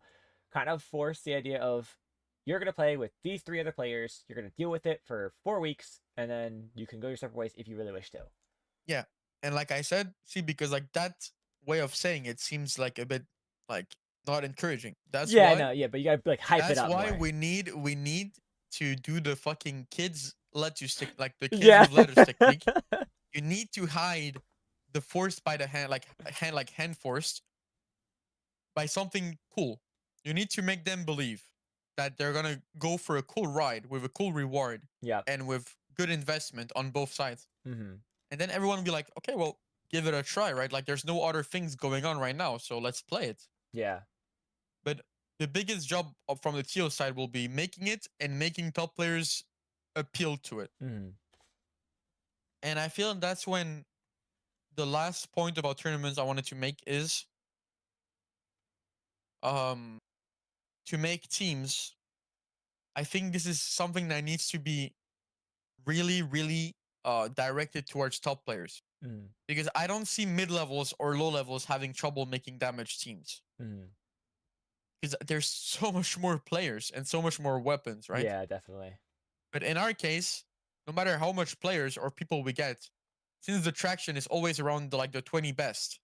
A: kind of force the idea of you're gonna play with these three other players, you're gonna deal with it for 4 weeks, and then you can go your separate ways if you really wish to.
B: yeah. And like I said, see, because like that way of saying it seems like a bit like not encouraging. That's
A: Yeah,
B: why
A: no, yeah, but you gotta like hype it
B: That's
A: up
B: why
A: more.
B: we need to do the fucking kids let you stick, like the kids
A: Yeah.
B: with letters technique. You need to hide the forced by the hand, like hand forced, by something cool. You need to make them believe that they're gonna go for a cool ride with a cool reward
A: Yep.
B: and with good investment on both sides.
A: Mm-hmm.
B: And then everyone will be like, okay, well, give it a try, right? Like there's no other things going on right now, so let's play it.
A: Yeah.
B: But the biggest job from the TO side will be making it and making top players appeal to it.
A: Mm-hmm.
B: And I feel that's when the last point about tournaments I wanted to make is um to make teams. I think this is something that needs to be really, really directed towards top players.
A: Mm-hmm.
B: Because I don't see mid levels or low levels having trouble making damage teams.
A: Mm-hmm.
B: Because there's so much more players and so much more weapons, right?
A: Yeah, definitely.
B: But in our case, no matter how much players or people we get, since the traction is always around the 20 best,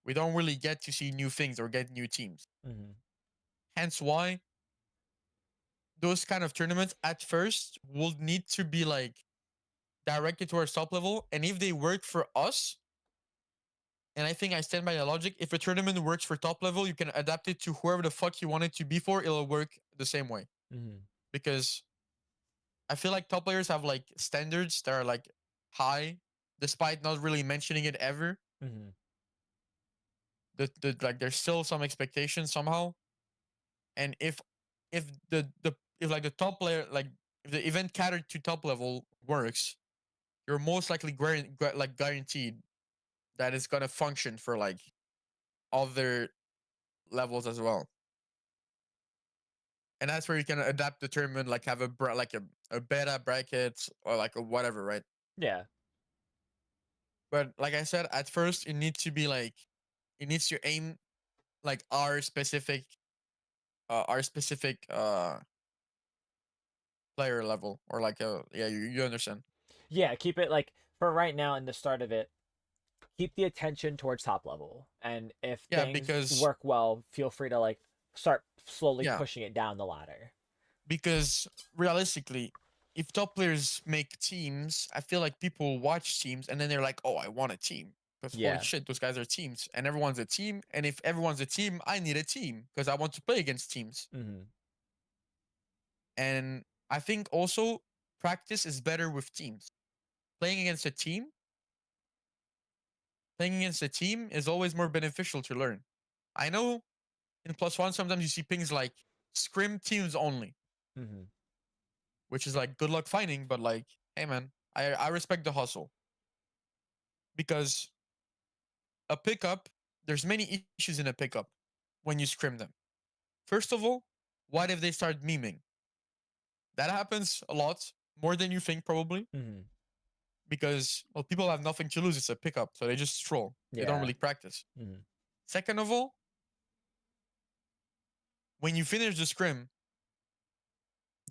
B: we don't really get to see new things or get new teams.
A: Mm-hmm.
B: Hence why those kind of tournaments at first will need to be like directed towards top level. And if they work for us, and I think I stand by the logic, if a tournament works for top level, you can adapt it to whoever the fuck you want it to be for, it'll work the same way.
A: Mm-hmm.
B: Because I feel like top players have like standards that are like high, despite not really mentioning it ever.
A: Mm-hmm.
B: Like there's still some expectations somehow. And if the if like the top player, like if the event catered to top level works, you're most likely guaranteed that it's gonna function for like other levels as well. And that's where you can adapt the tournament, like have a beta bracket or like a whatever, right?
A: Yeah.
B: But like I said, at first it needs to be like it needs to aim like our specific player level, or like yeah, you understand.
A: Yeah, keep it like for right now in the start of it, keep the attention towards top level. And if
B: Yeah,
A: things
B: because
A: work well, feel free to like start slowly
B: yeah,
A: pushing it down the ladder.
B: because realistically, if top players make teams, I feel like people watch teams and then they're like, oh, I want a team. Because holy
A: Yeah.
B: shit, those guys are teams, and everyone's a team. And if everyone's a team, I need a team because I want to play against teams.
A: Mm-hmm.
B: And I think also practice is better with teams. Playing against a team, playing against a team is always more beneficial to learn. I know in plus one sometimes you see things like scrim teams only,
A: Mm-hmm.
B: which is like good luck finding, but like, hey man, I respect the hustle because a pickup, there's many issues in a pickup when you scrim them. First of all, what if they start memeing? that happens a lot, more than you think probably,
A: Mm-hmm.
B: because well, people have nothing to lose. It's a pickup, so they just stroll. They don't
A: Yeah.
B: really practice.
A: Mm-hmm.
B: Second of all, when you finish the scrim,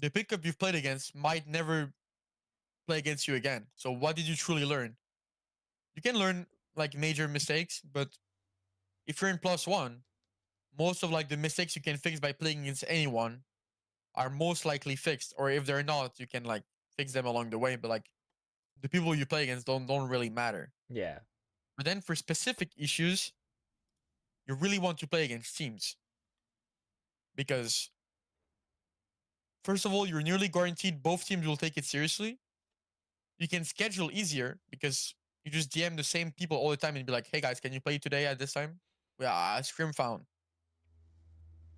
B: the pickup you've played against might never play against you again. So what did you truly learn? You can learn like major mistakes, but if you're in +1, most of like the mistakes you can fix by playing against anyone are most likely fixed. Or if they're not, you can like fix them along the way. But like the people you play against don't really matter.
A: Yeah.
B: But then for specific issues, you really want to play against teams because first of all, you're nearly guaranteed both teams will take it seriously. You can schedule easier because you just DM the same people all the time and be like, "Hey guys, can you play today at this time?" Yeah, scrim found,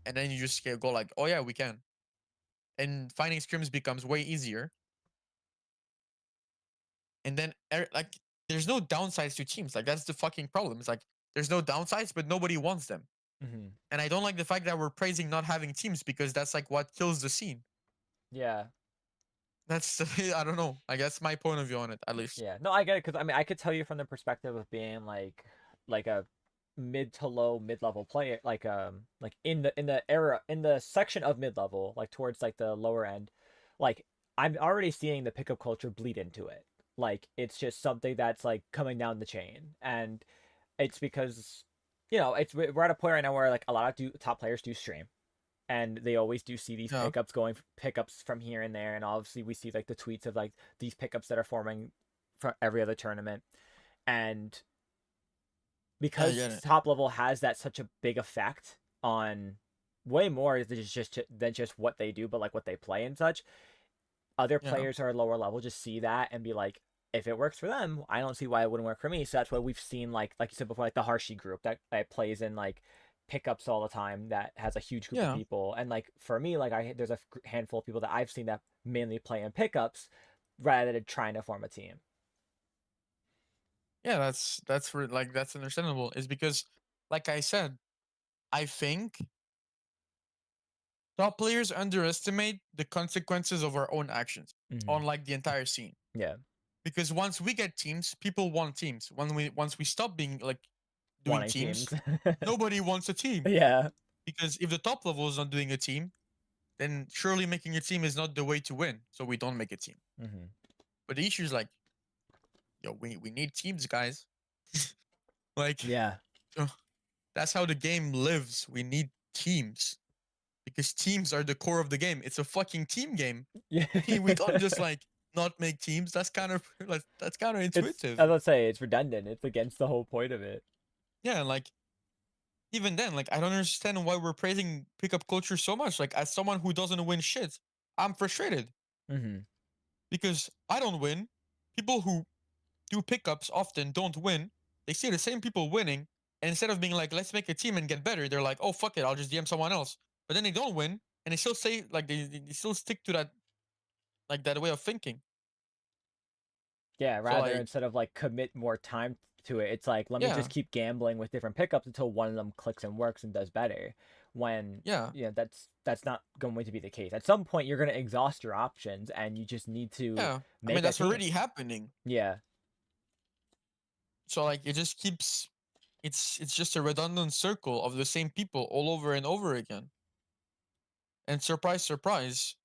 B: and then you just go like, "Oh yeah, we can." And finding scrims becomes way easier. And then like, there's no downsides to teams. Like that's the fucking problem. It's like there's no downsides, but nobody wants them.
A: Mm-hmm.
B: And I don't like the fact that we're praising not having teams because that's like what kills the scene.
A: Yeah.
B: That's I don't know. I guess my point of view on it, at least.
A: Yeah. No, I get it because I mean I could tell you from the perspective of being like a mid to low mid level player, like in the era in the section of mid level, like towards like the lower end, like I'm already seeing the pickup culture bleed into it. Like it's just something that's like coming down the chain, and it's because we're at a point right now where like a lot of top players do stream, and they always do see these
B: Yeah.
A: pickups from here and there, and obviously we see like the tweets of like these pickups that are forming for every other tournament, and
B: Yeah, I
A: because
B: get it.
A: top level has that such a big effect on way more than just what they do, but like what they play and such. Other
B: Yeah.
A: players who are lower level just see that and be like, if it works for them, I don't see why it wouldn't work for me. So that's why we've seen like you said before, like the Harshi group that plays in like pickups all the time, that has a huge group of
B: Yeah.
A: people. And like for me, like there's a handful of people that I've seen that mainly play in pickups rather than trying to form a team.
B: Yeah, like that's understandable. Is because, like I said, I think top players underestimate the consequences of our own actions
A: Mm-hmm.
B: on like the entire scene.
A: Yeah,
B: Because once we get teams, people want teams. Once we stop being like doing
A: wanting teams.
B: teams, nobody wants a team.
A: Yeah.
B: Because if the top level is not doing a team, then surely making a team is not the way to win. So we don't make a team.
A: Mm-hmm.
B: But the issue is like, yo, we need teams, guys. Like,
A: Yeah.
B: uh, that's how the game lives. We need teams because teams are the core of the game. It's a fucking team game.
A: Yeah.
B: We don't just like not make teams. That's kind of like that's
A: It's,
B: counterintuitive.
A: as I say, it's redundant. It's against the whole point of it.
B: Yeah, like even then, like I don't understand why we're praising pickup culture so much. Like as someone who doesn't win shit, I'm frustrated
A: Mm-hmm.
B: because I don't win. People who do pickups often don't win. They see the same people winning, and instead of being like, let's make a team and get better, they're like, oh fuck it, I'll just DM someone else. But then they don't win, and they still say like they still stick to that like that way of thinking.
A: Yeah,
B: So
A: rather
B: like
A: instead of like commit more time to it, it's like let me just
B: yeah,
A: keep gambling with different pickups until one of them clicks and works and does better. When
B: yeah,
A: that's not going to be the case. At some point, you're going to exhaust your options, and you just need to
B: yeah. I mean
A: make a
B: that's
A: team.
B: already happening.
A: Yeah,
B: So like it just keeps it's just a redundant circle of the same people all over and over again. And surprise, surprise,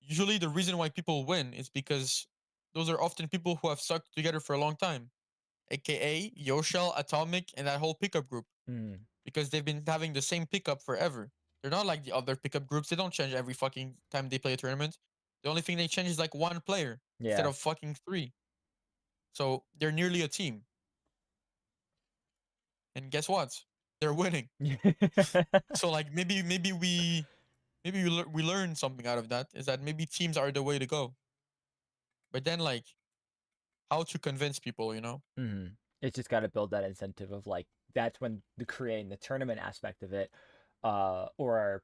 B: usually the reason why people win is because those are often people who have stuck together for a long time, aka Yoshel, Atomic, and that whole pickup group,
A: mm,
B: because they've been having the same pickup forever. They're not like the other pickup groups. They don't change every fucking time they play a tournament. The only thing they change is like one player instead
A: yeah.
B: of fucking three. So they're nearly a team. And guess what? They're winning. So like maybe we learn something out of that is that maybe teams are the way to go. But then like how to convince people, you know?
A: Mm. It's just got to build that incentive of like that's when the creating the tournament aspect of it, or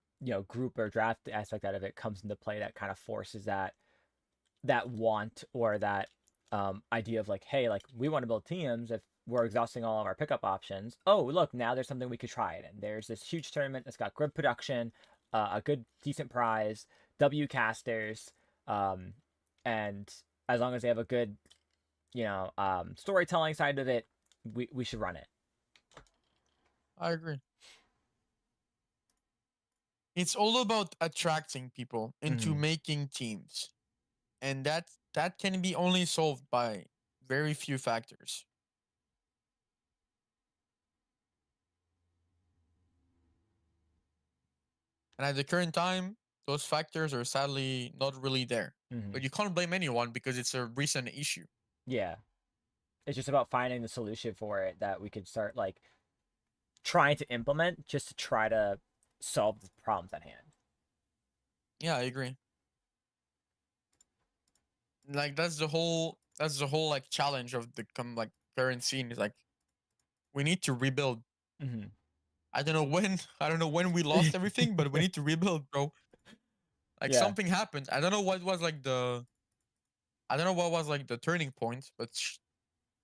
A: group or draft aspect out of it comes into play, that kind of forces that want or that idea of like, hey, like we want to build teams. If we're exhausting all of our pickup options, oh look, now there's something we could try it, and there's this huge tournament that's got good production, a good decent prize. W casters, um, and as long as they have a good, storytelling side of it, we should run it.
B: I agree. It's all about attracting people into
A: Mm-hmm.
B: making teams, and that can be only solved by very few factors. And at the current time, those factors are sadly not really there.
A: Mm-hmm.
B: But you can't blame anyone because it's a recent issue.
A: Yeah, it's just about finding the solution for it that we could start like trying to implement just to try to solve the problems at hand.
B: Yeah, I agree. Like that's the whole like challenge of the like current scene is like we need to rebuild.
A: Mm-hmm.
B: I don't know when we lost everything, but we need to rebuild, bro. Like
A: Yeah.
B: something happened. I don't know what was like the turning point, but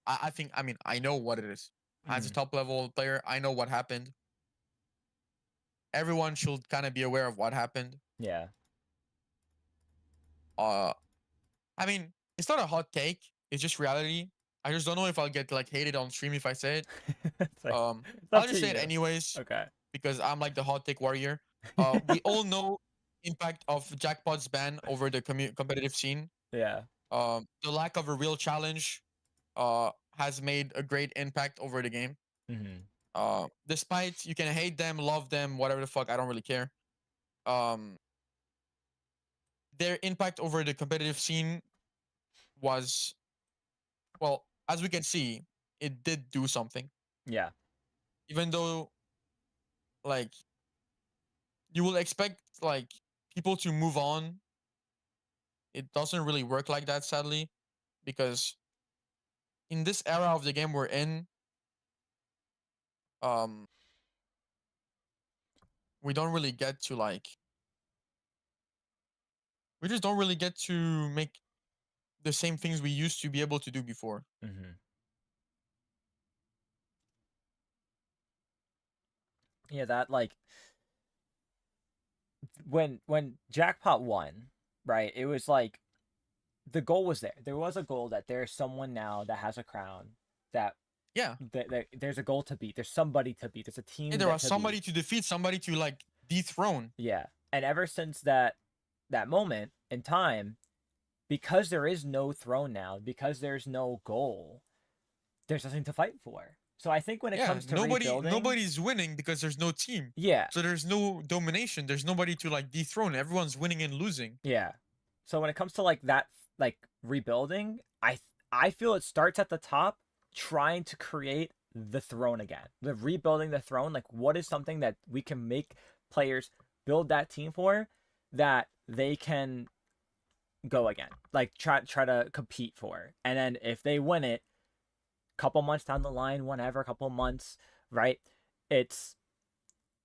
B: I think I mean I know what it is. As a
A: Mm-hmm.
B: top level player, I know what happened. Everyone should kind of be aware of what happened.
A: Yeah.
B: Uh, I mean, it's not a hot take. It's just reality. I just don't know if I'll get like hated on stream if I say it.
A: It's like it's up
B: I'll
A: to
B: just say it
A: you.
B: anyways
A: Okay.
B: because I'm like the hot take warrior. We all know impact of Jackpot's ban over the competitive scene.
A: Yeah.
B: The lack of a real challenge has made a great impact over the game.
A: Mm-hmm.
B: Despite you can hate them, love them, whatever the fuck, I don't really care. Um, their impact over the competitive scene was, well, as we can see, it did do something.
A: Yeah.
B: Even though, like, you will expect like people to move on, it doesn't really work like that, sadly, because in this era of the game we're in, um, we don't really get to like, we just don't really get to make the same things we used to be able to do before.
A: Mm-hmm. Yeah. That like when Jackpot won, right? It was like the goal was there. There was a goal that there's someone now that has a crown that
B: Yeah,
A: there's a goal to beat. There's somebody to beat. There's a
B: and
A: team
B: there
A: that
B: was
A: to beat.
B: somebody to defeat, somebody to like dethrone.
A: Yeah. And ever since that moment in time, because there is no throne now, because there's no goal, there's nothing to fight for. So I think when it
B: Yeah,
A: comes to
B: nobody
A: rebuilding,
B: nobody's winning because there's no team.
A: yeah,
B: So there's no domination. There's nobody to like dethrone. Everyone's winning and losing.
A: yeah. So when it comes to like that, like rebuilding, I feel it starts at the top, trying to create the throne again. The rebuilding the throne, like what is something that we can make players build that team for, that they can go again, like try to compete for, and then if they win it, couple months down the line, whenever, couple months, right? It's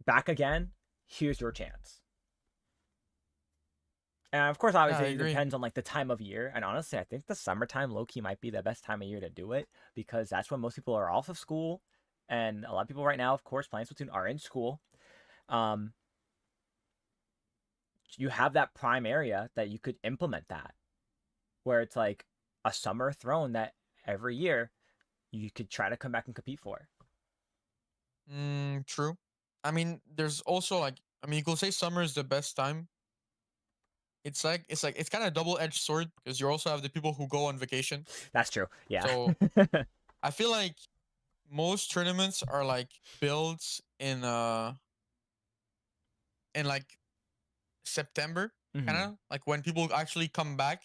A: back again. Here's your chance. And of course,
B: Yeah, I
A: obviously, it
B: agree.
A: depends on like the time of year. And honestly, I think the summertime low key might be the best time of year to do it because that's when most people are off of school, and a lot of people right now, of course, playing Splatoon are in school. Um, you have that prime area that you could implement that, where it's like a summer throne that every year you could try to come back and compete for.
B: True. I mean, there's also like, I mean, you could say summer is the best time. It's kind of double edged sword because you also have the people who go on vacation.
A: That's true. Yeah.
B: So I feel like most tournaments are like builds in like September, kind
A: hmm
B: of like when people actually come back,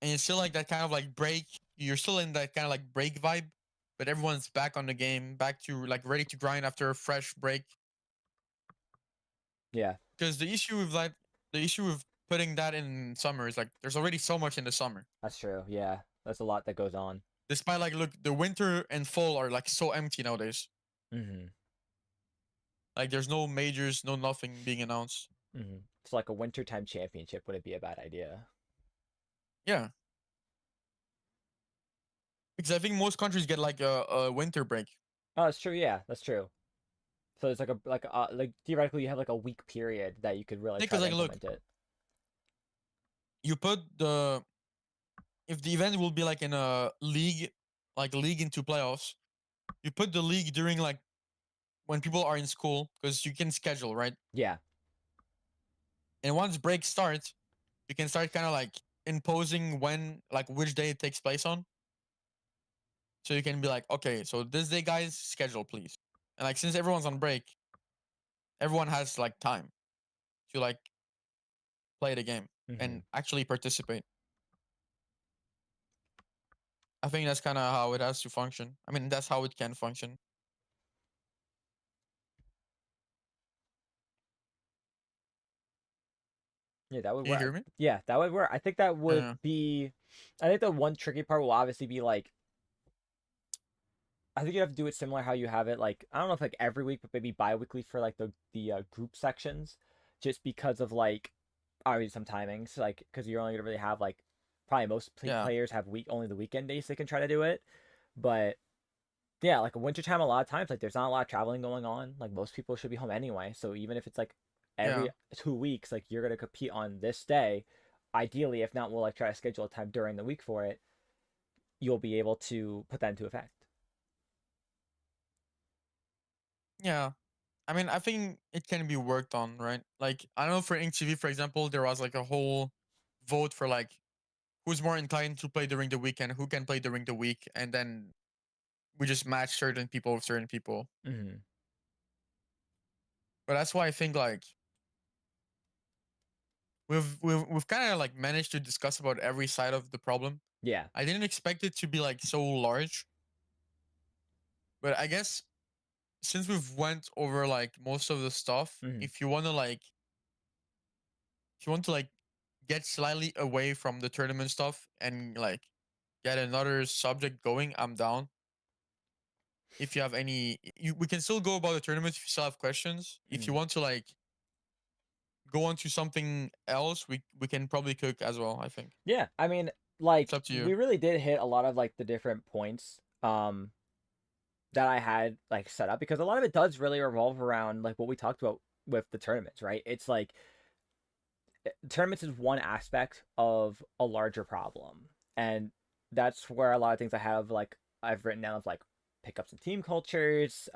B: and it's still like that kind of like break. You're still in that kind of like break vibe, but everyone's back on the game, back to like ready to grind after a fresh break.
A: Yeah.
B: Because the issue with putting that in summer is like there's already so much in the summer.
A: That's true. Yeah. That's a lot that goes on.
B: Despite like look, the winter and fall are like so empty nowadays.
A: hmm
B: Like there's no majors, no nothing being announced.
A: It's like a wintertime championship wouldn't be a bad idea.
B: Yeah, because I think most countries get like a winter break.
A: Oh, that's true. Yeah, that's true. So it's like theoretically you have like a week period that you could really try
B: Because
A: to
B: like, look,
A: implement it.
B: you put the if the event will be like in a league, like league into playoffs, you put the league during like when people are in school because you can schedule, right?
A: Yeah.
B: And once break starts, you can start kind of like imposing when, like, which day it takes place on. So you can be like, okay, so this day, guys, schedule please. And like, since everyone's on break, everyone has like time to like play the game
A: Hmm.
B: and actually participate. I think that's kind of how it has to function. I mean, that's how it can function.
A: Yeah, that would
B: Can you
A: work.
B: hear me?
A: Yeah, that would work. I think that
B: Yeah.
A: would be. I think the one tricky part will obviously be like. I think you have to do it similar how you have it like I don't know if like every week, but maybe bi-weekly for like the group sections, just because of like obviously some timings, like because you're only gonna really have like probably most
B: Yeah.
A: players have week only the weekend days they can try to do it, but yeah, like wintertime, a lot of times, like there's not a lot of traveling going on. Like most people should be home anyway. So even if it's like
B: Yeah.
A: every 2 weeks, like you're gonna compete on this day, ideally, if not, we'll like try to schedule a time during the week for it. You'll be able to put that into effect.
B: Yeah. I mean, I think it can be worked on, right? Like, I know for InkTV, for example, there was like a whole vote for like who's more inclined to play during the weekend, who can play during the week, and then we just match certain people with certain people.
A: Mm-hmm.
B: But that's why I think like we've kind of like managed to discuss about every side of the problem.
A: Yeah.
B: I didn't expect it to be like so large, but I guess since we've went over like most of the stuff,
A: Mm-hmm.
B: if you want to like get slightly away from the tournament stuff and like get another subject going, I'm down. If you have any, we can still go about the tournament if you still have questions. If you
A: Mm-hmm.
B: want to like go on to something else, we can probably cook as well. I think
A: Yeah. I mean,
B: it's
A: like
B: up to you.
A: we really did hit a lot of like the different points that I had like set up because a lot of it does really revolve around like what we talked about with the tournaments, right? It's like tournaments is one aspect of a larger problem, and that's where a lot of things I have like I've written down of like pickups and team cultures,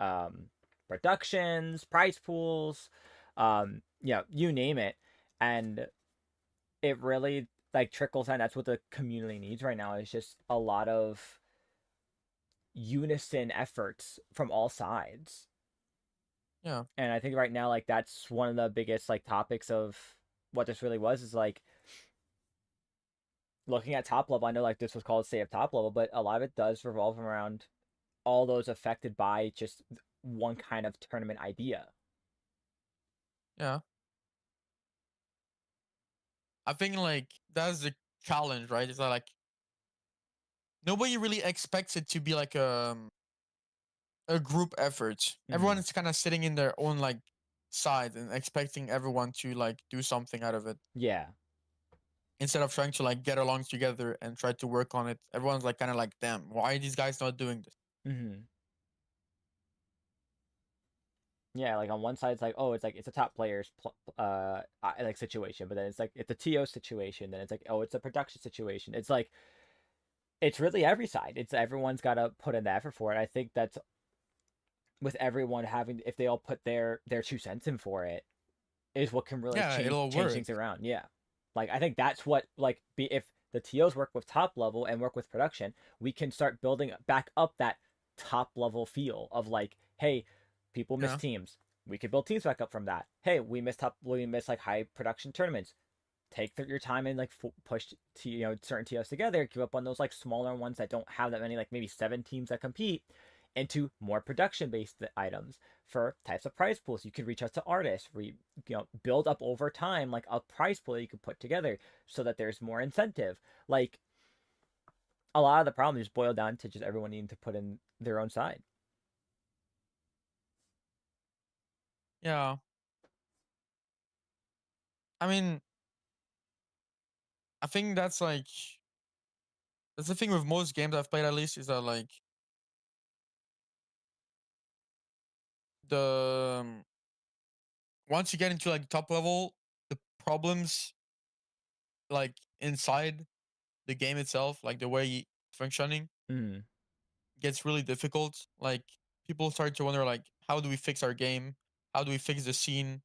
A: productions, prize pools, yeah, you name it, and it really like trickles down. That's what the community needs right now. Is just a lot of unison efforts from all sides.
B: Yeah,
A: And I think right now like that's one of the biggest like topics of what this really was is like looking at top level. I know like this was called state of top level, but a lot of it does revolve around all those affected by just one kind of tournament idea.
B: yeah. I think like that's the challenge, right? Is that like nobody really expects it to be like a group effort.
A: Mm-hmm.
B: Everyone's kind of sitting in their own like side and expecting everyone to like do something out of it
A: Yeah.
B: instead of trying to like get along together and try to work on it. Everyone's like kind of like, damn, why are these guys not doing this?
A: Mm-hmm. Yeah, like on one side it's like oh it's like it's a top players like situation, but then it's like it's a TO situation, then it's like oh it's a production situation. It's like it's really every side. It's everyone's got to put in the effort for it. I think that's with everyone having if they all put their 2 cents in for it is what can really
B: Yeah, it'll
A: change
B: work.
A: things around. Yeah, like I think that's what like be if the TOs work with top level and work with production, we can start building back up that top level feel of like, hey, people miss
B: Yeah,
A: teams. We could build teams back up from that. Hey, we miss like high production tournaments. Take your time and like push certain TOs together. Give up on those like smaller ones that don't have that many, like maybe 7 teams that compete, into more production based items for types of prize pools. You could reach out to artists, build up over time like a prize pool that you could put together so that there's more incentive. Like a lot of the problem just boil down to just everyone needing to put in their own side.
B: yeah. I mean, I think that's the thing with most games I've played, at least, is that like the once you get into like top level, the problems like inside the game itself, like the way functioning,
A: Mm.
B: gets really difficult. Like people start to wonder, like, how do we fix our game? How do we fix the scene?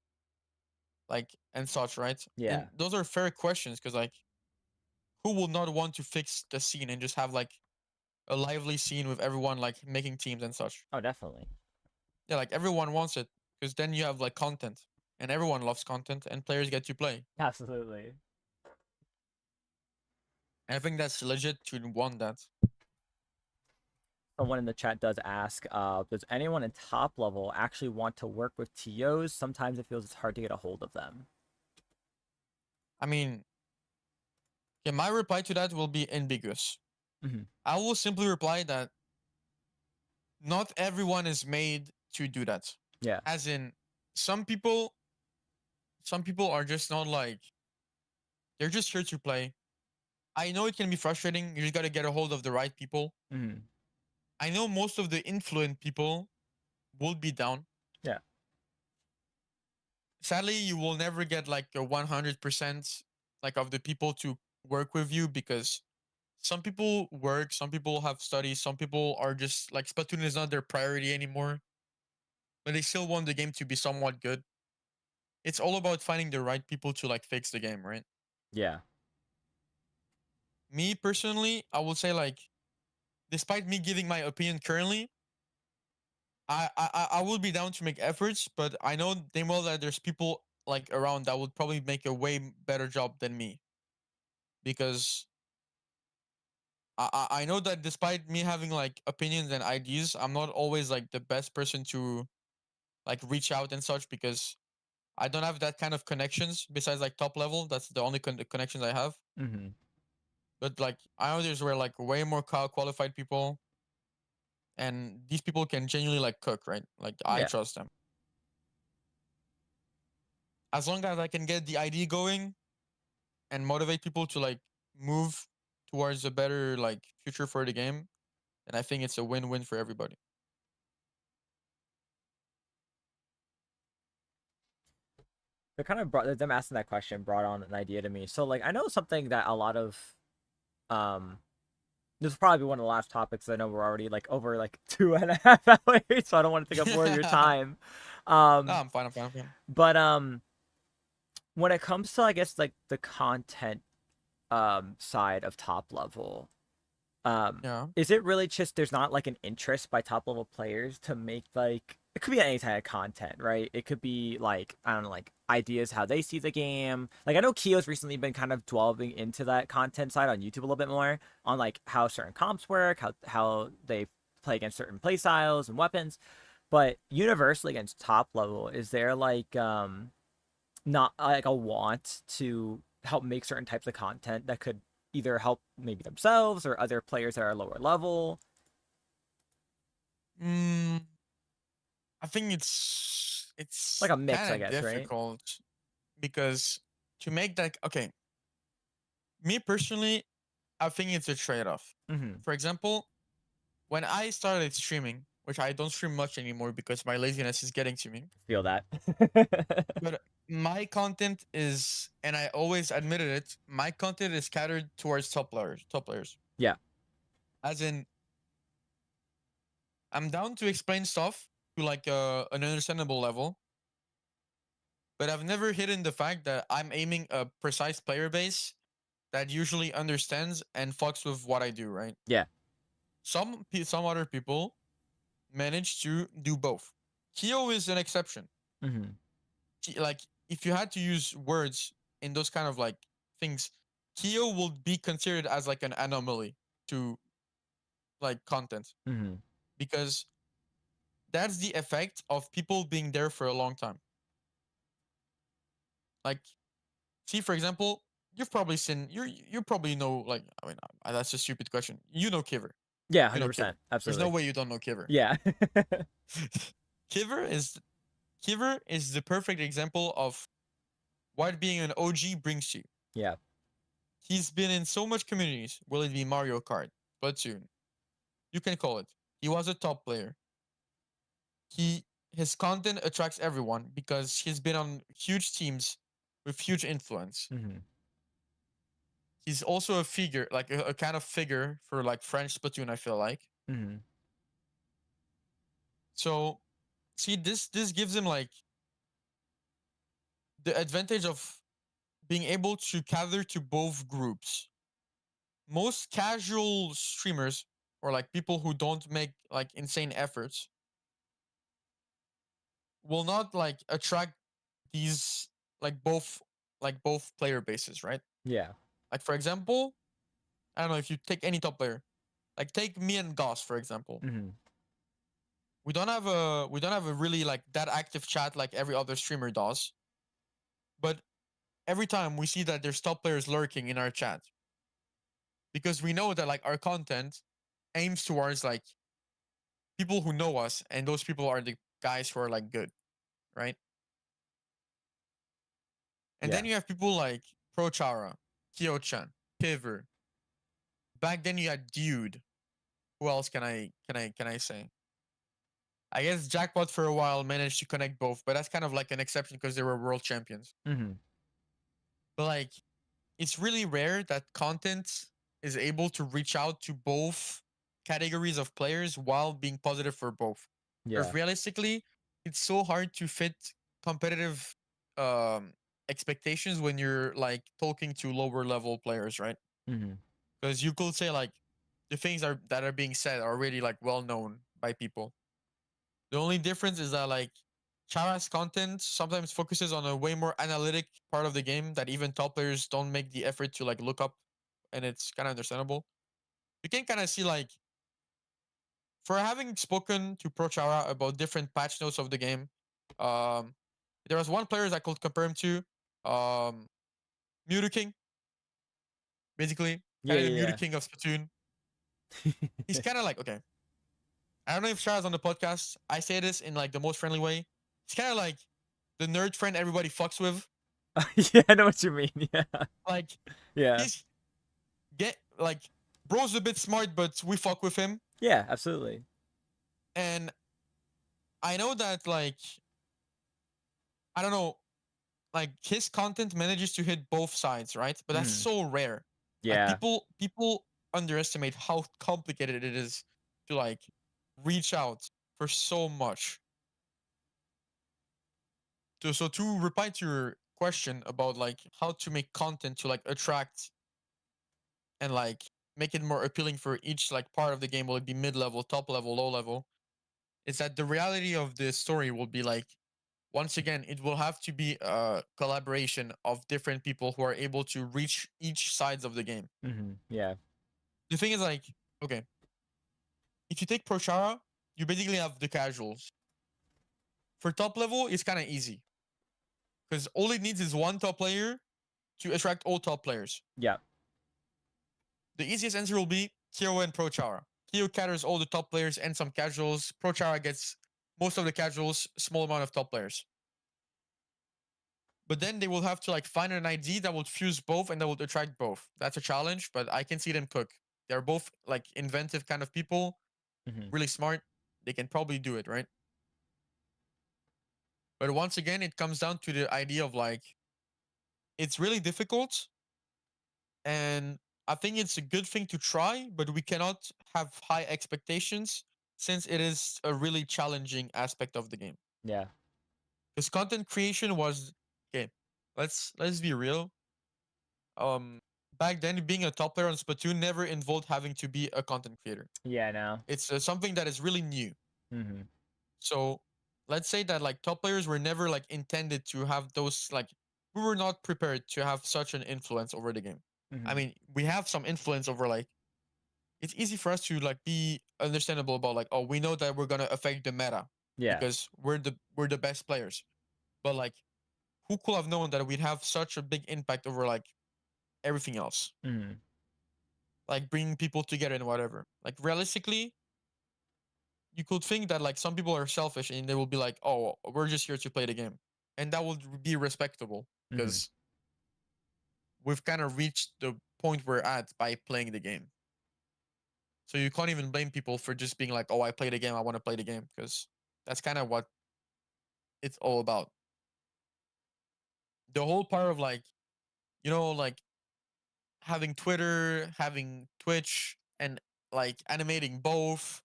B: Like and such, right?
A: Yeah.
B: And those are fair questions because like, who will not want to fix the scene and just have like a lively scene with everyone like making teams and such?
A: Oh, definitely.
B: Yeah, like everyone wants it because then you have like content, and everyone loves content, and players get to play.
A: Absolutely.
B: And I think that's legit to want that.
A: Someone in the chat does ask, does anyone in top level actually want to work with TOs? Sometimes it feels it's hard to get a hold of them.
B: I mean, yeah, my reply to that will be ambiguous.
A: Mhm.
B: I will simply reply that not everyone is made to do that.
A: Yeah.
B: As in, some people, some people are just not like, they're just here to play. I know it can be frustrating. You just got to get a hold of the right people.
A: Mhm.
B: I know most of the influent people will be down.
A: Yeah.
B: Sadly, you will never get like a 100% like of the people to work with you because some people work, some people have studies, some people are just like Splatoon is not their priority anymore, but they still want the game to be somewhat good. It's all about finding the right people to like fix the game, right?
A: Yeah.
B: Me personally, I would say like, despite me giving my opinion currently, I would be down to make efforts, but I know damn well that there's people like around that would probably make a way better job than me because I know that despite me having like opinions and ideas, I'm not always like the best person to like reach out and such because I don't have that kind of connections besides like top level. That's the only connections I have.
A: Mhm.
B: But like I know there's where like way more qualified people, and these people can genuinely like cook, right? Like I
A: Yeah.
B: trust them. As long as I can get the idea going and motivate people to like move towards a better like future for the game, then I think it's a win-win for everybody.
A: They kind of brought them asking that question brought on an idea to me. So like I know something that a lot of um this will probably be one of the last topics. I know we're already like over like 2.5 hours, so I don't want to take up more of your time.
B: No,
A: Um,
B: I'm fine. I'm fine. I'm fine.
A: but when it comes to I guess like the content side of top level, um,
B: Yeah.
A: is it really just there's not like an interest by top level players to make like it could be any type of content, right? It could be like I don't know, like ideas how they see the game. Like I know Kio's recently been kind of delving into that content side on YouTube a little bit more on like how certain comps work, how they play against certain play styles and weapons. But universally against top level, is there like not like a want to help make certain types of content that could either help maybe themselves or other players that are lower level.
B: Mm, I think
A: Like
B: it's
A: a mix,
B: kind
A: I
B: of
A: guess, right?
B: difficult because to make that okay, me personally, I think it's a trade-off.
A: Mm-hmm.
B: For example, when I started streaming, which I don't stream much anymore because my laziness is getting to me,
A: Feel that.
B: but my content is, and I always admitted it, my content is catered towards top players. Top players,
A: Yeah.
B: as in, I'm down to explain stuff to like an understandable level, but I've never hidden the fact that I'm aiming a precise player base that usually understands and fucks with what I do, right?
A: Yeah.
B: Some other people manage to do both. Kyo is an exception.
A: Mm-hmm.
B: Like if you had to use words in those kind of like things, Kyo will be considered as like an anomaly to like content
A: Mm-hmm.
B: because that's the effect of people being there for a long time. Like, see, for example, you've probably seen you probably know like I mean that's a stupid question. You know Kiver.
A: Yeah,
B: You know
A: 100%.
B: Kiver. There's no
A: Absolutely.
B: way you don't know Kiver.
A: Yeah.
B: Kiver is Kiver is the perfect example of what being an OG brings you.
A: Yeah.
B: He's been in so much communities. Will it be Mario Kart, Splatoon? You can call it. He was a top player. He his content attracts everyone because he's been on huge teams with huge influence.
A: Mm-hmm.
B: He's also a figure, like a kind of figure for like French Splatoon, I feel like.
A: Mm-hmm.
B: So see, this gives him like the advantage of being able to cater to both groups. Most casual streamers or like people who don't make like insane efforts will not like attract these like both player bases, right?
A: Yeah.
B: Like for example, I don't know if you take any top player, like take me and Goss for example.
A: Mm-hmm.
B: We don't have a really like that active chat like every other streamer does, but every time we see that there's top players lurking in our chat because we know that like our content aims towards like people who know us, and those people are the guys who are like good, right? And
A: Yeah.
B: then you have people like Prochara, Kyo-chan, Piver. Back then you had Dude. Who else can I say? I guess Jackpot for a while managed to connect both, but that's kind of like an exception because they were world champions.
A: Mm-hmm.
B: But like it's really rare that content is able to reach out to both categories of players while being positive for both. Because
A: Yeah.
B: realistically, it's so hard to fit competitive um, expectations when you're like talking to lower level players, right?
A: Mm-hmm.
B: Because you could say like the things are that are being said are already like well known by people. The only difference is that like Chara's content sometimes focuses on a way more analytic part of the game that even top players don't make the effort to like look up, and it's kind of understandable. You can kind of see like for having spoken to Pro Chara about different patch notes of the game, um, there was one player that I could compare him to, um, Mewtwo King, basically,
A: Yeah.
B: kind of the Mewtwo
A: Yeah.
B: King of Splatoon. He's
A: Yeah.
B: kind of like okay. I don't know if Chara's on the podcast. I say this in like the most friendly way. He's kind of like the nerd friend everybody fucks with.
A: Yeah. I know what you mean. Yeah.
B: Like
A: Yeah.
B: he's get like bro's a bit smart, but we fuck with him.
A: Yeah. Absolutely.
B: And I know that like I don't know, like his content manages to hit both sides, right? But that's
A: Mm-hmm.
B: so rare. Like
A: Yeah.
B: people underestimate how complicated it is to like reach out for so much. So to reply to your question about like how to make content to like attract and like make it more appealing for each like part of the game, will it be mid level, top level, low level? Is that the reality of the story will be like once again it will have to be a collaboration of different people who are able to reach each sides of the game.
A: Mm-hmm. Yeah.
B: The thing is like okay, if you take Prochara, you basically have the casuals. For top level, it's kind of easy because all it needs is one top player to attract all top players.
A: Yeah.
B: The easiest answer will be Kyo and Prochara. Kyo caters all the top players and some casuals. Prochara gets most of the casuals, small amount of top players. But then they will have to like find an ID that will fuse both and that will attract both. That's a challenge, but I can see them cook. They're both like inventive kind of people,
A: Mm-hmm.
B: really smart. They can probably do it, right? But once again, it comes down to the idea of like it's really difficult, and I think it's a good thing to try, but we cannot have high expectations since it is a really challenging aspect of the game.
A: Yeah.
B: Because content creation was okay. Let's be real. Um, Back then, being a top player on Splatoon never involved having to be a content creator.
A: Yeah. No.
B: It's something that is really new.
A: Mm-hmm.
B: So let's say that like top players were never like intended to have those like we were not prepared to have such an influence over the game. I
A: Mm-hmm.
B: mean, we have some influence over like it's easy for us to like be understandable about like oh we know that we're gonna affect the meta
A: Yeah.
B: because we're the best players. But like who could have known that we'd have such a big impact over like everything else?
A: Mm-hmm.
B: Like bringing people together and whatever. Like realistically, you could think that like some people are selfish and they will be like, "Oh, we're just here to play the game," and that would be respectable
A: Mm-hmm.
B: because we've kind of reached the point we're at by playing the game. So you can't even blame people for just being like, "Oh, I play the game. I want to play the game," because that's kind of what it's all about. The whole part of like, like having Twitter, having Twitch, and like animating both,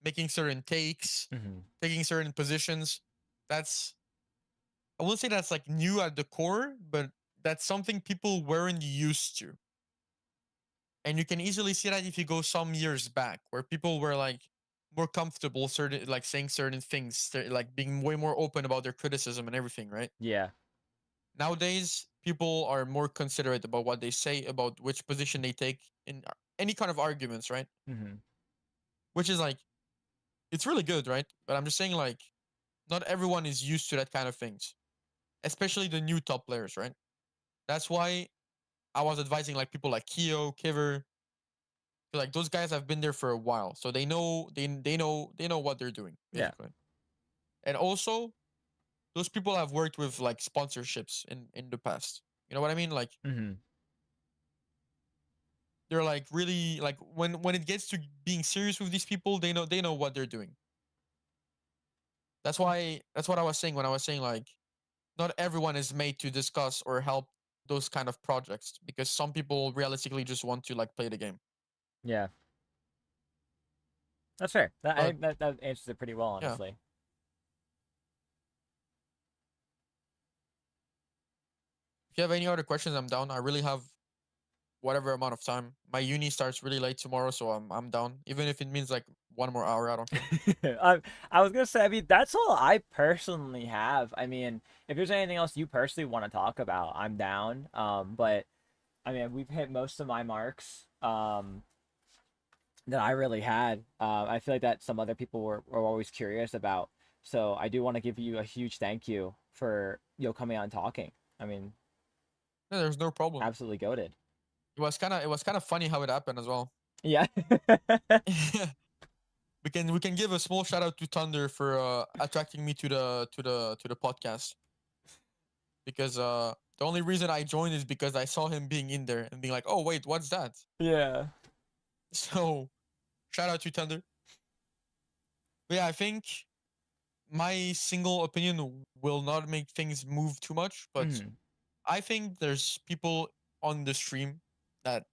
B: making certain takes,
A: Hmm.
B: taking certain positions. That's I wouldn't say that's like new at the core, but that's something people weren't used to. And you can easily see that if you go some years back, where people were like more comfortable, certain like saying certain things, like being way more open about their criticism and everything, right?
A: Yeah.
B: Nowadays, people are more considerate about what they say, about which position they take in any kind of arguments, right?
A: Hmm.
B: Which is like, it's really good, right? But I'm just saying, like, not everyone is used to that kind of things, especially the new top players, right? That's why I was advising like people like Keo, Kiver, like those guys have been there for a while, so they know what they're doing
A: Yeah.
B: basically. And also, those people have worked with like sponsorships in the past. You know what I mean? Like
A: Hmm.
B: they're like really like when it gets to being serious with these people, they know what they're doing. That's what I was saying when I was saying like not everyone is made to discuss or help those kind of projects because some people realistically just want to like play the game.
A: Yeah. That's fair. I
B: But
A: think that answers it pretty well,
B: yeah,
A: honestly.
B: if you have any other questions, I'm down. I really have whatever amount of time. My uni starts really late tomorrow, so I'm down. Even if it means like 1 more hour, I don't care.
A: I was gonna say, I mean, that's all I personally have. I mean, if there's anything else you personally want to talk about, I'm down. But I mean, we've hit most of my marks. That I really had. I feel like that some other people were always curious about. So I do want to give you a huge thank you for coming on talking. I mean,
B: Yeah, there's no problem.
A: absolutely goaded.
B: It was kind of funny how it happened as well.
A: Yeah.
B: We can give a small shout out to Thunder for attracting me to the podcast because the only reason I joined is because I saw him being in there and being like, oh wait, what's that?
A: Yeah.
B: So shout out to Thunder. But yeah, I think my single opinion will not make things move too much, but
A: Hmm.
B: I think there's people on the stream that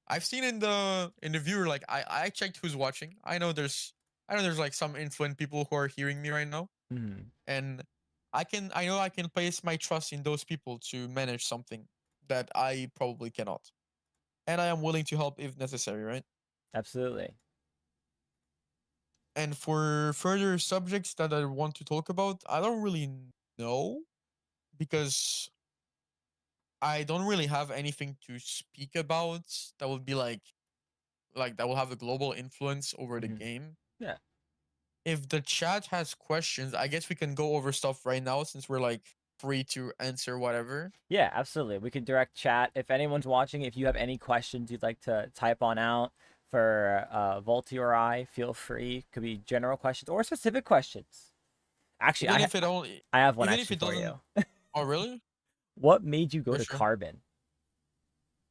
B: I've seen in the viewer. Like I checked who's watching. I know there's like some influent people who are hearing me right now,
A: Hmm.
B: and I know I can place my trust in those people to manage something that I probably cannot, and I am willing to help if necessary, right?
A: Absolutely.
B: And for further subjects that I want to talk about, I don't really know because I don't really have anything to speak about that would be like that will have a global influence over the
A: Hmm.
B: game.
A: Yeah.
B: If the chat has questions, I guess we can go over stuff right now since we're like free to answer whatever.
A: Yeah, absolutely. We can direct chat. If anyone's watching, if you have any questions you'd like to type on out for Volty or I, feel free. Could be general questions or specific questions. Actually,
B: Even if it only
A: I have one
B: even if
A: actually
B: it
A: for
B: doesn't.
A: you.
B: Oh really?
A: What made you go
B: For
A: to
B: sure.
A: Carbon?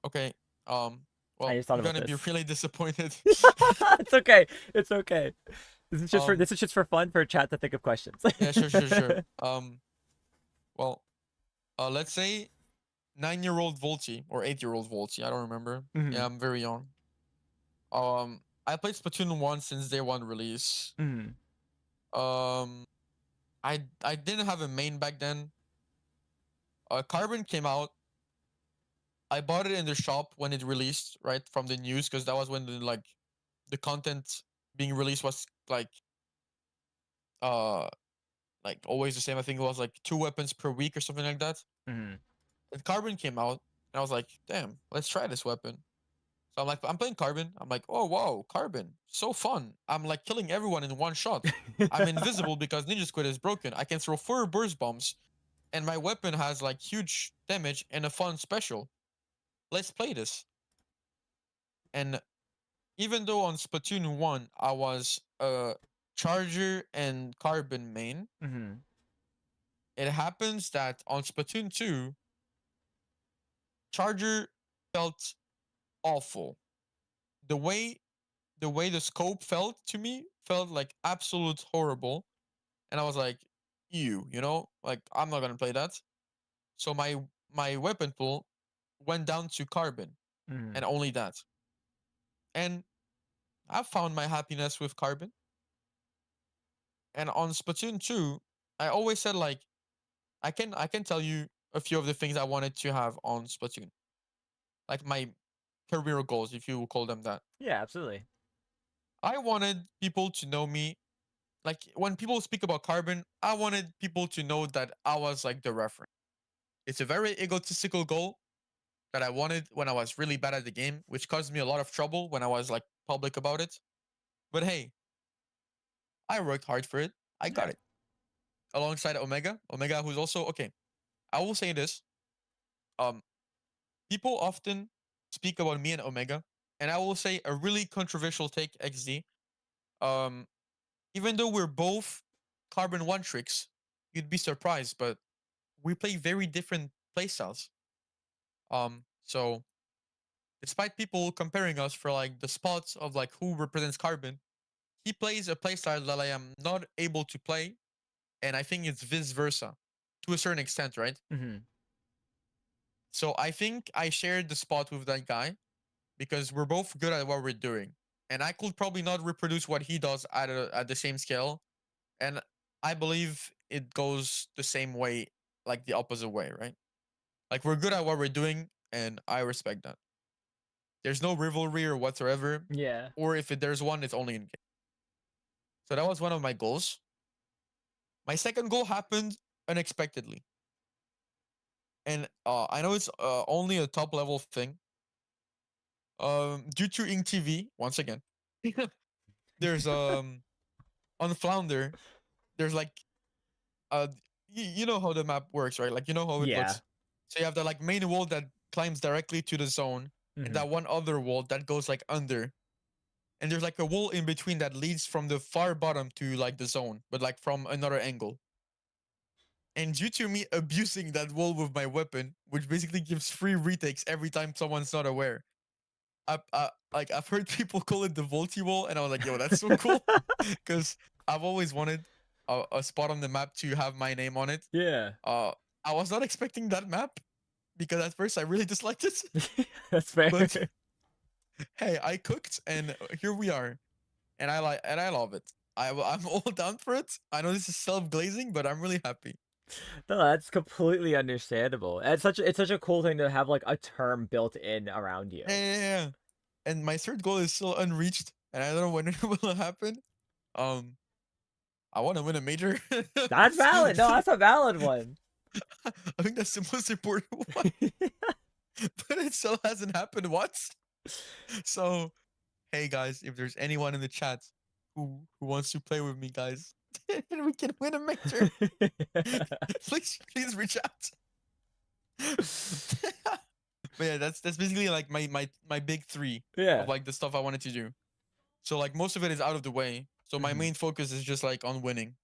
B: Okay.
A: I
B: Well,
A: just thought
B: you're
A: about
B: gonna be
A: this.
B: really disappointed.
A: It's okay. It's okay.
B: um
A: This is just for fun for chat to think of questions.
B: yeah, sure. Well, let's say 9-year-old Volty or 8-year-old Volty, I don't remember.
A: Hmm.
B: Yeah, I'm very young. I played Splatoon 1 since day 1 release.
A: Hmm.
B: Um I didn't have a main back then. Carbon came out. I bought it in the shop when it released, right from the news, because that was when the content being released was uh like always the same. I think it was like 2 weapons per week or something like that.
A: Hmm.
B: And Carbon came out, and I was like, damn, let's try this weapon. So I'm playing Carbon. I'm like, oh wow, Carbon, so fun. I'm like killing everyone in one shot. I'm invisible because Ninja Squid is broken. I can throw 4 burst bombs, and my weapon has like huge damage and a fun special. Let's play this. And even though on Splatoon 1 I was a Charger and Carbon main,
A: Hmm.
B: it happens that on Splatoon 2, Charger felt awful. The way the scope felt to me felt like absolute horrible. And I was like, you know, like I'm not gonna play that. So my weapon pool went down to carbon
A: Mm-hmm.
B: and only that. And I found my happiness with carbon. And on Splatoon 2, I always said like I can tell you a few of the things I wanted to have on Splatoon. Like my career goals, if you will call them that.
A: Yeah, absolutely.
B: I wanted people to know me. Like when people speak about carbon, I wanted people to know that I was like the reference. It's a very egotistical goal that I wanted when I was really bad at the game, which caused me a lot of trouble when I was like public about it. But hey, I worked hard for it. I got
A: Yeah.
B: it. Alongside Omega. Omega, who's also okay. I will say this. Um, People often speak about me and Omega, and I will say a really controversial take, XD. Um, Even though we're both Carbon One tricks, you'd be surprised, but we play very different playstyles. So despite people comparing us for like the spots of like who represents Carbon, he plays a playstyle that I am not able to play, and I think it's vice versa to a certain extent, right?
A: Mm-hmm.
B: So I think I shared the spot with that guy because we're both good at what we're doing, and I could probably not reproduce what he does at the same scale, and I believe it goes the same way, like the opposite way, right? Like we're good at what we're doing, and I respect that. There's no rivalry or whatsoever,
A: Yeah.
B: or if there's one, it's only in game. So that was one of my goals. My second goal happened unexpectedly, and I know it's only a top level thing. Due to Ink TV, once again, there's on Flounder, there's like uh, you know how the map works, right? Like you know how it
A: Yeah.
B: looks. So you have the like main wall that climbs directly to the zone, and
A: Mm-hmm.
B: that one other wall that goes like under. And there's like a wall in between that leads from the far bottom to like the zone, but like from another angle. And due to me abusing that wall with my weapon, which basically gives free retakes every time someone's not aware, like I've heard people call it the Volty wall, and I was like, yo, that's so cool, because I've always wanted a spot on the map to have my name on it.
A: Yeah.
B: Uh, I was not expecting that map because at first I really disliked it,
A: That's fair.
B: but hey, I cooked, and here we are, and I love it. I'm all down for it. I know this is self glazing, but I'm really happy.
A: No, that's completely understandable. It's such a cool thing to have like a term built in around you.
B: Yeah. And my third goal is still unreached, and I don't know when it will happen. Um, I want to win a major.
A: That's valid. No, that's a valid one.
B: I think that's the most important one, but it still hasn't happened once. So, hey guys, if there's anyone in the chat who wants to play with me, guys, and we can win a major, please reach out. But yeah, that's basically like my big three of
A: Yeah.
B: like the stuff I wanted to do. So like most of it is out of the way. So my
A: Hmm.
B: main focus is just like on winning.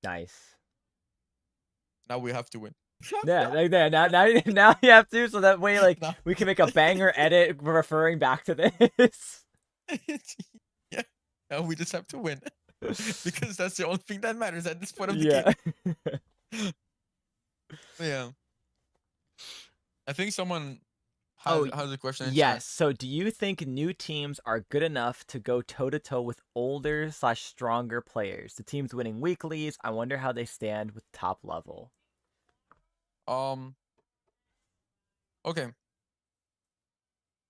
A: Nice.
B: Now we have to win.
A: Yeah, like there. Now you have to, so that way, like,
B: now,
A: we can make a banger edit referring back to this.
B: yeah. Now we just have to win because that's the only thing that matters at this point of the
A: Yeah.
B: game. Yeah, I think someone
A: Oh,
B: has a question in chat.
A: yes. So, do you think new teams are good enough to go toe to toe with older/stronger players? The teams winning weeklies. I wonder how they stand with top level.
B: Um, okay.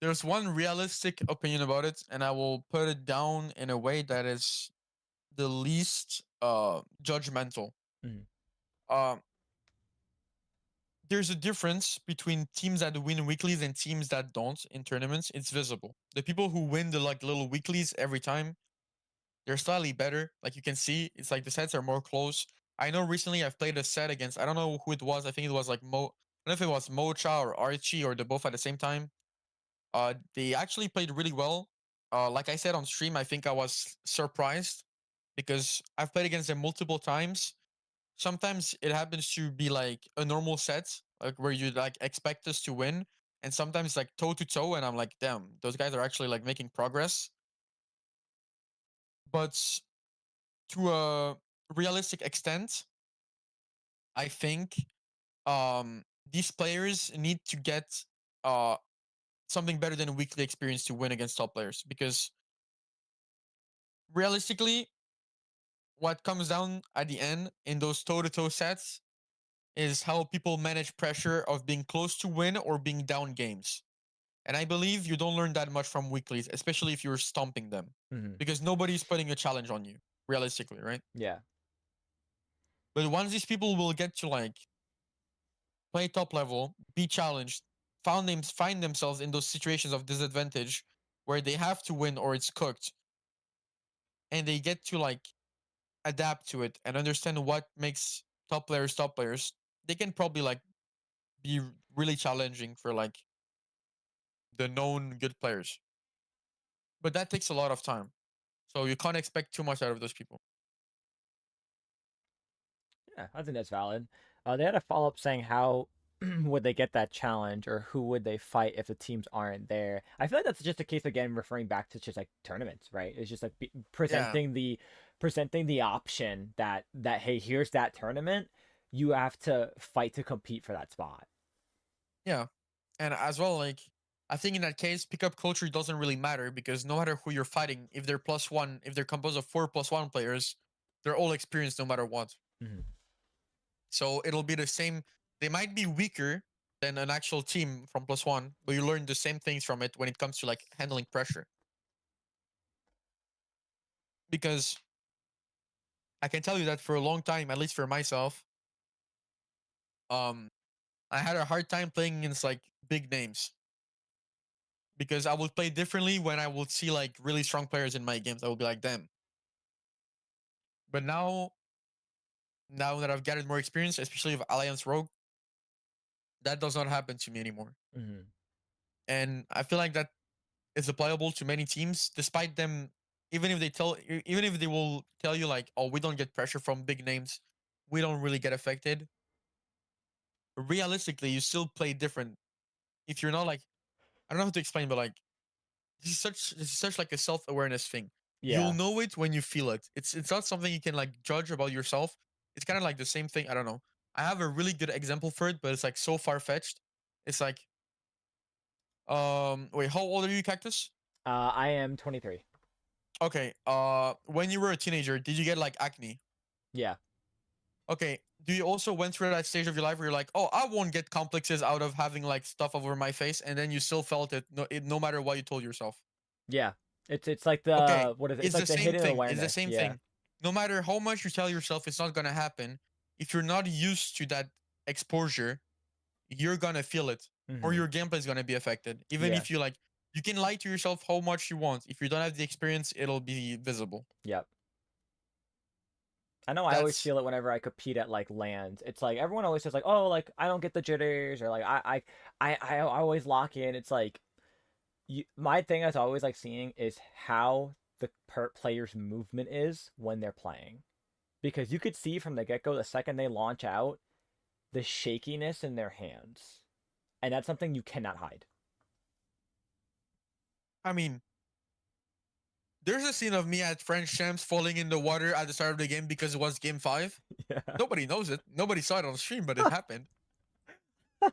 B: There's one realistic opinion about it, and I will put it down in a way that is the least judgmental.
A: Mhm.
B: Um, there's a difference between teams that win weeklies and teams that don't in tournaments. It's visible. The people who win the like little weeklies every time, they're slightly better. Like you can see, it's like the sets are more close. I know recently I've played a set against I don't know who it was. I think it was like I don't know if it was Mocha or Archie or they both at the same time. They actually played really well. Like I said on stream, I think I was surprised because I've played against them multiple times. Sometimes it happens to be like a normal set, like where you like expect us to win, and sometimes like toe to toe, and I'm like, damn, those guys are actually like making progress. But to a realistic extent, I think these players need to get uh something better than a weekly experience to win against top players, because realistically, what comes down at the end in those toe-to-toe sets is how people manage pressure of being close to win or being down games. And I believe you don't learn that much from weeklies, especially if you're stomping them,
A: Hmm.
B: because nobody's putting a challenge on you, realistically, right?
A: Yeah.
B: But once these people will get to like play top level, be challenged, find themselves in those situations of disadvantage where they have to win or it's cooked, and they get to like adapt to it and understand what makes top players, they can probably like be really challenging for like the known good players. But that takes a lot of time. So you can't expect too much out of those people.
A: Yeah, I think that's valid. They had a follow up saying how would they get that challenge, or who would they fight if the teams aren't there. I feel like that's just a case again referring back to just like tournaments, right? It's just like
B: Yeah,
A: presenting the option that hey, here's that tournament. You have to fight to compete for that spot.
B: yeah. And as well, like I think in that case, pickup culture doesn't really matter, because no matter who you're fighting, if they're plus one, if they're composed of 4+1 players, they're all experienced no matter what.
A: Hmm.
B: So it'll be the same. They might be weaker than an actual team from plus one, but you learn the same things from it when it comes to like handling pressure. Because I can tell you that for a long time, at least for myself, um, I had a hard time playing against like big names, because I would play differently when I would see like really strong players in my games. I would be like, damn. But now that I've gathered more experience, especially with Alliance Rogue, that does not happen to me anymore.
A: Hmm.
B: And I feel like that is applicable to many teams, despite them, even if they will tell you like, oh, we don't get pressure from big names, we don't really get affected. Realistically, you still play different. If you're not like, I don't know how to explain, but like this is such like a self-awareness thing. You'll
A: Yeah.
B: know it when you feel it. It's not something you can like judge about yourself. It's kind of like the same thing. I don't know. I have a really good example for it, but it's like so far-fetched. It's like, wait, how old are you, Cactus?
A: I am 23.
B: Okay. When you were a teenager, did you get like acne?
A: Yeah.
B: Okay. Do you also went through that stage of your life where you're like, oh, I won't get complexes out of having like stuff over my face, and then you still felt it no matter what you told yourself?
A: Yeah. It's like
B: Okay.
A: the what is it? It's
B: It's
A: like
B: the
A: the
B: same
A: hidden
B: thing. It's the
A: awareness.
B: same
A: Yeah.
B: thing. No matter how much you tell yourself it's not gonna happen, if you're not used to that exposure, you're gonna feel it, or
A: Hmm.
B: your gameplay is gonna be affected. Even
A: Yeah.
B: if you like, you can lie to yourself how much you want. If you don't have the experience, it'll be visible.
A: Yep. I know I always
B: That's
A: feel it whenever I compete at like lands. It's like everyone always says like, "Oh, like I don't get the jitters," or like I always lock in. It's like my thing is always like seeing is how the player's movement is when they're playing, because you could see from the get go the second they launch out the shakiness in their hands, and that's something you cannot hide.
B: I mean, there's a scene of me at French champs falling in the water at the start of the game because it was game five.
A: Yeah.
B: Nobody knows it. Nobody saw it on stream, but it happened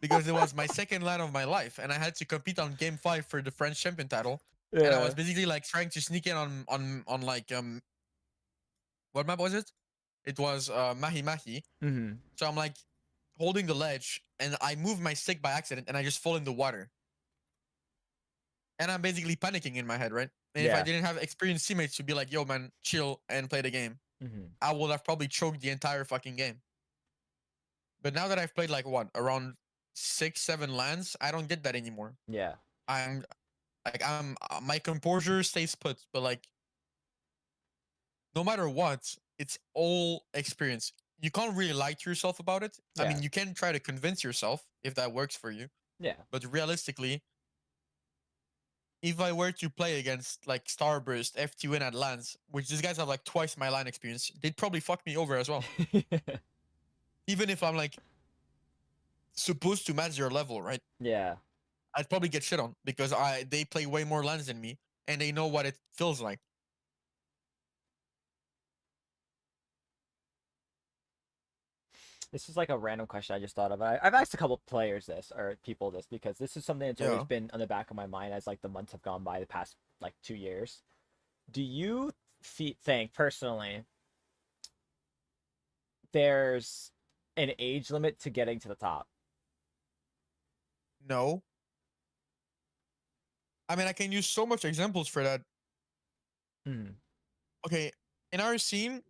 B: because it was my second LAN of my life, and I had to compete on game five for the French champion title. And I was
A: Yeah.
B: basically like trying to sneak in on like what map was it? It was Mahi Mahi.
A: Hmm.
B: So I'm like holding the ledge, and I move my stick by accident, and I just fall in the water. And I'm basically panicking in my head, right? And if I
A: Yeah.
B: didn't have experienced teammates to be like, "Yo, man, chill and play the game,"
A: Hmm.
B: I would have probably choked the entire fucking game. But now that I've played like what, around 6, 7 lands, I don't get that anymore.
A: Yeah.
B: I'm I'm my composure stays put, but like no matter what, it's all experience. You can't really lie to yourself about it. I
A: Yeah.
B: mean, you can try to convince yourself if that works for you,
A: Yeah.
B: but realistically, if I were to play against like Starburst, FT Win at lands, which these guys have like twice my line experience, they'd probably fuck me over as well. Even if I'm like supposed to match their level, right?
A: Yeah.
B: I'd probably get shit on because they play way more lands than me and they know what it feels like.
A: This is like a random question I just thought of. I've asked a couple players this or people this because this is something that's always
B: Yeah.
A: been on the back of my mind as like the months have gone by the past like 2 years. Do you think personally there's an age limit to getting to the top?
B: No. I mean, I can use so much examples for that.
A: Hmm.
B: Okay, in our scene,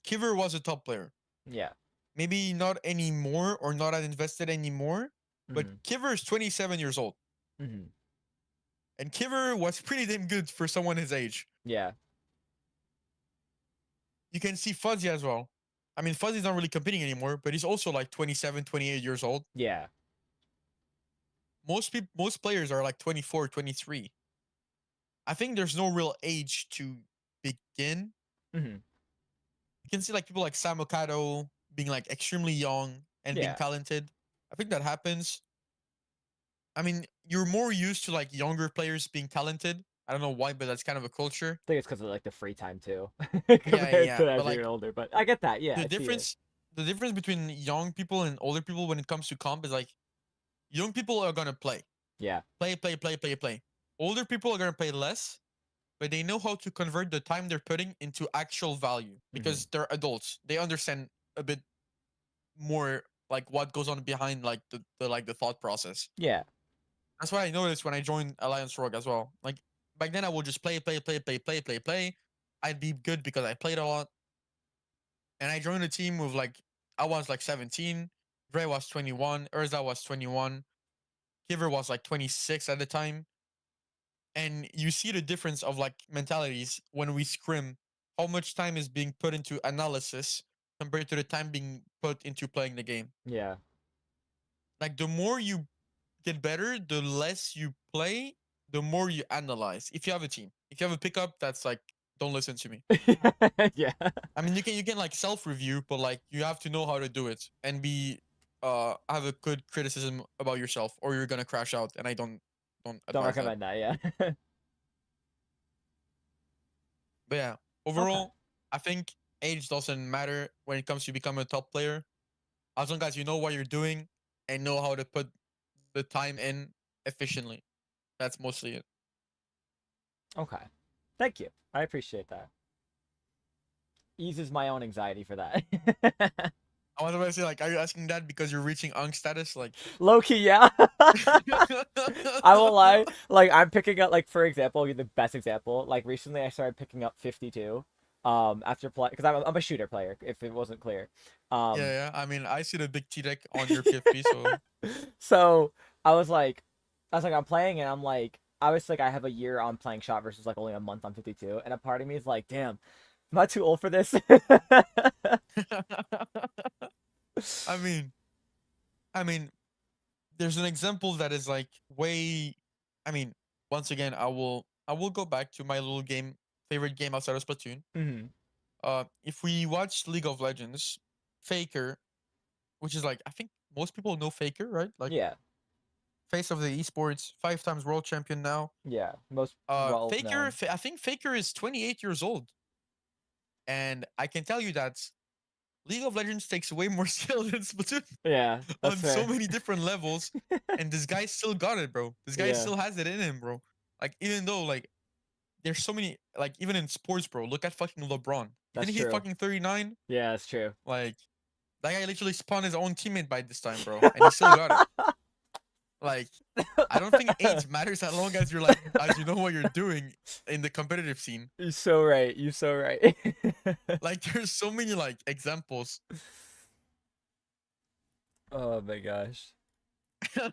B: Kiver was a top player.
A: Yeah.
B: Maybe not anymore or not as invested anymore, but
A: Hmm.
B: Kiver is 27 years old.
A: Hmm.
B: And Kiver was pretty damn good for someone his age.
A: Yeah.
B: You can see Fuzzy as well. I mean, Fuzzy's not really competing anymore, but he's also like 27, 28 years old.
A: Yeah.
B: Most players are like 24, 23. I think there's no real age to begin.
A: Hmm.
B: You can see like people like Sam Okado being like extremely young and being
A: Yeah.
B: talented. I think that happens. I mean, you're more used to like younger players being talented. I don't know why, but that's kind of a culture.
A: I think it's because of like the free time too,
B: Yeah, yeah,
A: compared
B: yeah.
A: to
B: But
A: as you're
B: like
A: older. But I get that. Yeah,
B: the
A: I see it.
B: difference, the difference between young people and older people when it comes to comp is like young people are gonna play,
A: Yeah.
B: play, play, play, play, play. Older people are gonna play less, but they know how to convert the time they're putting into actual value
A: Hmm.
B: because they're adults. They understand a bit more like what goes on behind like the thought process.
A: Yeah.
B: That's what I noticed when I joined Alliance Rogue as well. Like back then I would just play, play, play, play, play, play, play. I'd be good because I played a lot. And I joined a team with like I was like 17, Ray was 21, Urza was 21, Kiver was like 26 at the time. And you see the difference of like mentalities when we scrim, how much time is being put into analysis compared to the time being put into playing the game.
A: Yeah.
B: Like the more you get better, the less you play, the more you analyze. If you have a team, if you have a pickup, that's like don't listen to me.
A: Yeah.
B: I mean, you can like self review, but like you have to know how to do it and be have a good criticism about yourself, or you're gonna crash out. And I don't
A: Don't
B: advise that.
A: recommend that. Yeah.
B: But yeah,
A: Okay.
B: overall, I think age doesn't matter when it comes to becoming a top player, as long as you know what you're doing and know how to put the time in efficiently. That's mostly it.
A: Okay. Thank you. I appreciate that. Eases my own anxiety for that.
B: I was about to say, like, are you asking that because you're reaching Unk status? Like,
A: Low key, yeah. I won't lie. Like I'm picking up, like for example, the best example. Like recently, I started picking up 52. After play because I'm a shooter player. If it wasn't clear, um,
B: yeah, yeah. I mean, I see the big T deck on your PFP, so
A: so I was like, I'm playing and I'm like, I was like, I have a year on playing shot versus like only a month on 52, and a part of me is like, damn, am I too old for this?
B: I mean, I mean, there's an example that is like way. I mean, once again, I will go back to my little game, favorite game outside of Splatoon.
A: Hmm.
B: If we watch League of Legends, Faker, which is like I think most people know Faker, right? Like
A: Yeah,
B: face of the esports, 5 times world champion now.
A: yeah, most well
B: Faker,
A: known.
B: I think Faker is 28 years old, and I can tell you that League of Legends takes way more skill than Splatoon
A: Yeah, that's
B: on so
A: fair.
B: many different levels, and this guy still got it, bro. This guy
A: Yeah,
B: still has it in him, bro. Like even though like there's so many like even in sports, bro. Look at fucking LeBron.
A: that's
B: Didn't he
A: true.
B: fucking 39?
A: Yeah, that's true.
B: Like that guy literally spawned his own teammate by this time, bro, and he still got it. Like I don't think age matters as long as you're like as you know what you're doing in the competitive scene.
A: You're so right. You're so right.
B: Like there's so many like examples.
A: Oh my gosh.
B: Fucking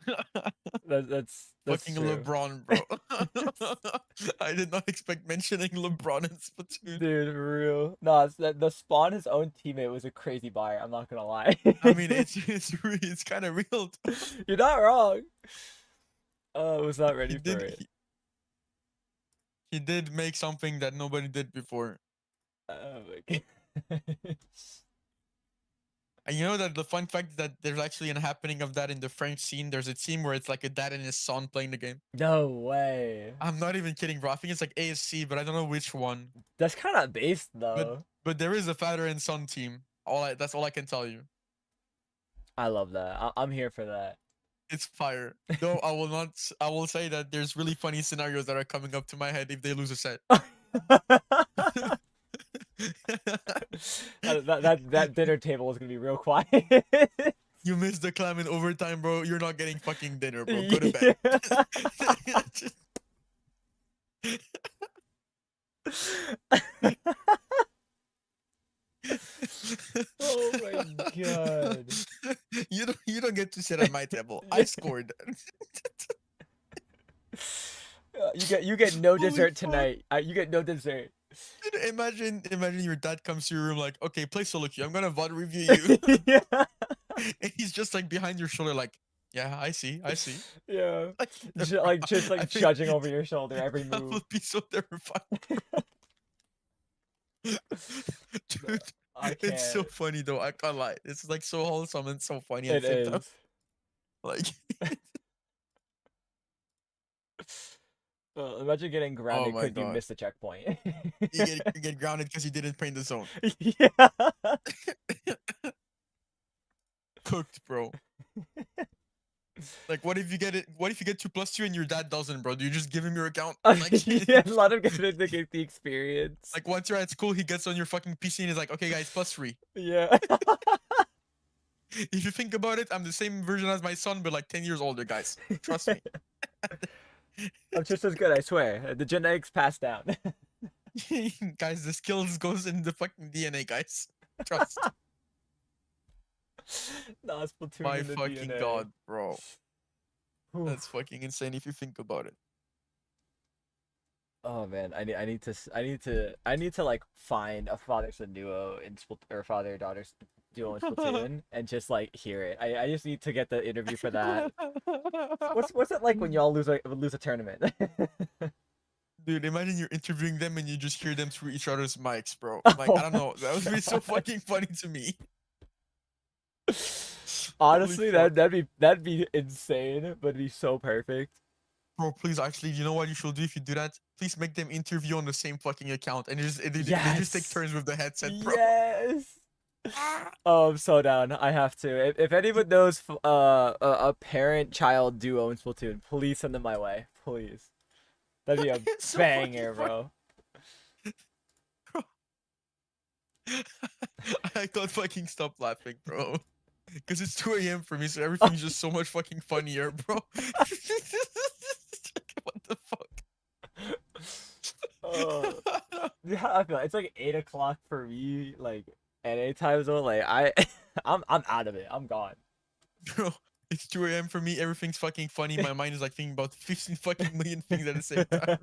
A: That's true.
B: LeBron, bro. I did not expect mentioning LeBron in Splatoon.
A: Dude, for real. No, it's that the spawn his own teammate was a crazy buyer. I'm not gonna lie.
B: I mean, it's kind of real.
A: You're not wrong. Oh, I was not
B: He
A: ready for
B: did
A: it.
B: he did make something that nobody did before.
A: Oh my god.
B: And you know that the fun fact that there's actually an happening of that in the French scene. There's a team where it's like a dad and his son playing the game.
A: No way.
B: I'm not even kidding, bro. I think it's like ASC, but I don't know which one.
A: That's kind of based
B: But
A: though.
B: there is a father and son team. That's all I can tell you.
A: I love that. I'm here for that.
B: It's fire. Though I will not. I will say that there's really funny scenarios that are coming up to my head if they lose a set.
A: That dinner table is gonna be real quiet.
B: You missed the clam in overtime, bro. You're not getting fucking dinner, bro. Go to bed.
A: Yeah. Oh my god.
B: You don't get to sit at my table. I scored.
A: You get no
B: Holy
A: dessert
B: fuck.
A: tonight. You get no dessert.
B: Dude, imagine your dad comes to your room like, okay, play solo queue. I'm gonna VOD review you.
A: Yeah.
B: And he's just like behind your shoulder, like, yeah, I see.
A: Yeah.
B: Like,
A: Just
B: I
A: like
B: think
A: judging over your shoulder every
B: that
A: move.
B: would be so terrifying. Dude,
A: I
B: it's so
A: can't.
B: funny though. I can't lie. It's like so wholesome and so funny at
A: It
B: the same time.
A: is.
B: Like,
A: Well, imagine getting
B: oh
A: grounded
B: my
A: because you
B: god.
A: missed a checkpoint.
B: You get grounded because you didn't paint the zone.
A: Yeah.
B: Cooked, bro. Like, what if you get it? What if you get 2+2 and your dad doesn't, bro? Do you just give him your account? Like,
A: Yeah, let him get the experience.
B: like once you're at school, he gets on your fucking PC and he's like, okay, guys, +3.
A: Yeah.
B: If you think about it, I'm the same version as my son, but like 10 years older, guys. Trust me.
A: I'm just as good, I swear. The genetics passed down.
B: Guys, the skills goes in the fucking DNA, guys. Trust.
A: Nah, Splatoon
B: My
A: in the
B: fucking
A: DNA.
B: god, bro. That's
A: Oof.
B: fucking insane if you think about it.
A: Oh man, I need to like find a father son duo in or father daughter duo in Splatoon and just like hear it. I just need to get the interview for that. What's it like when y'all lose a tournament?
B: Dude, imagine you're interviewing them and you just hear them through each other's mics, bro. Like,
A: Oh
B: I don't
A: my
B: know. That would be so
A: god.
B: fucking funny to me. Holy
A: Honestly,
B: fuck.
A: that'd be insane, but it'd be so perfect.
B: Bro, please, actually, you know what you should do if you do that? Please make them interview on the same fucking account and they just take
A: Yes.
B: turns with the headset, bro.
A: Yes. Oh, I'm so down. I have to. If anyone knows a parent-child duo in Splatoon, please send them my way. Please. That'd be a
B: It's so fucking
A: banger,
B: funny,
A: bro.
B: bro. I can't fucking stop laughing, bro. Because it's 2 a.m. for me, so everything's just so much fucking funnier, bro. What the
A: Oh,
B: fuck?
A: yeah, I feel like it's like 8 o'clock for me, like at any time zone. Like I'm out of it. I'm gone.
B: Bro, it's 2 a.m. for me. Everything's fucking funny. My mind is like thinking about 15 fucking million things at the same time.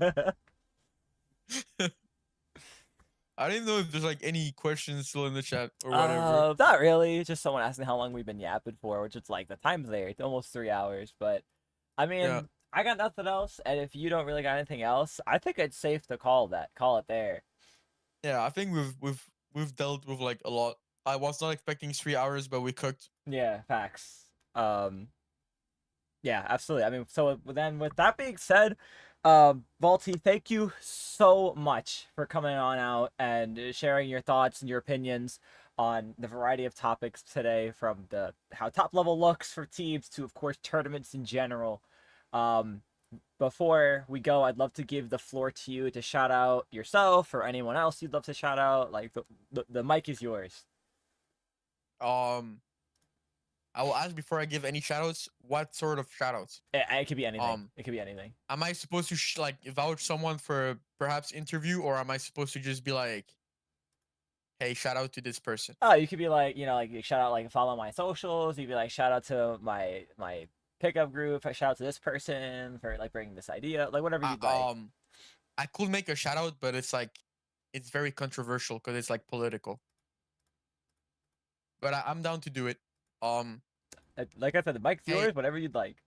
B: I didn't know if there's like any questions still in the chat or whatever.
A: Not really. Just someone asking how long we've been yapping for, which it's like the time's there. It's almost 3 hours. But I
B: Yeah.
A: mean, I got nothing else. And if you don't really got anything else, I think it's safe to call that. Call it there.
B: Yeah, I think we've dealt with like a lot. I was not expecting 3 hours, but we cooked.
A: Yeah, facts. Yeah, absolutely. I mean, so then with that being said, Vaulty, thank you so much for coming on out and sharing your thoughts and your opinions on the variety of topics today, from the how top level looks for teams to, of course, tournaments in general. Um, Before we go, I'd love to give the floor to you to shout out yourself or anyone else you'd love to shout out. Like the mic is yours.
B: Um, I will ask before I give any shoutouts. What sort of shoutouts?
A: It could be anything.
B: Um,
A: It could be anything.
B: am I supposed to like vouch someone for perhaps interview, or am I supposed to just be like, hey, shout out to this person?
A: Oh, you could be like, like you shout out, like, follow my socials. You'd be like, shout out to my pickup group. Shout out to this person for like bringing this idea, like whatever
B: I,
A: you'd like.
B: I could make a shout out, but it's like it's very controversial because it's like political. But I'm down to do it. Um,
A: Like I said, the mic's
B: hey,
A: yours. Whatever you'd like.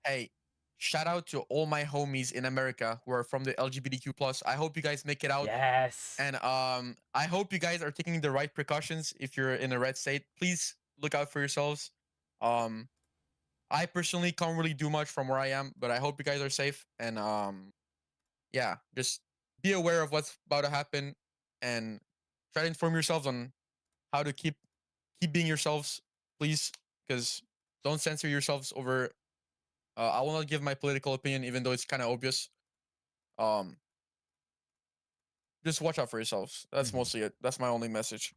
B: hey, shout out to all my homies in America who are from the LGBTQ plus. I hope you guys make it out.
A: Yes.
B: And I hope you guys are taking the right precautions. If you're in a red state, please look out for yourselves. Um, I personally can't really do much from where I am, but I hope you guys are safe. And yeah, just be aware of what's about to happen, and try to inform yourselves on how to keep being yourselves, please. because don't censor yourselves over. I will not give my political opinion, even though it's kind of obvious. Um, just watch out for yourselves. That's
A: Mhm.
B: mostly it. That's my only message.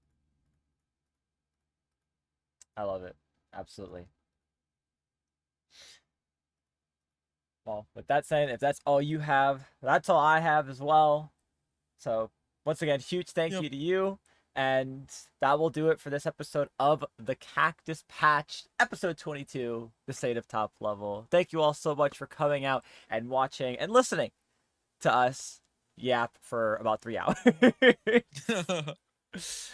A: I love it. Absolutely. Well, with that said, if that's all you have, that's all I have as well. So, once again, huge thank
B: Yep.
A: you to you. And that will do it for this episode of the Cactus Patch, episode 22, the state of top level. Thank you all so much for coming out and watching and listening to us yap for about 3 hours.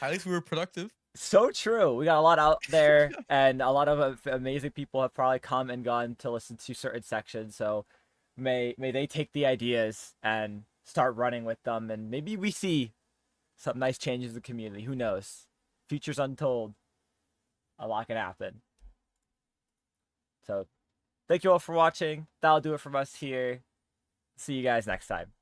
B: At least we were productive.
A: So true. We got a lot out there, and a lot of amazing people have probably come and gone to listen to certain sections. So may they take the ideas and start running with them, and maybe we see some nice changes in the community. Who knows? Future's untold. A lot can happen. So thank you all for watching. That'll do it from us here. See you guys next time.